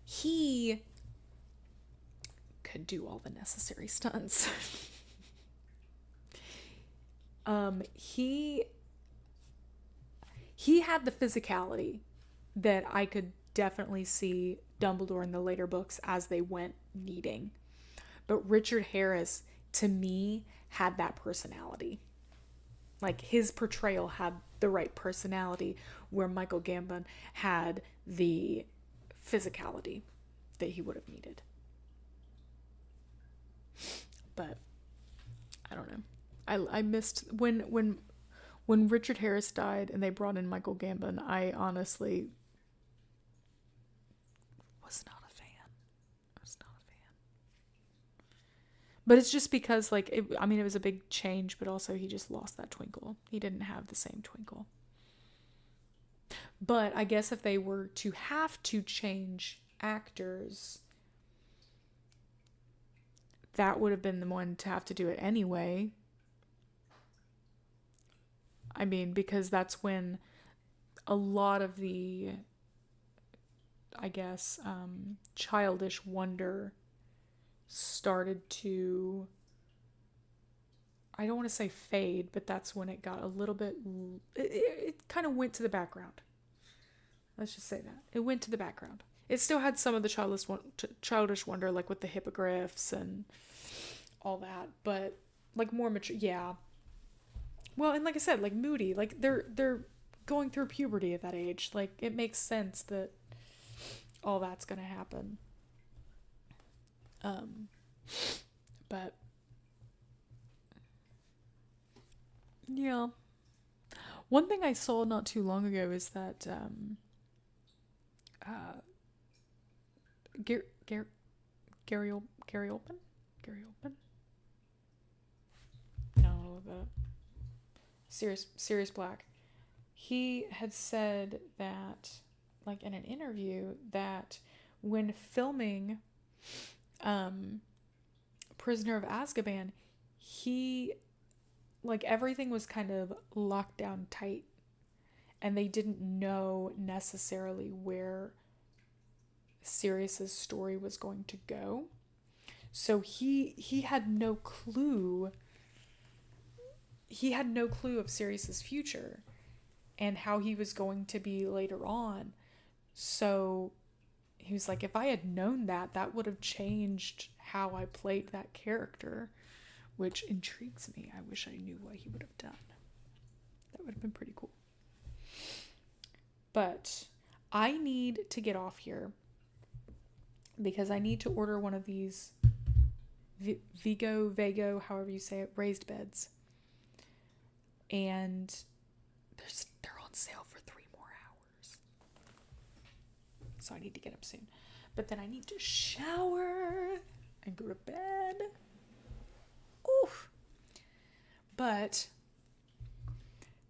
He could do all the necessary stunts. He had the physicality that I could definitely see Dumbledore in the later books as they went needing. But Richard Harris, to me, had that personality. Like, his portrayal had the right personality, where Michael Gambon had the physicality that he would have needed. But I don't know. I missed when Richard Harris died and they brought in Michael Gambon. I honestly was not a fan. But it's just because, like, it was a big change, but also he just lost that twinkle. He didn't have the same twinkle. But I guess if they were to have to change actors, that would have been the one to have to do it anyway. I mean, because that's when a lot of the, I guess, childish wonder started to, I don't want to say fade, but that's when it got a little bit, it kind of went to the background. Let's just say that. It went to the background. It still had some of the childish wonder, like with the hippogriffs and all that, but like more mature, yeah. Well, and like I said, like Moody, like they're going through puberty at that age. Like, it makes sense that all that's gonna happen. But yeah, one thing I saw not too long ago is that Gary Oldman? No, the Sirius Black. He had said that, like, in an interview, that when filming Prisoner of Azkaban, he, like, everything was kind of locked down tight, and they didn't know necessarily where Sirius's story was going to go. So he had no clue. He had no clue of Sirius's future and how he was going to be later on. So he was like, if I had known that, that would have changed how I played that character, which intrigues me. I wish I knew what he would have done. That would have been pretty cool. But I need to get off here because I need to order one of these Vago, however you say it, raised beds. And they're on sale for 3 more hours. So I need to get them soon. But then I need to shower and go to bed. Oof. But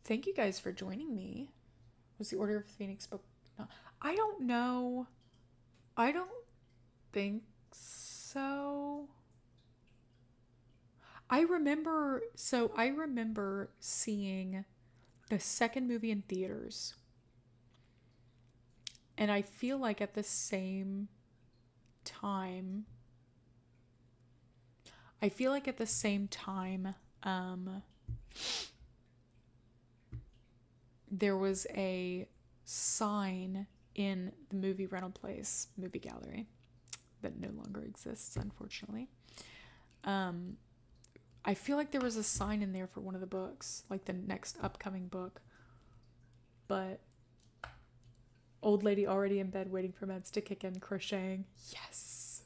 thank you guys for joining me. Was the Order of the Phoenix book? No, I don't know. I don't think so. I remember seeing the second movie in theaters. And I feel like at the same time, there was a sign in the movie rental place, movie gallery, that no longer exists, unfortunately. I feel like there was a sign in there for one of the books, like the next upcoming book. But old lady already in bed waiting for meds to kick in, crocheting. Yes.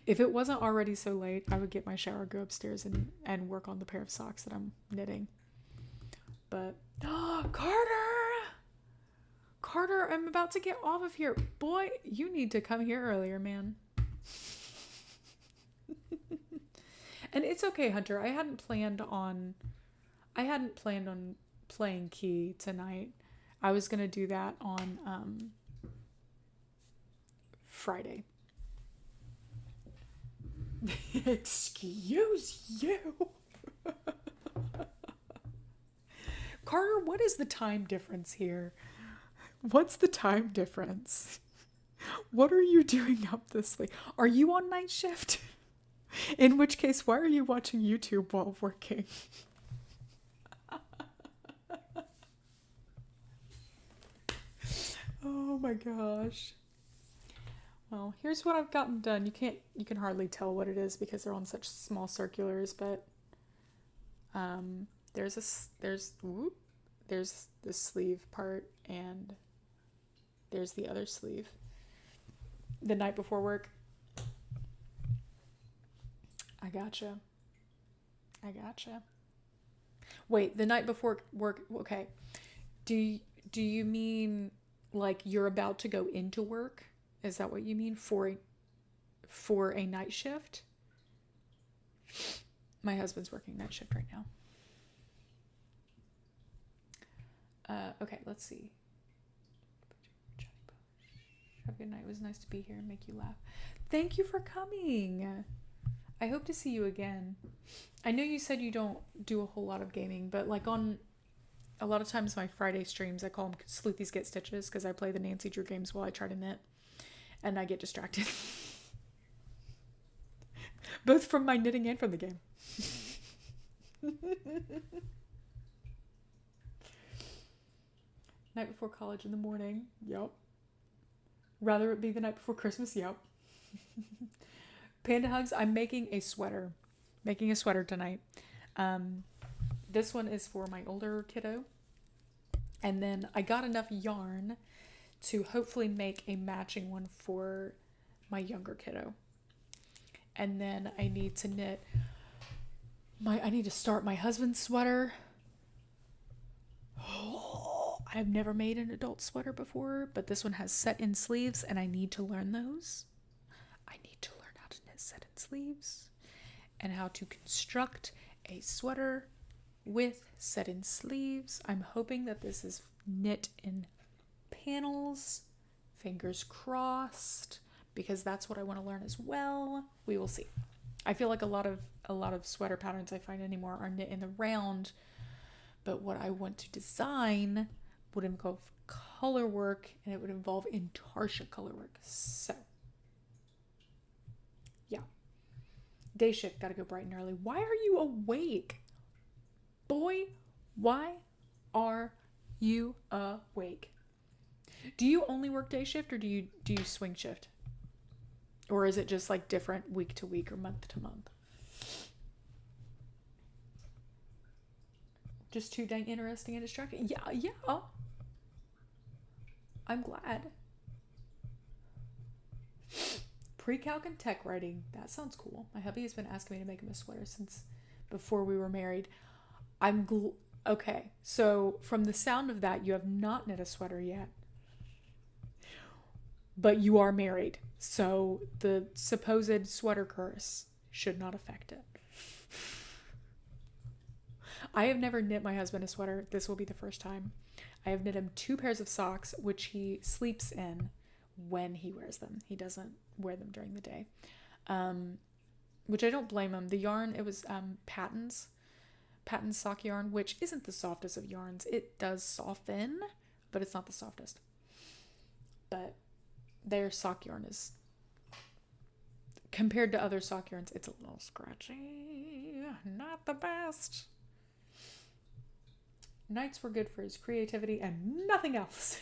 If it wasn't already so late, I would get my shower, go upstairs and work on the pair of socks that I'm knitting. But Carter, I'm about to get off of here. Boy, you need to come here earlier, man. And it's okay, Hunter. I hadn't planned on playing Key tonight. I was going to do that on Friday. Excuse you. Carter, what is the time difference here? What's the time difference? What are you doing up this late? Are you on night shift? In which case, why are you watching YouTube while working? Oh my gosh. Well, here's what I've gotten done. You can hardly tell what it is because they're on such small circulars, but there's this sleeve part, and there's the other sleeve. The night before work. I gotcha. Wait, the night before work, okay. Do you mean like you're about to go into work? Is that what you mean for a night shift? My husband's working night shift right now. Okay, let's see. Have a good night. It was nice to be here and make you laugh. Thank you for coming. I hope to see you again. I know you said you don't do a whole lot of gaming, but like on a lot of times my Friday streams, I call them Sleuthies Get Stitches because I play the Nancy Drew games while I try to knit and I get distracted. Both from my knitting and from the game. Night before college in the morning. Yep. Rather it be the night before Christmas. Yep. Panda Hugs, I'm making a sweater. Making a sweater tonight. This one is for my older kiddo. And then I got enough yarn to hopefully make a matching one for my younger kiddo. And then I need to knit I need to start my husband's sweater. I've never made an adult sweater before, but this one has set-in sleeves and I need to learn those. I need to learn how to knit set-in sleeves and how to construct a sweater with set-in sleeves. I'm hoping that this is knit in panels, fingers crossed, because that's what I want to learn as well. We will see. I feel like a lot of sweater patterns I find anymore are knit in the round, but what I want to design would involve color work and it would involve intarsia color work. So, yeah. Day shift, gotta go bright and early. Why are you awake? Boy, why are you awake? Do you only work day shift or do you swing shift? Or is it just like different week to week or month to month? Just too dang interesting and distracting. Yeah. I'm glad. Pre-calc and tech writing. That sounds cool. My hubby has been asking me to make him a sweater since before we were married. Okay, so from the sound of that, you have not knit a sweater yet. But you are married, so the supposed sweater curse should not affect it. I have never knit my husband a sweater. This will be the first time. I have knit him 2 pairs of socks, which he sleeps in when he wears them. He doesn't wear them during the day, which I don't blame him. The yarn, it was Patton's sock yarn, which isn't the softest of yarns. It does soften, but it's not the softest. But their sock yarn is, compared to other sock yarns, it's a little scratchy. Not the best. Nights were good for his creativity and nothing else.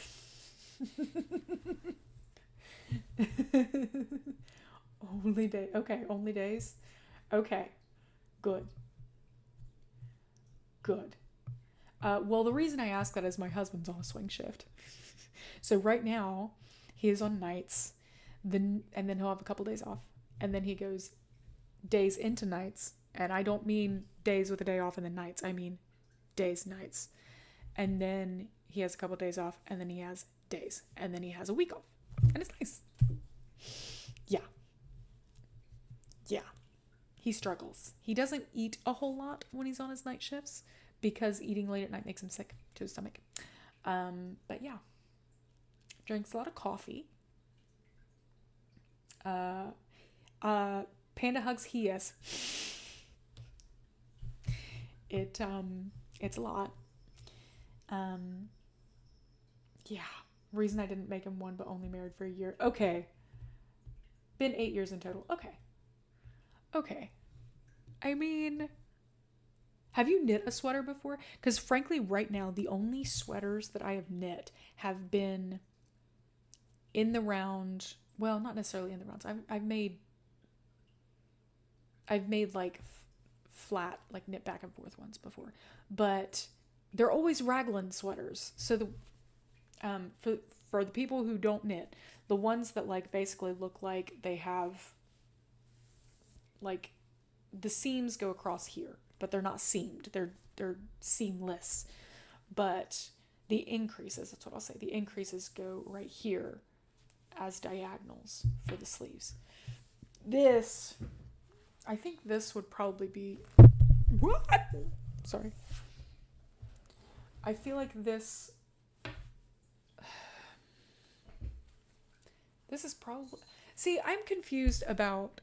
Only day. Okay, only days. Okay, good. Well, the reason I ask that is my husband's on a swing shift. So right now, he is on nights, and then he'll have a couple days off. And then he goes days into nights. And I don't mean days with a day off and then nights. I mean days, nights. And then he has a couple days off, and then he has days. And then he has a week off. And it's nice. Yeah. He struggles. He doesn't eat a whole lot when he's on his night shifts because eating late at night makes him sick to his stomach. But yeah. Drinks a lot of coffee. Panda hugs he is. It's a lot. Um, yeah. Reason I didn't make him one, but only married for a year. Okay. Been 8 years in total. Okay. Okay. I mean, have you knit a sweater before? Because frankly, right now, the only sweaters that I have knit have been in the round. Well, not necessarily in the rounds. I've made like flat, like knit back and forth ones before, but they're always raglan sweaters. So for the people who don't knit, the ones that like basically look like they have like the seams go across here, but they're not seamed. They're seamless. But the increases, that's what I'll say. The increases go right here as diagonals for the sleeves. I think this would probably be what? Sorry. I feel like this is probably. See, I'm confused about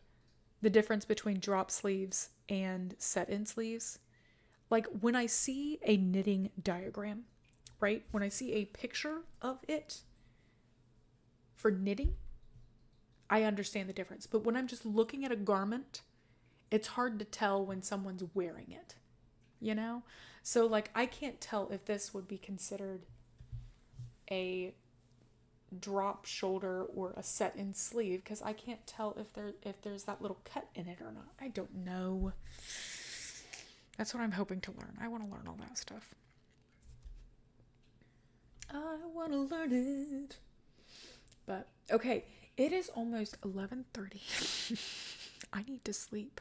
the difference between drop sleeves and set-in sleeves. Like when I see a knitting diagram, right? When I see a picture of it for knitting, I understand the difference. But when I'm just looking at a garment, it's hard to tell when someone's wearing it, you know? So like I can't tell if this would be considered a drop shoulder or a set-in sleeve because I can't tell if there's that little cut in it or not. I don't know. That's what I'm hoping to learn. I want to learn all that stuff. I want to learn it. But okay, it is almost 11:30. I need to sleep.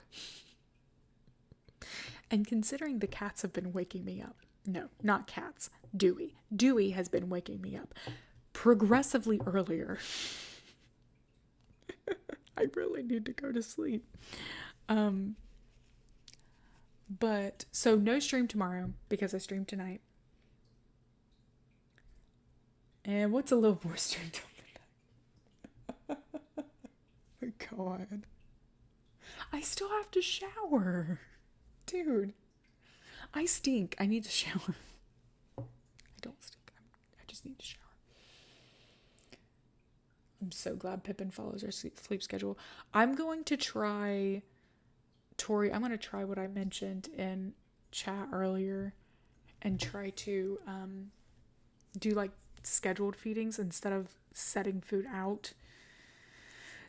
And considering the cats have been waking me up. No, not cats. Dewey. Dewey has been waking me up progressively earlier. I really need to go to sleep. But so no stream tomorrow because I streamed tonight. And what's a little more stream tonight? My God. I still have to shower. Dude. I stink. I need to shower. I don't stink. I just need to shower. I'm so glad Pippin follows our sleep schedule. I'm going to try, Tori, I'm going to try what I mentioned in chat earlier and try to do like scheduled feedings instead of setting food out.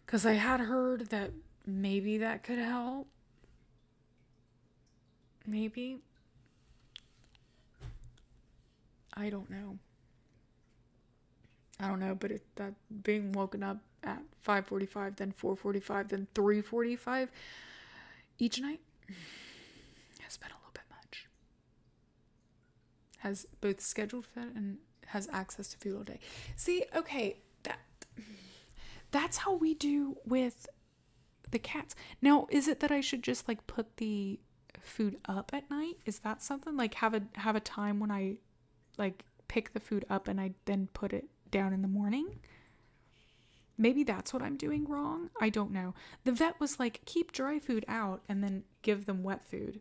Because I had heard that maybe that could help. Maybe. I don't know, but that being woken up at 5:45, then 4:45, then 3:45 each night has been a little bit much. Has both scheduled food and has access to food all day. See, okay, that's how we do with the cats. Now, is it that I should just like put the food up at night? Is that something like have a time when I like pick the food up and I then put it down in the morning? Maybe that's what I'm doing wrong. I don't know. The vet was like, keep dry food out and then give them wet food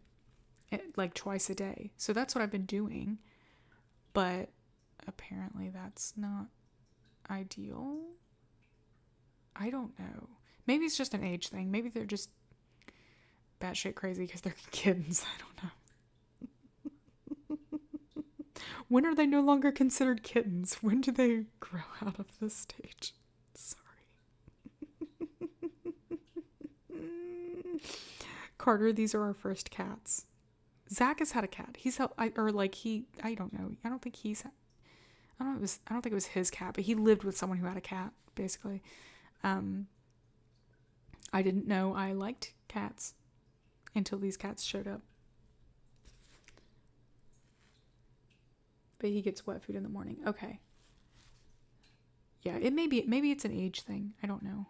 like twice a day. So that's what I've been doing. But apparently that's not ideal. I don't know. Maybe it's just an age thing. Maybe they're just batshit crazy because they're kittens. I don't know. When are they no longer considered kittens? When do they grow out of this stage? Sorry. Carter, these are our first cats. Zach has had a cat. I don't know. I don't think it was his cat, but he lived with someone who had a cat, basically. I didn't know I liked cats until these cats showed up. But he gets wet food in the morning. Okay. Yeah, maybe it's an age thing. I don't know.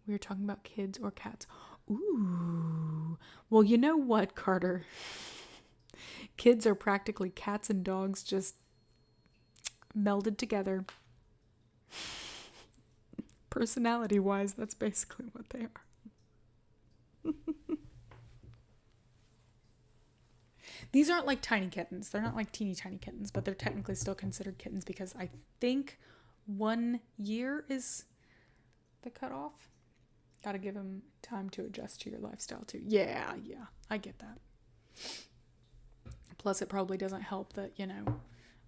We were talking about kids or cats. Ooh. Well, you know what, Carter? Kids are practically cats and dogs just melded together. Personality-wise, that's basically what they are. These aren't like tiny kittens. They're not like teeny tiny kittens, but they're technically still considered kittens because I think 1 year is the cutoff. Gotta give them time to adjust to your lifestyle too. Yeah, I get that. Plus, it probably doesn't help that, you know,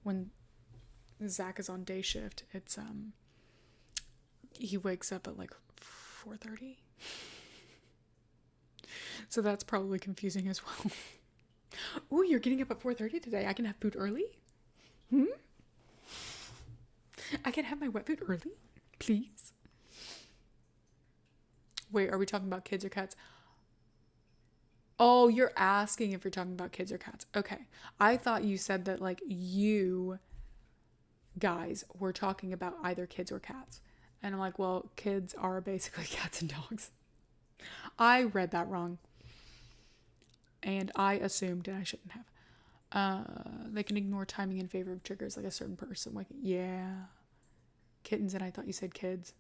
when Zach is on day shift, it's he wakes up at like 4:30. So that's probably confusing as well. Oh, you're getting up at 4:30 today. I can have food early? I can have my wet food early? Please? Wait, are we talking about kids or cats? Oh, you're asking if you're talking about kids or cats. Okay. I thought you said that like you guys were talking about either kids or cats. And I'm like, well, kids are basically cats and dogs. I read that wrong. And I assumed, and I shouldn't have. They can ignore timing in favor of triggers like a certain person. Like, yeah. Kittens, and I thought you said kids.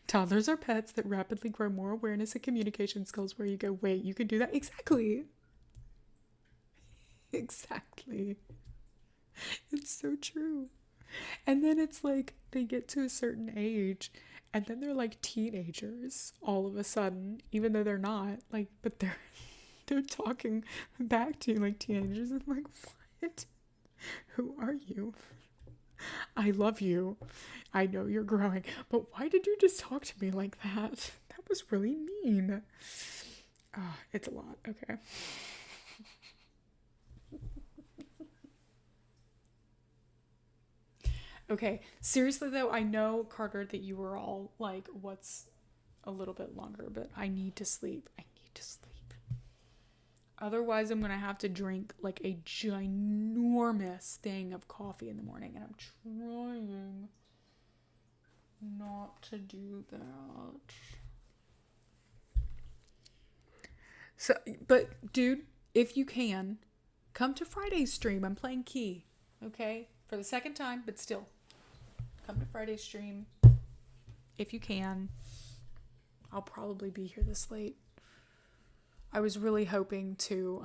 Toddlers are pets that rapidly grow more awareness and communication skills where you go, wait, you can do that? Exactly. Exactly. It's so true. And then it's like they get to a certain age and then they're like teenagers all of a sudden, even though they're not. Like, but they're talking back to you like teenagers. I'm like, what? Who are you? I love you. I know you're growing, but why did you just talk to me like that? That was really mean. Oh, it's a lot. Okay. Okay, seriously though, I know, Carter, that you were all like, what's a little bit longer, but I need to sleep. I need to sleep. Otherwise, I'm going to have to drink like a ginormous thing of coffee in the morning, and I'm trying not to do that. So, but dude, if you can, come to Friday's stream. I'm playing Key, okay? For the second time, but still. Come to Friday's stream if you can. I'll probably be here this late. I was really hoping to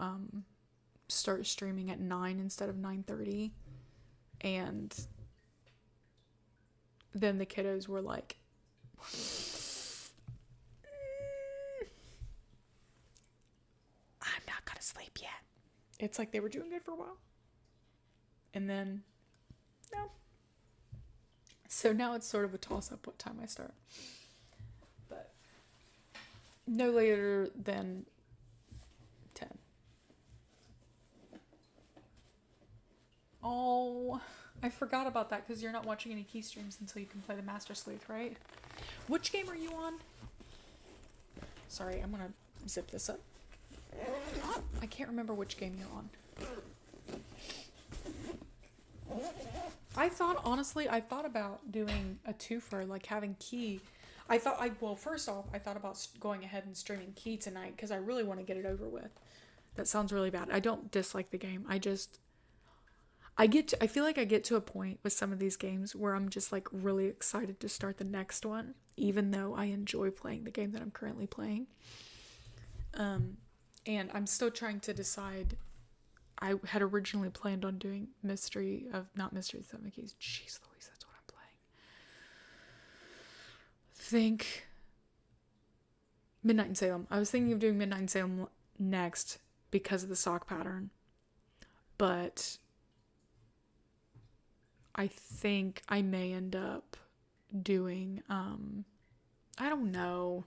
start streaming at 9 instead of 9:30. And then the kiddos were like, I'm not gonna sleep yet. It's like they were doing good for a while. And then, no. So now it's sort of a toss-up what time I start. But no later than 10. Oh, I forgot about that because you're not watching any Key streams until you can play the Master Sleuth, right? Which game are you on? Sorry, I'm going to zip this up. I can't remember which game you're on. I thought about doing a twofer, like having Key. First off, I thought about going ahead and streaming Key tonight because I really want to get it over with. That sounds really bad. I don't dislike the game. I feel like I get to a point with some of these games where I'm just like really excited to start the next one, even though I enjoy playing the game that I'm currently playing. And I'm still trying to decide. I had originally planned on doing not Mystery of Seven Keys. Jeez Louise, that's what I'm playing. Think Midnight in Salem. I was thinking of doing Midnight in Salem next because of the sock pattern. But I think I may end up doing, I don't know.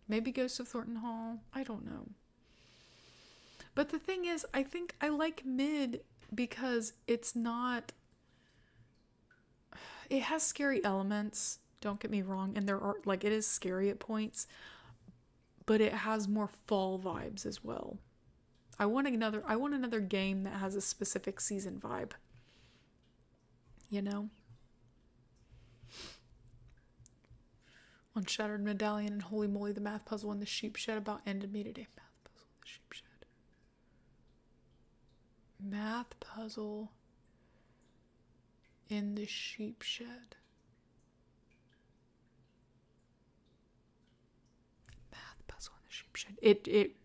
Maybe Ghost of Thornton Hall. I don't know. But the thing is, I think I like mid because it's not... It has scary elements, don't get me wrong, and it is scary at points, but it has more fall vibes as well. I want another game that has a specific season vibe. You know? On Shattered Medallion and Holy Moly, the math puzzle in the sheep shed about ended me today. Math puzzle in the sheep shed. Math puzzle in the sheep shed. Math puzzle in the sheep fiction. It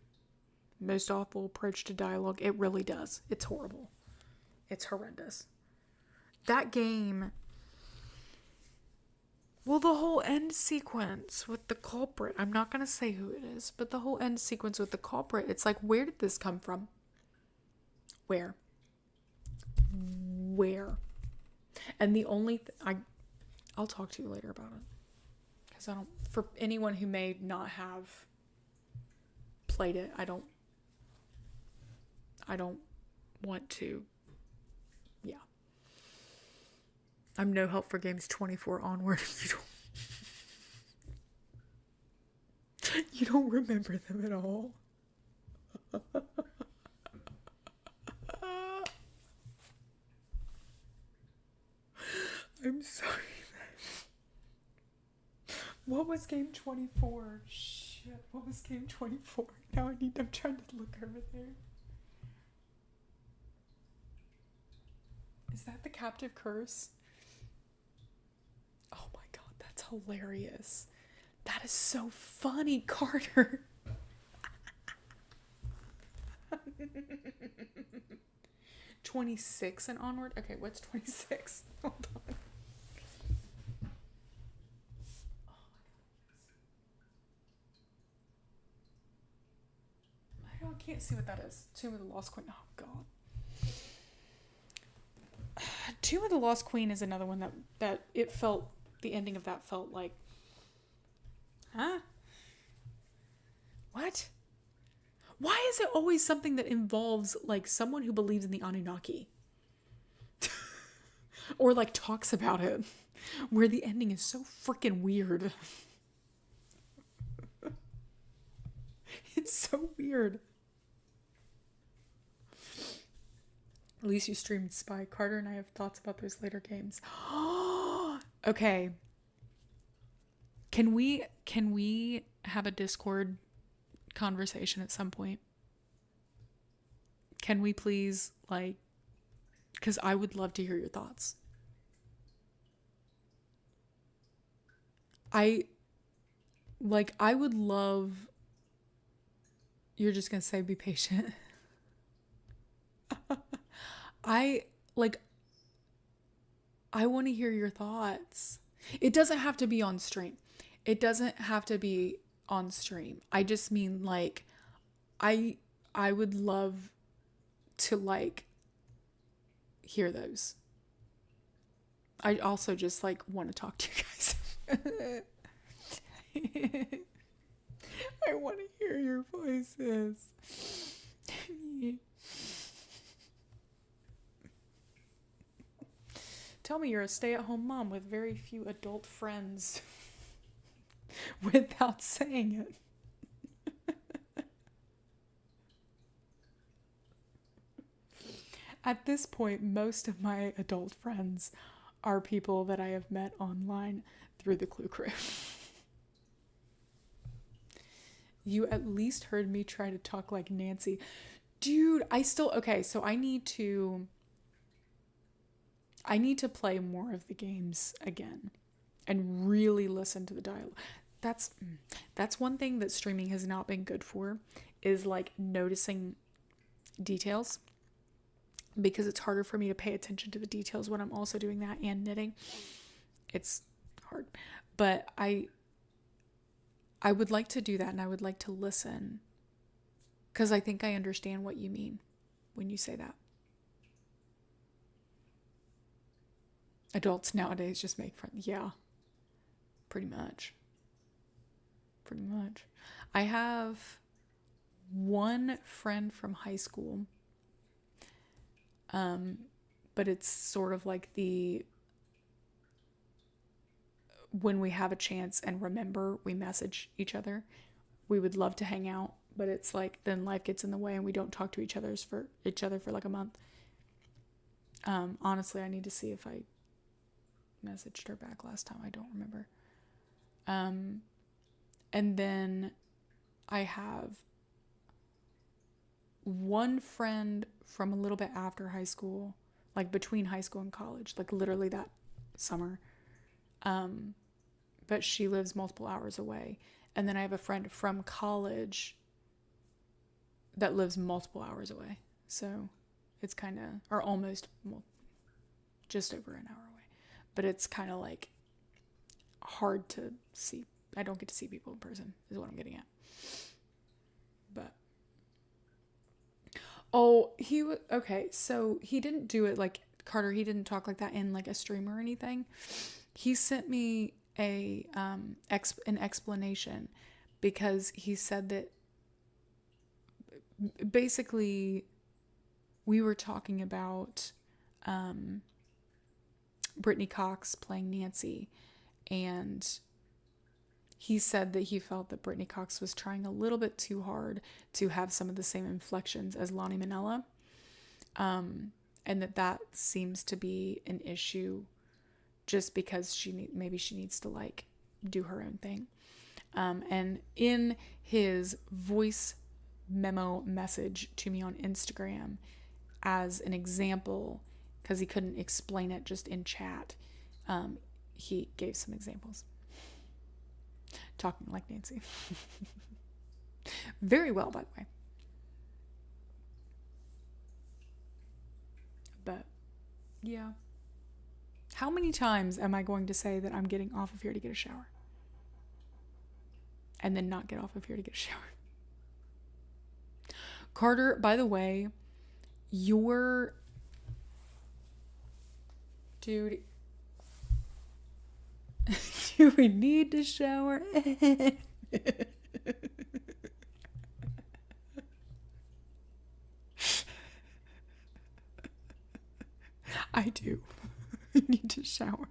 most awful approach to dialogue. It really does. It's horrible. It's horrendous. That game. Well, the whole end sequence with the culprit. I'm not going to say who it is, but the whole end sequence with the culprit. It's like, where did this come from? Where? And the only I'll talk to you later about it, because for anyone who may not have played it, I don't want to. Yeah, I'm no help for games 24 onward. You don't remember them at all. I'm sorry. What was game 24? Shit, what was game 24? Now I'm trying to look over there. Is that the Captive Curse? Oh my god, that's hilarious. That is so funny, Carter. 26 and onward? Okay, what's 26? Hold on. I can't see what that is. Tomb of the Lost Queen. Oh god. Tomb of the Lost Queen is another one that it felt, the ending of that felt like, huh? What? Why is it always something that involves like someone who believes in the Anunnaki? Or like talks about it, where the ending is so freaking weird. It's so weird. At least you streamed Spy. Carter and I have thoughts about those later games. Okay. Can we have a Discord conversation at some point? Can we please, like, because I would love to hear your thoughts. I would love, you're just gonna say be patient. I want to hear your thoughts. It doesn't have to be on stream. I just mean like, I would love to like hear those. I also just like want to talk to you guys. I want to hear your voices. Tell me you're a stay-at-home mom with very few adult friends without saying it. At this point, most of my adult friends are people that I have met online through the Clue Crew. You at least heard me try to talk like Nancy. Dude, okay, so I need to play more of the games again and really listen to the dialogue. That's one thing that streaming has not been good for, is like noticing details, because it's harder for me to pay attention to the details when I'm also doing that and knitting. It's hard. But I would like to do that, and I would like to listen, because I think I understand what you mean when you say that. Adults nowadays just make friends. Yeah. Pretty much. I have one friend from high school. But it's sort of like when we have a chance and remember, we message each other. We would love to hang out, but it's like then life gets in the way and we don't talk to each other for like a month. Honestly, I need to see if I messaged her back last time. I don't remember. And then I have one friend from a little bit after high school, like between high school and college, like literally that summer. But she lives multiple hours away. And then I have a friend from college that lives multiple hours away. So it's kind of, or almost, well, just over an hour away. But it's kind of like hard to see. I don't get to see people in person, is what I'm getting at. But, oh, okay, so he didn't do it like, Carter, he didn't talk like that in like a stream or anything. He sent me an explanation, because he said that basically we were talking about Brittany Cox playing Nancy, and he said that he felt that Brittany Cox was trying a little bit too hard to have some of the same inflections as Lonnie Minella, and that seems to be an issue just because maybe she needs to like do her own thing. And in his voice memo message to me on Instagram, as an example, because he couldn't explain it just in chat, he gave some examples. Talking like Nancy. Very well, by the way. But, yeah. How many times am I going to say that I'm getting off of here to get a shower? And then not get off of here to get a shower? Carter, by the way, dude, do we need to shower? I do. I need to shower.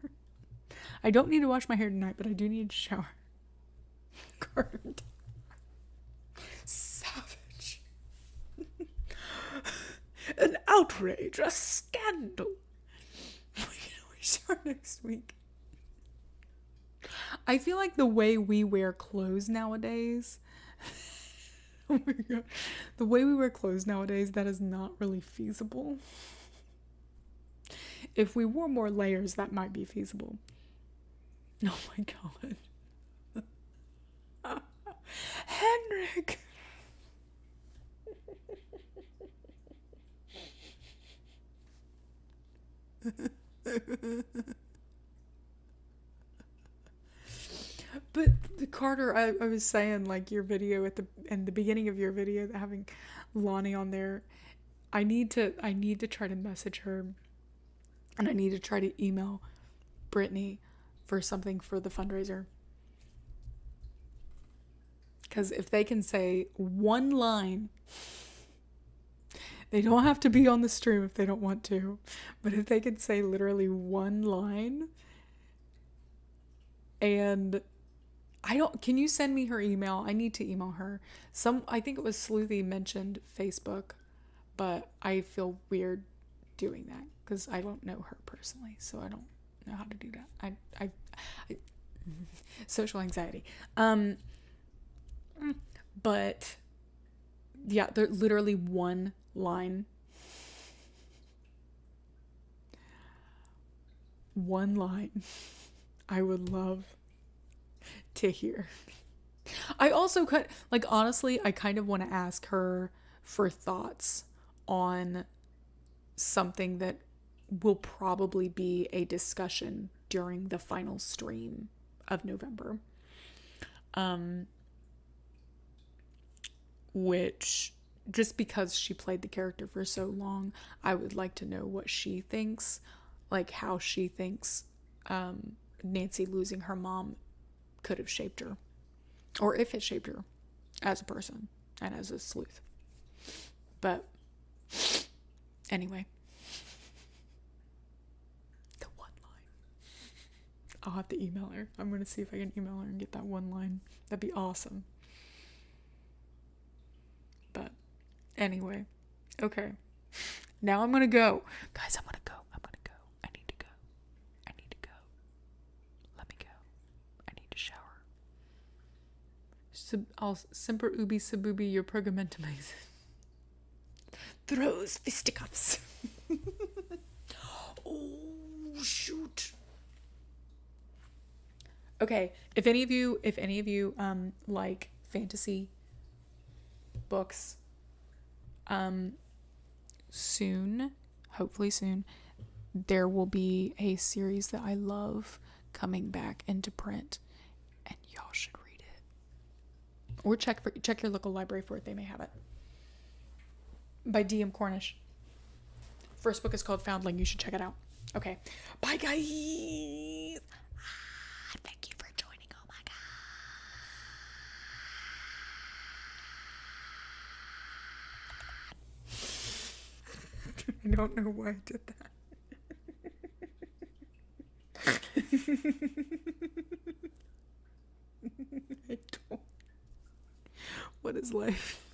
I don't need to wash my hair tonight, but I do need to shower. Carter. Savage. An outrage, a scandal. We shower next week. I feel like the way we wear clothes nowadays, oh my god, the way we wear clothes nowadays, that is not really feasible. If we wore more layers, that might be feasible. Oh my god. Henrik! But Carter, I was saying, like, your video in the beginning of your video, having Lonnie on there, I need to try to message her, and I need to try to email Brittany for something for the fundraiser. Because if they can say one line, they don't have to be on the stream if they don't want to, but if they can say literally one line, and can you send me her email? I need to email her. I think it was Sleuthy mentioned Facebook, but I feel weird doing that because I don't know her personally, so I don't know how to do that. I social anxiety. But yeah, they're literally one line. One line. I would love to hear. I also honestly, I kind of want to ask her for thoughts on something that will probably be a discussion during the final stream of November. Which, just because she played the character for so long, I would like to know what she thinks, like how she thinks Nancy losing her mom could have shaped her, or if it shaped her as a person and as a sleuth. But anyway, the one line. I'll have to email her. I'm going to see if I can email her and get that one line. That'd be awesome. But anyway, okay. Now I'm going to go. Guys, I'm going to go. I need to go. Let me go. I need to shower. I'll semper ubi sub ubi your pergamentum throws fisticuffs. Oh shoot. Okay, if any of you like fantasy books, Soon, hopefully soon, there will be a series that I love coming back into print, and y'all should read it. Or check your local library for it. They may have it. By D.M. Cornish. First book is called Foundling. You should check it out. Okay. Bye, guys. Thank you for joining. Oh my God. I don't know why I did that. I don't. What is life?